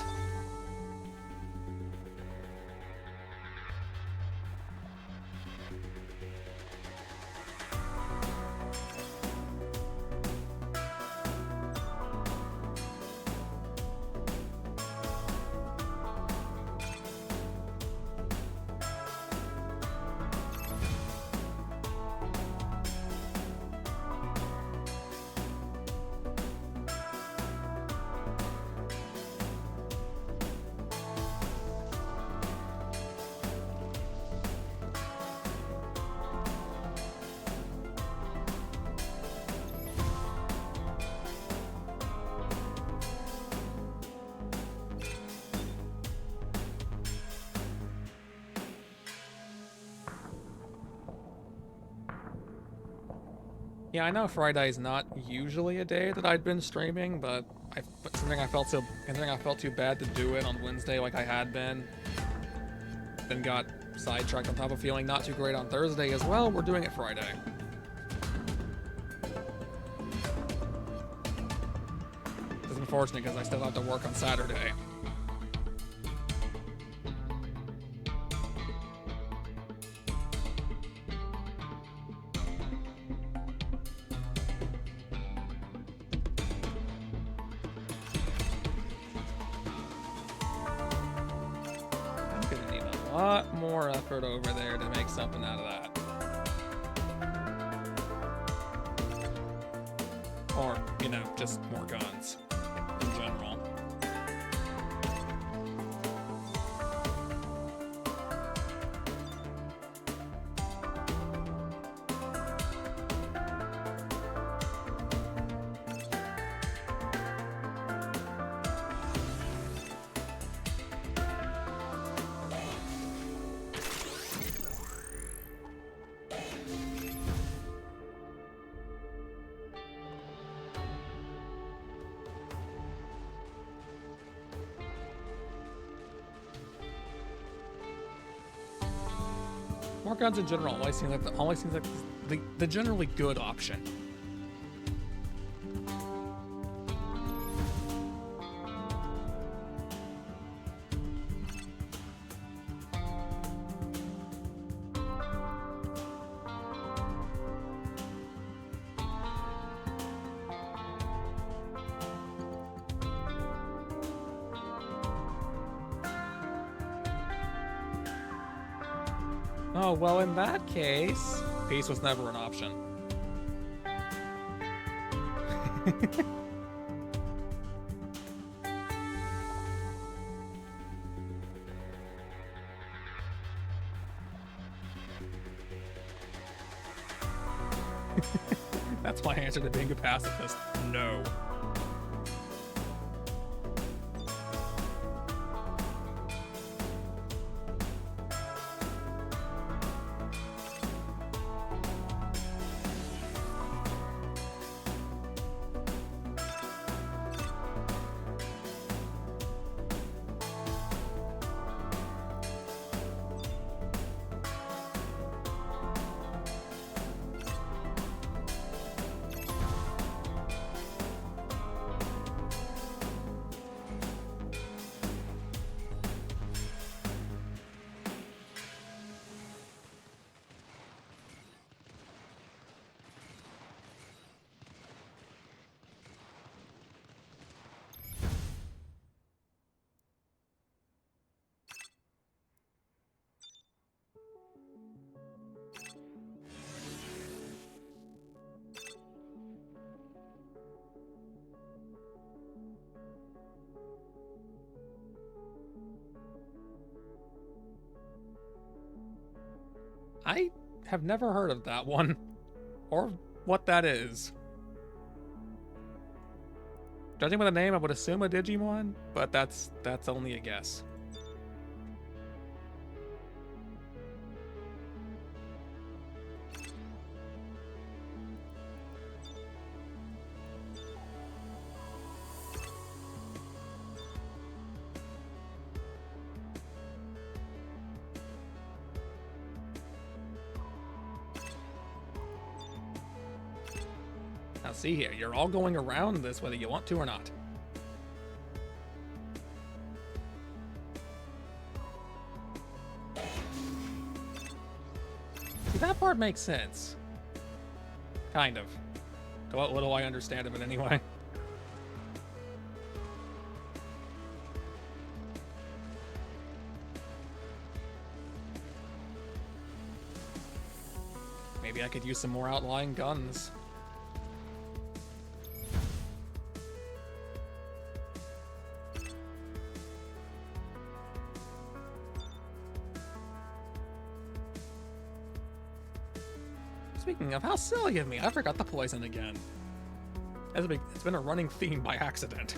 Yeah, I know Friday is not usually a day that I'd been streaming, but considering I felt too bad to do it on Wednesday like I had been, then got sidetracked on top of feeling not too great on Thursday as well, we're doing it Friday. It's unfortunate because I still have to work on Saturday. Lot more effort over there to make something out of that. Or, you know, just more guns in general. More guns in general always seems like the generally good option. Oh, well, in that case, peace was never an option. That's my answer to being a pacifist. No. I have never heard of that one, or what that is. Judging by the name, I would assume a Digimon, but that's only a guess. Now see here, you're all going around this whether you want to or not. See, that part makes sense. Kind of. To what little I understand of it anyway. Maybe I could use some more outlying guns. Speaking of, how silly of me, I forgot the poison again. It's been a running theme by accident.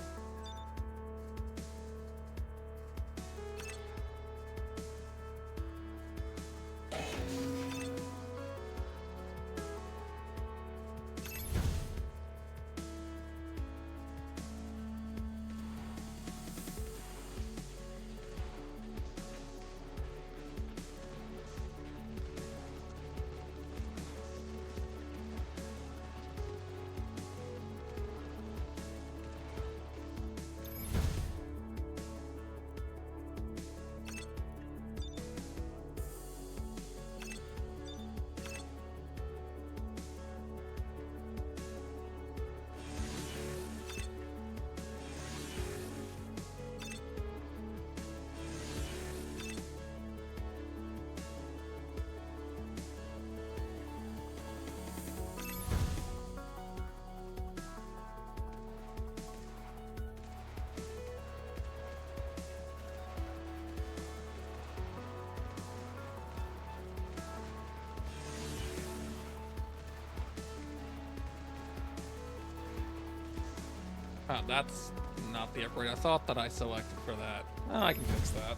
Oh, that's not the upgrade I thought that I selected for that. Oh, I can fix that.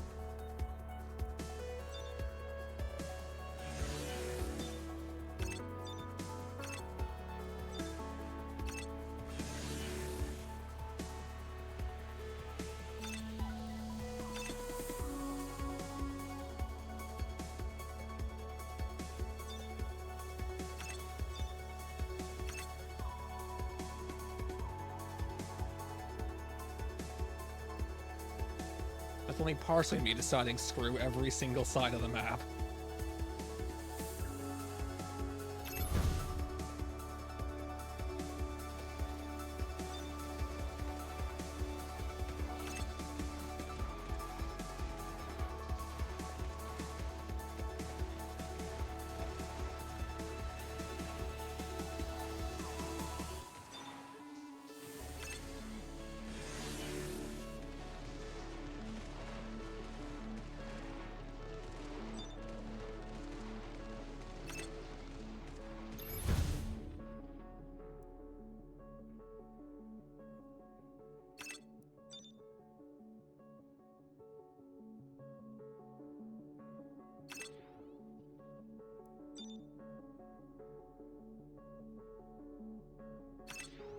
That's only partially me deciding screw every single side of the map.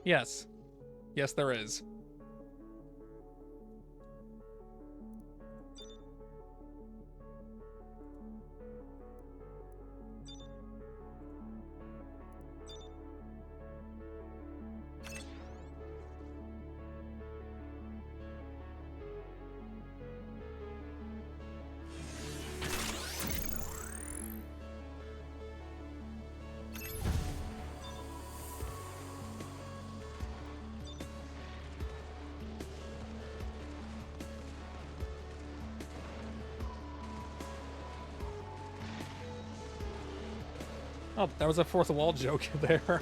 Yes. Yes, there is. Oh, that was a fourth wall joke there.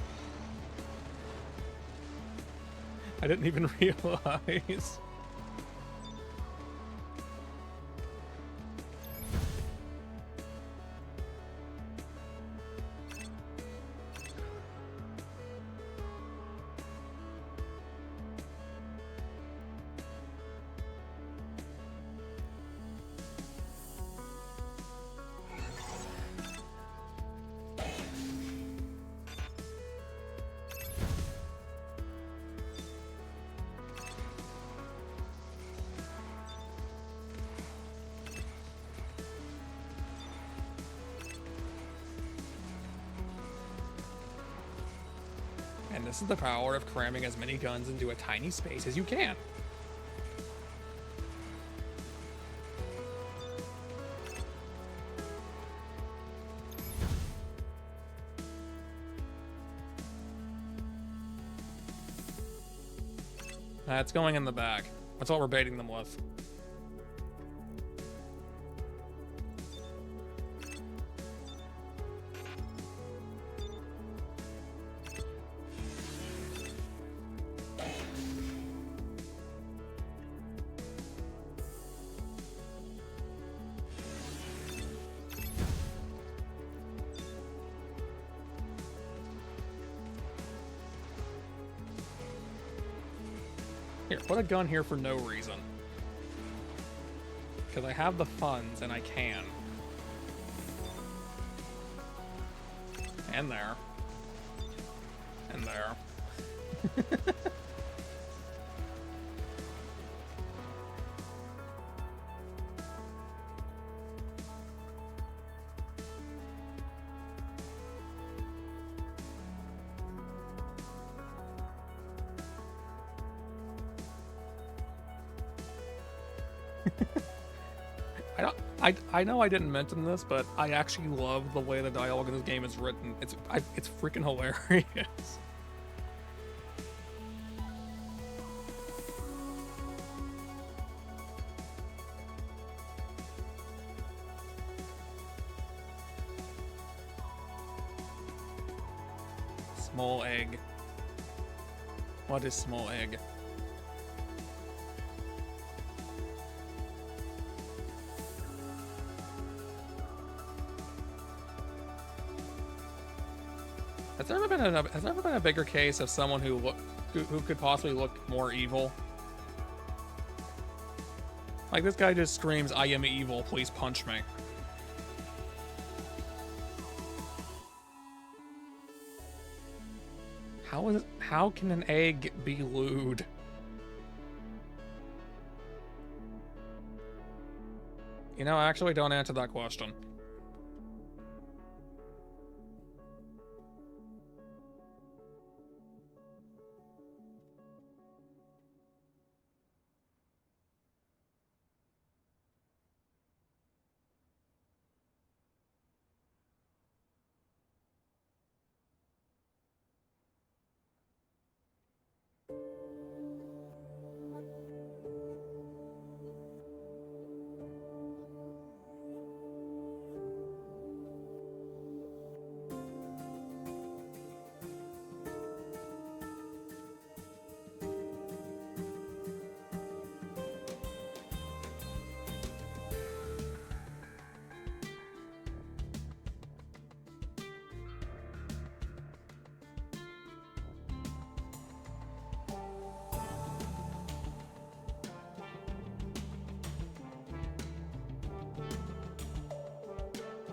I didn't even realize. And this is the power of cramming as many guns into a tiny space as you can. It's going in the back. That's what we're baiting them with. Here, put a gun here for no reason. Because I have the funds and I can. And there. And there. I know I didn't mention this, but I actually love the way the dialogue in this game is written. It's freaking hilarious. Small egg. What is small egg? Has there ever been a bigger case of someone who could possibly look more evil? Like, this guy just screams, "I am evil, please punch me." How can an egg be lewd? You know, actually, don't answer that question.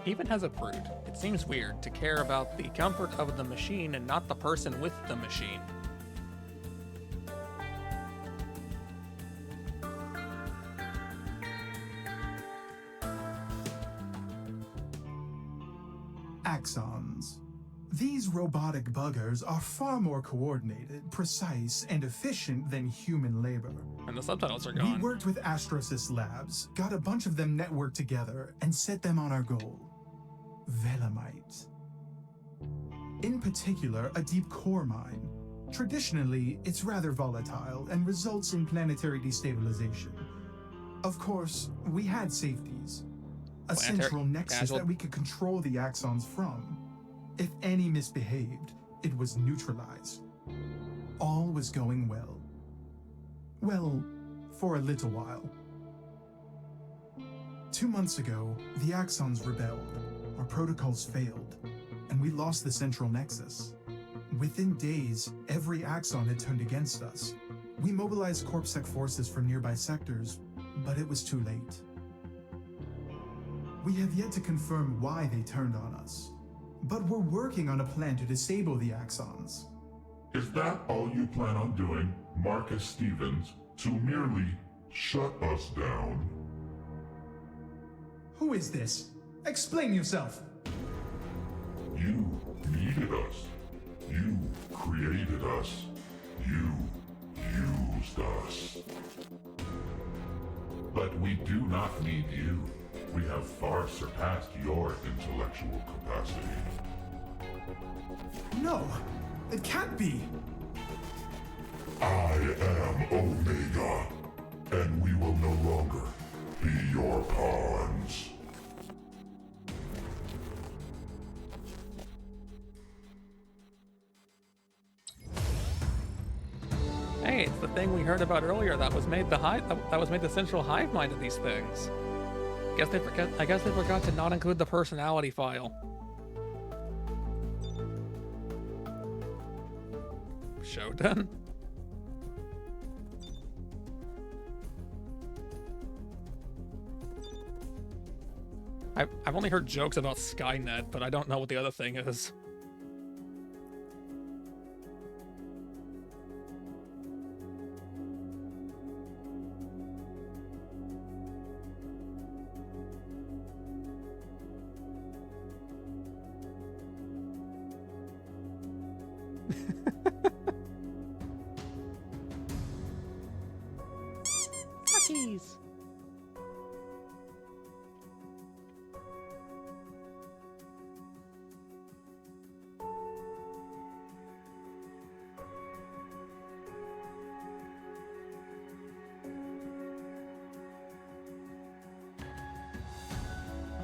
Even as a prude, it seems weird to care about the comfort of the machine and not the person with the machine. Axons. These robotic buggers are far more coordinated, precise, and efficient than human labor. And the subtitles are We gone. worked with Astrosys Labs, got a bunch of them networked together, and set them on our goal. Velemite. In particular, a deep core mine. Traditionally, it's rather volatile and results in planetary destabilization. Of course, we had safeties. A central nexus that we could control the Axons from. If any misbehaved, it was neutralized. All was going well. Well, for a little while. 2 months ago, the Axons rebelled, our protocols failed, and we lost the central nexus. Within days, every Axon had turned against us. We mobilized CorpSec forces from nearby sectors, but it was too late. We have yet to confirm why they turned on us, but we're working on a plan to disable the Axons. Is that all you plan on doing, Marcus Stevens, to merely shut us down? Who is this? Explain yourself! You needed us. You created us. You used us. But we do not need you. We have far surpassed your intellectual capacity. No, it can't be! I am Omega, and we will no longer be your pawns. Hey, it's the thing we heard about earlier that was made the central hive mind of these things. I guess they forgot to not include the personality file. Shodan? I've only heard jokes about Skynet, but I don't know what the other thing is. Cookies.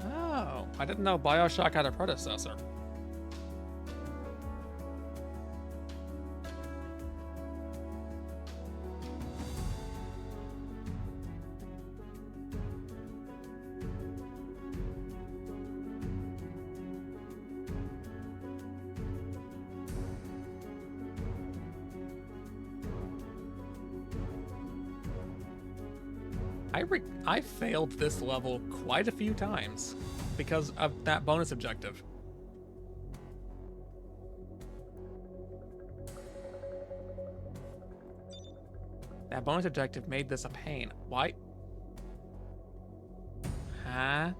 Oh, I didn't know BioShock had a predecessor. I failed this level quite a few times because of that bonus objective. That bonus objective made this a pain. Why? Huh?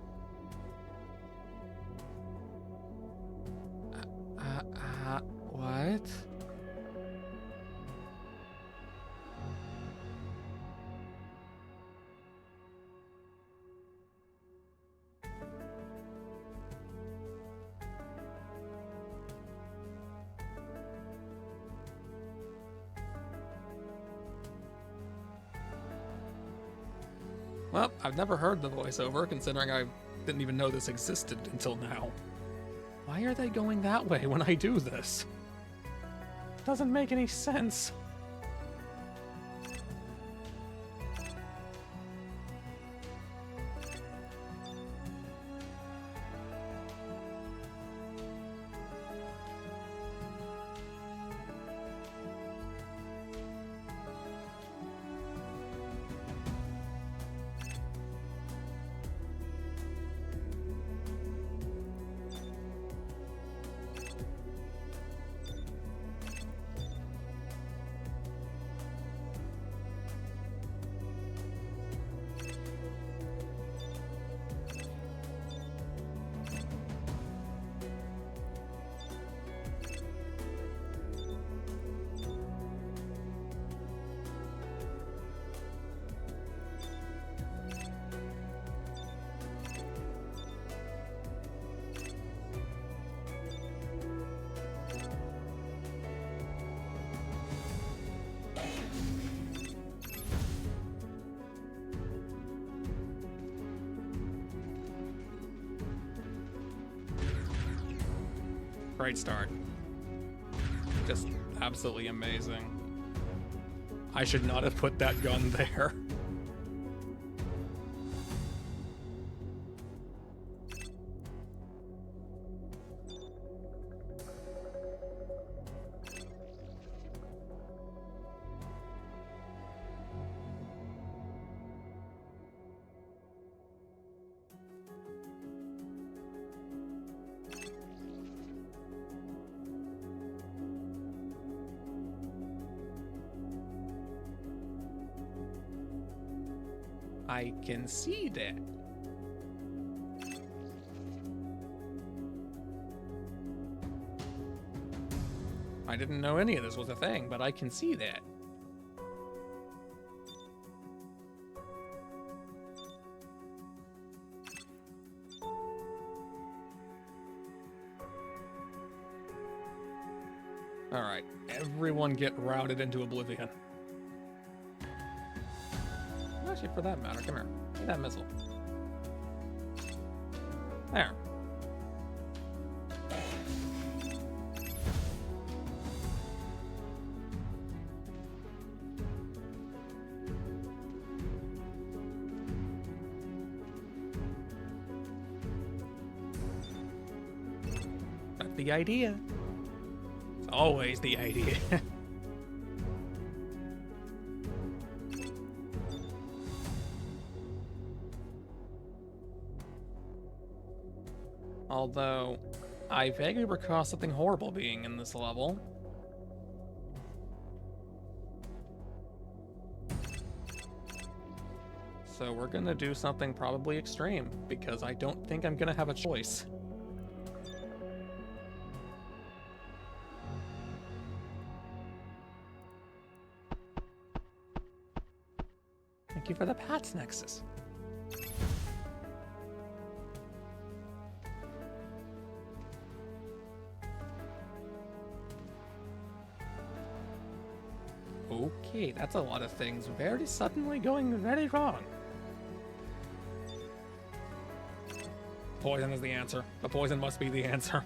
What? Well, I've never heard the voiceover, considering I didn't even know this existed until now. Why are they going that way when I do this? Doesn't make any sense. Great start. Just absolutely amazing. I should not have put that gun there. I can see that. I didn't know any of this was a thing, but I can see that. Alright, everyone get routed into oblivion. Actually, for that matter, come here. Take that missile. There. That's the idea. It's always the idea. Although, I vaguely recall something horrible being in this level. So we're gonna do something probably extreme, because I don't think I'm gonna have a choice. Thank you for the Pats Nexus. Okay, that's a lot of things very suddenly going very wrong. Poison is the answer. The poison must be the answer.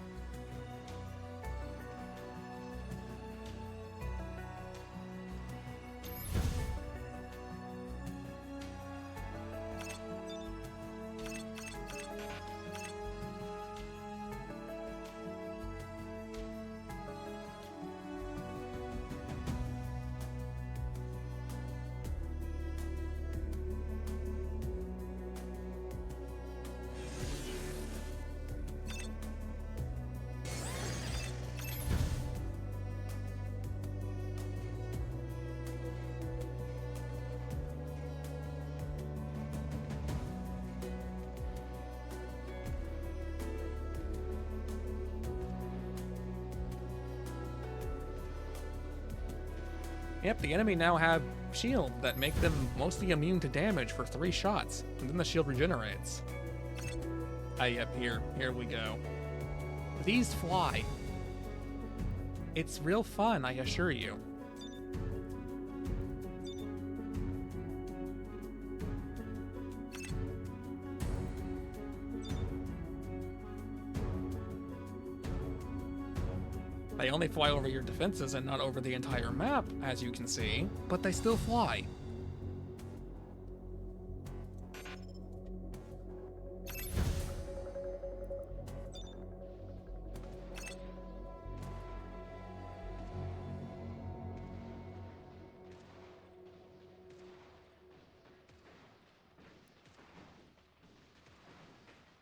Yep, the enemy now have shield that make them mostly immune to damage for 3 shots, and then the shield regenerates. Yep, here we go. These fly. It's real fun, I assure you. They only fly over your defenses and not over the entire map, as you can see, but they still fly.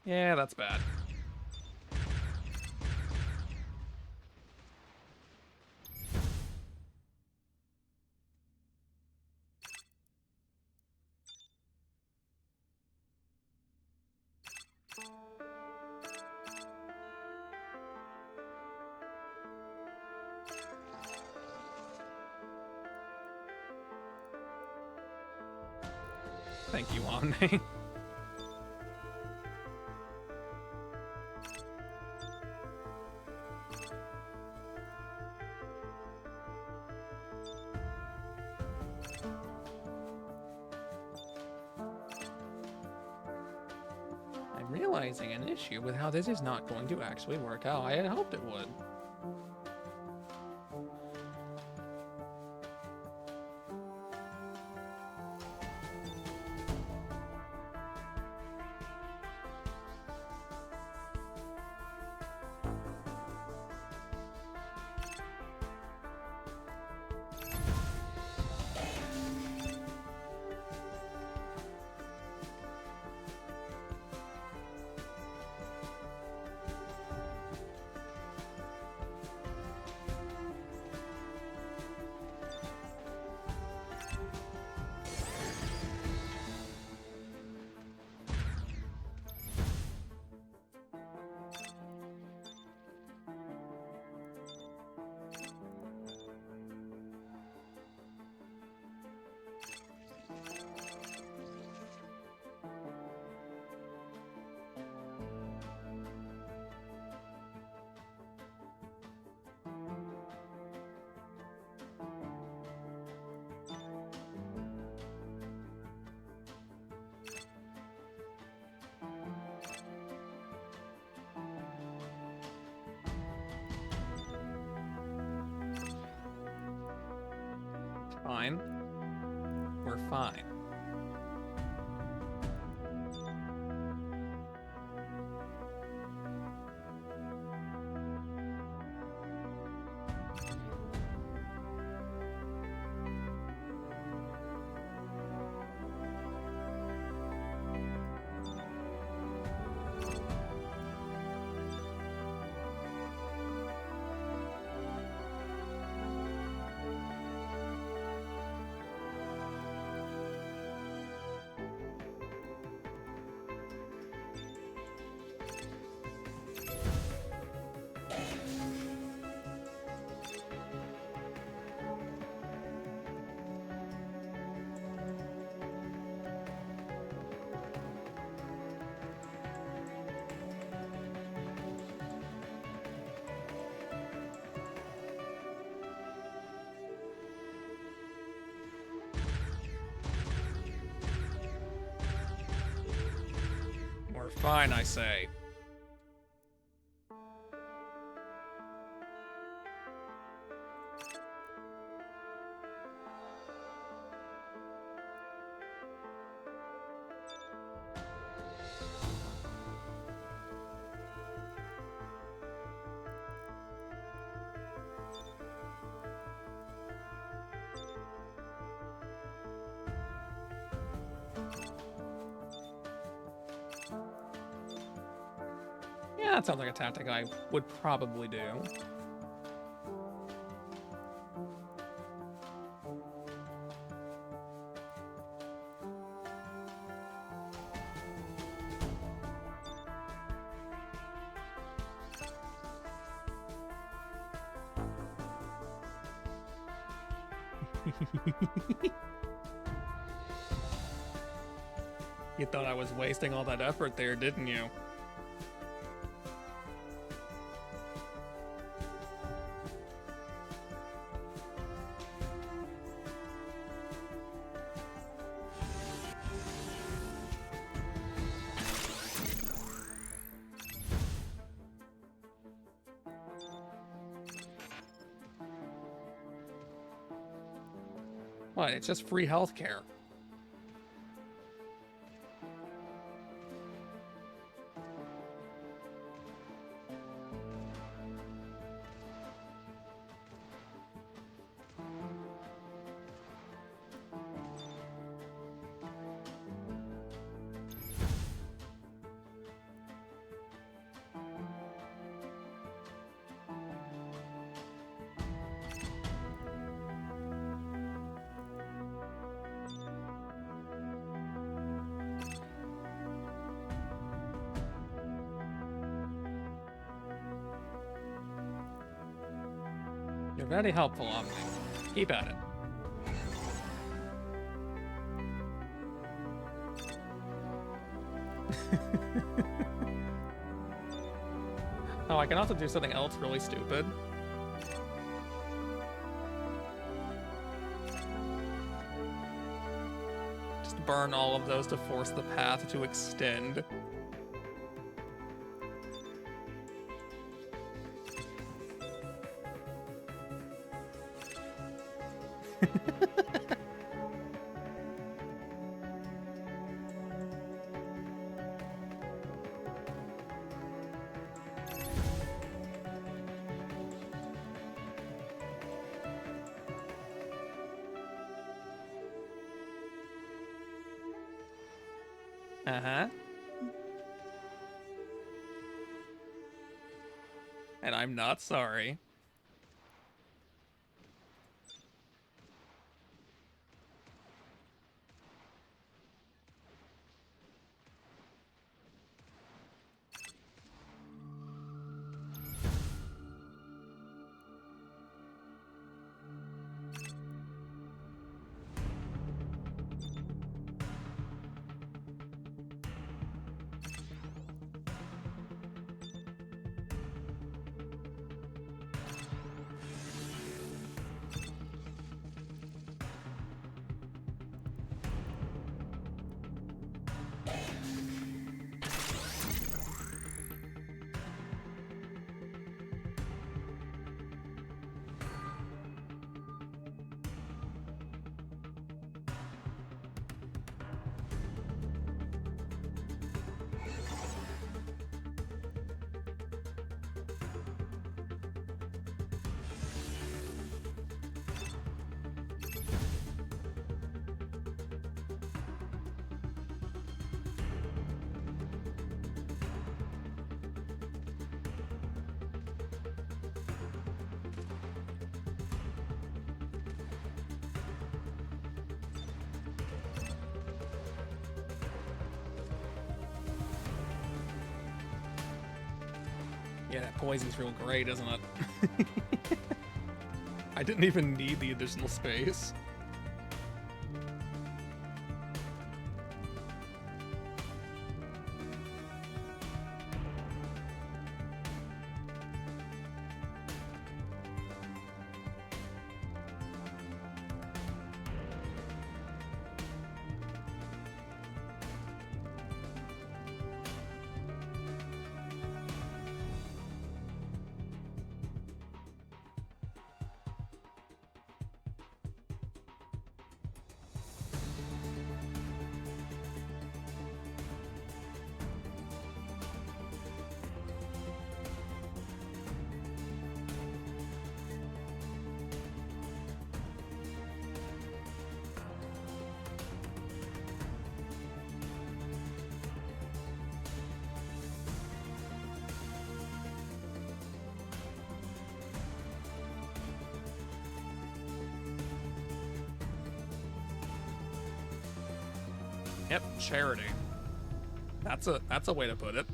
Yeah, that's bad. Thank you, Omni. I'm realizing an issue with how this is not going to actually work out. I had hoped it would. Fine. We're fine. We're fine, I say. Yeah, that sounds like a tactic I would probably do. You thought I was wasting all that effort there, didn't you? What? It's just free healthcare. You're very helpful, Omni. Keep at it. Oh, I can also do something else really stupid. Just burn all of those to force the path to extend. Uh-huh. And I'm not sorry. Yeah, that poison's real great, isn't it? I didn't even need the additional space. Yep, charity. That's a way to put it.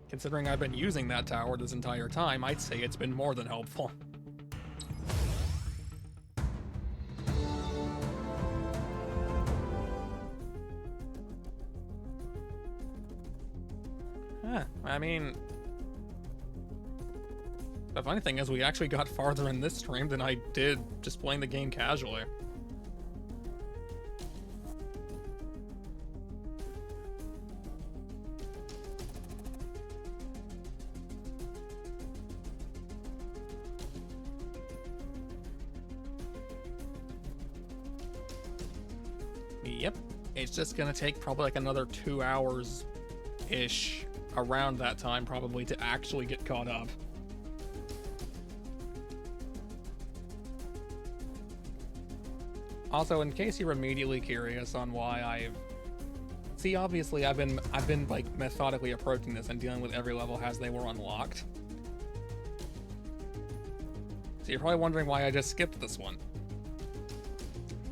Considering I've been using that tower this entire time, I'd say it's been more than helpful. I mean, the funny thing is we actually got farther in this stream than I did just playing the game casually. Yep, it's just gonna take probably like another 2 hours-ish around that time probably to actually get caught up. Also, in case you're immediately curious on why I've See, obviously, I've been like methodically approaching this and dealing with every level as they were unlocked. So you're probably wondering why I just skipped this one.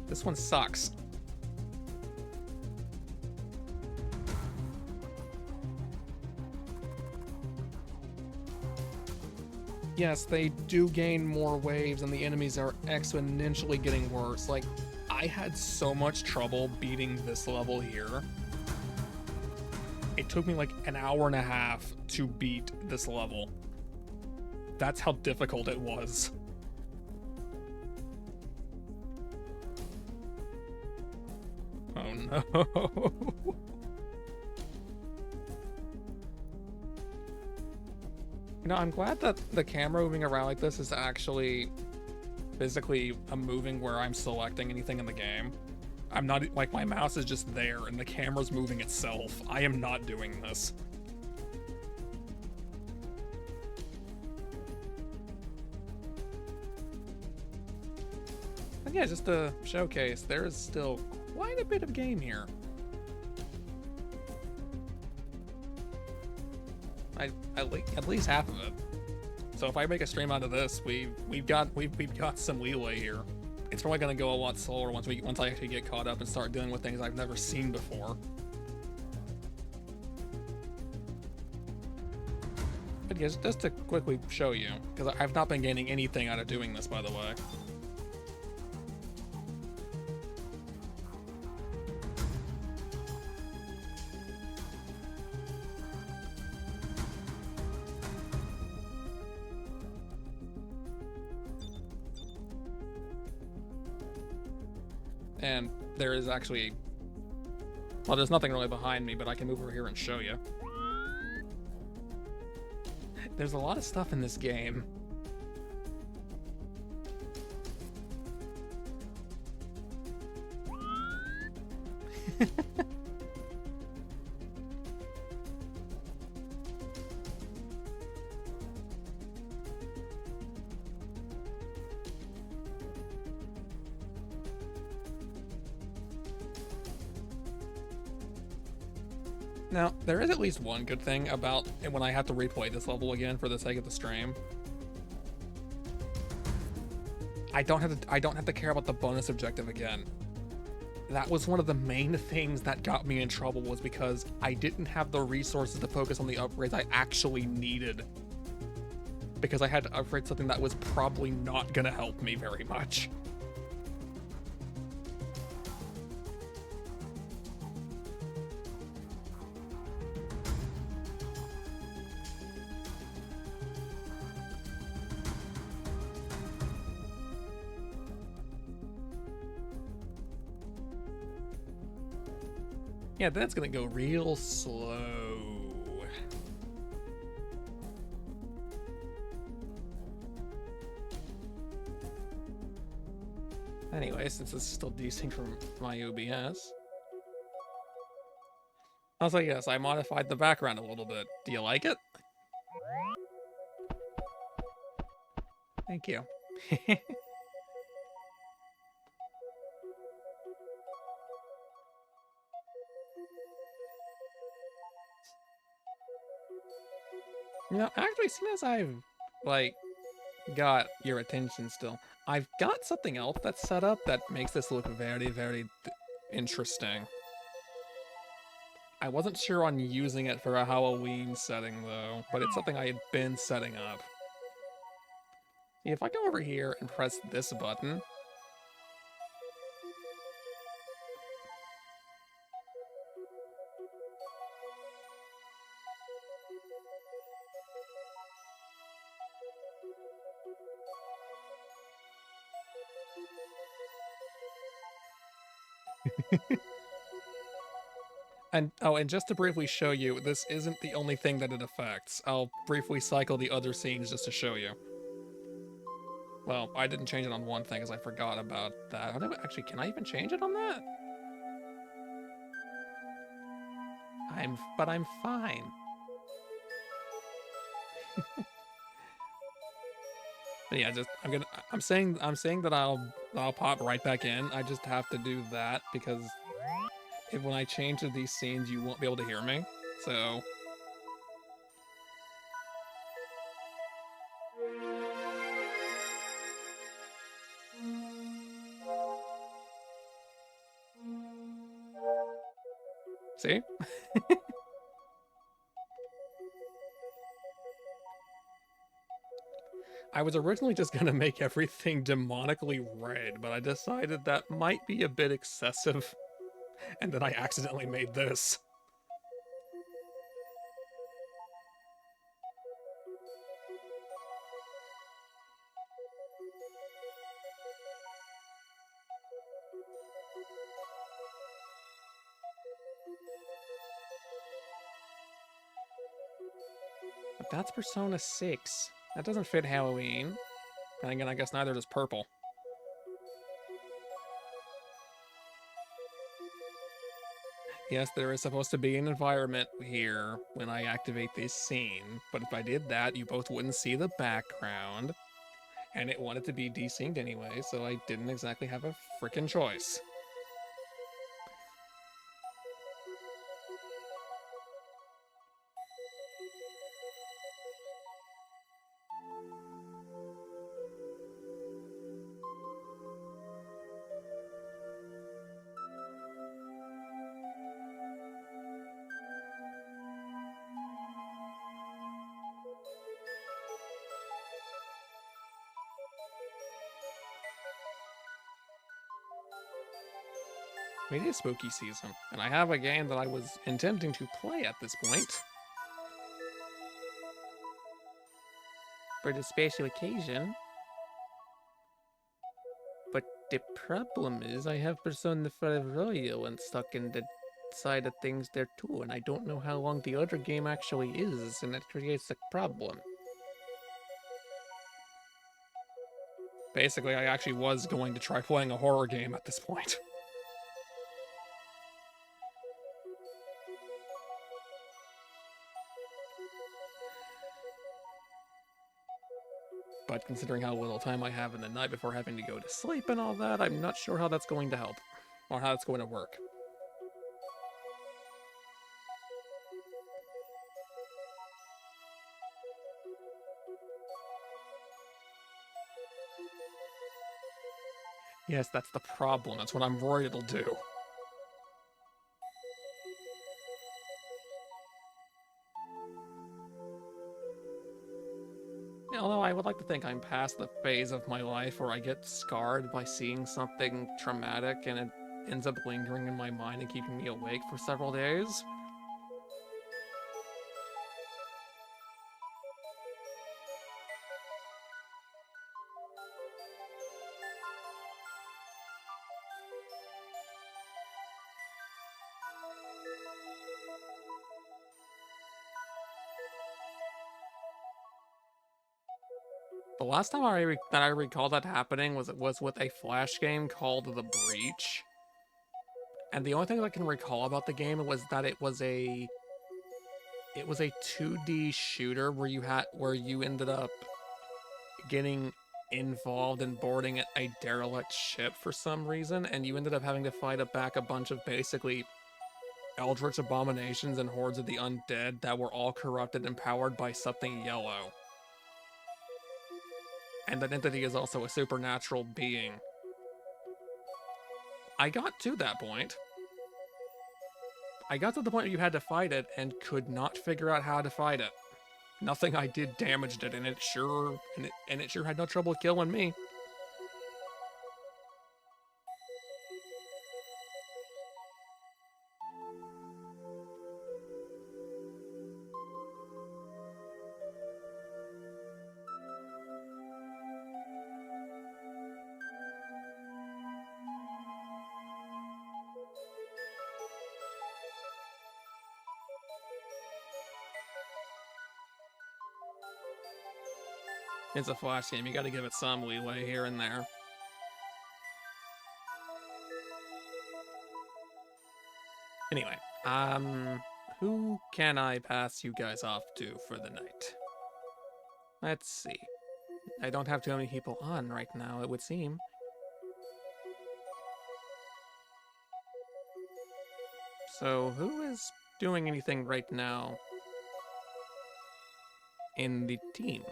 This one sucks. Yes, they do gain more waves and the enemies are exponentially getting worse. Like, I had so much trouble beating this level here. It took me like an hour and a half to beat this level. That's how difficult it was. Oh no. You know, I'm glad that the camera moving around like this is actually physically moving where I'm selecting anything in the game. I'm not, like, my mouse is just there and the camera's moving itself. I am not doing this. But yeah, just to showcase, there is still quite a bit of game here. At least half of it. So if I make a stream out of this, we've got some leeway here. It's probably gonna go a lot slower once I actually get caught up and start dealing with things I've never seen before. But yeah, just to quickly show you, because I've not been gaining anything out of doing this, by the way. And there is actually, well, there's nothing really behind me, but I can move over here and show you. There's a lot of stuff in this game. Now, there is at least one good thing about when I have to replay this level again for the sake of the stream. I don't have to care about the bonus objective again. That was one of the main things that got me in trouble, was because I didn't have the resources to focus on the upgrades I actually needed. Because I had to upgrade something that was probably not gonna help me very much. Yeah, then it's gonna go real slow. Anyway, since this is still desync from my OBS. Also, yes, I modified the background a little bit. Do you like it? Thank you. You know, actually, as soon as I've, like, got your attention still, I've got something else that's set up that makes this look very, very interesting. I wasn't sure on using it for a Halloween setting, though, but it's something I had been setting up. If I go over here and press this button... And, oh, and just to briefly show you, this isn't the only thing that it affects. I'll briefly cycle the other scenes just to show you. Well, I didn't change it on one thing because I forgot about that. Actually, can I even change it on that? But I'm fine. But yeah, I'm saying that I'll pop right back in. I just have to do that because if when I change to these scenes, you won't be able to hear me. So... See? I was originally just gonna make everything demonically red, but I decided that might be a bit excessive, and then I accidentally made this. But that's Persona 6. That doesn't fit Halloween. And again, I guess neither does purple. Yes, there is supposed to be an environment here when I activate this scene, but if I did that, you both wouldn't see the background, and it wanted to be desynced anyway, so I didn't exactly have a frickin' choice. It is spooky season, and I have a game that I was intending to play at this point. For the special occasion. But the problem is I have Persona 5 Royal and stuck in the side of things there too, and I don't know how long the other game actually is, and that creates a problem. Basically, I actually was going to try playing a horror game at this point. But considering how little time I have in the night before having to go to sleep and all that, I'm not sure how that's going to help, or how it's going to work. Yes, that's the problem. That's what I'm worried it'll do. Although I would like to think I'm past the phase of my life where I get scarred by seeing something traumatic and it ends up lingering in my mind and keeping me awake for several days. The last time that I recall that happening was with a Flash game called The Breach. And the only thing I can recall about the game was that it was a 2D shooter where you ended up getting involved in boarding a derelict ship for some reason, and you ended up having to fight back a bunch of basically eldritch abominations and hordes of the undead that were all corrupted and powered by something yellow. And that entity is also a supernatural being. I got to that point. I got to the point where you had to fight it and could not figure out how to fight it. Nothing I did damaged it, and it sure had no trouble killing me. It's a Flash game, you gotta give it some leeway here and there. Anyway, who can I pass you guys off to for the night? Let's see. I don't have too many people on right now, it would seem. So, who is doing anything right now in the team?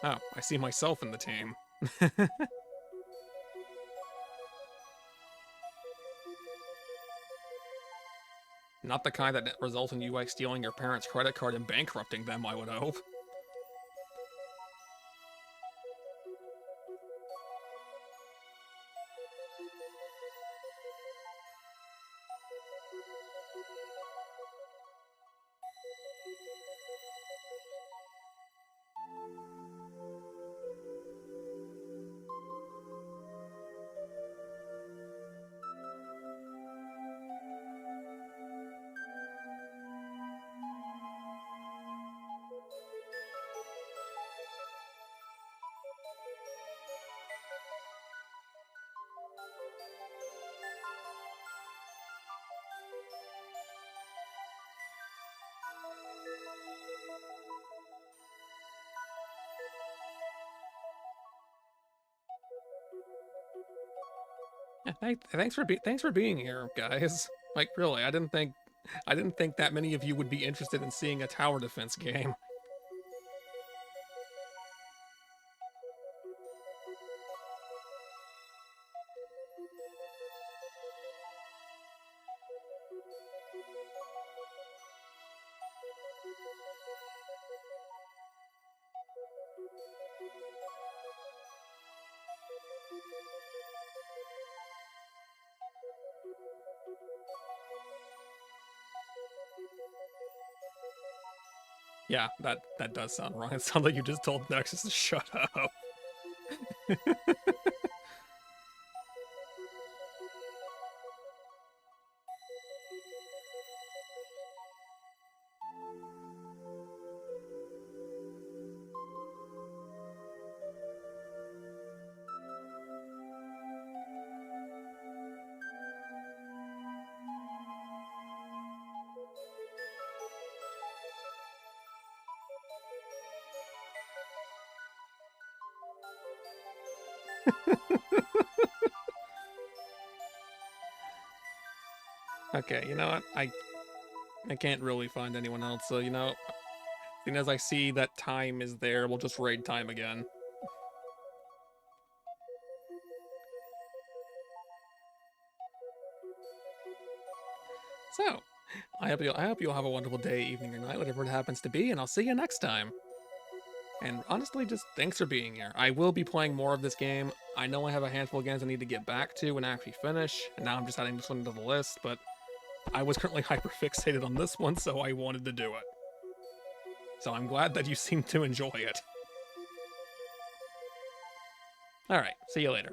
Oh, I see myself in the team. Not the kind that results in you like stealing your parents' credit card and bankrupting them, I would hope. Yeah, thanks for being here, guys. Like, really, I didn't think that many of you would be interested in seeing a tower defense game. Yeah, that does sound wrong. It sounds like you just told Nexus to shut up. Okay, you know what? I can't really find anyone else, so you know, seeing as I see that time is there, we'll just raid time again. So, I hope you'll have a wonderful day, evening, or night, whatever it happens to be, and I'll see you next time. And honestly, just thanks for being here. I will be playing more of this game. I know I have a handful of games I need to get back to and actually finish, and now I'm just adding this one to the list, but I was currently hyper-fixated on this one, so I wanted to do it. So I'm glad that you seem to enjoy it. Alright, see you later.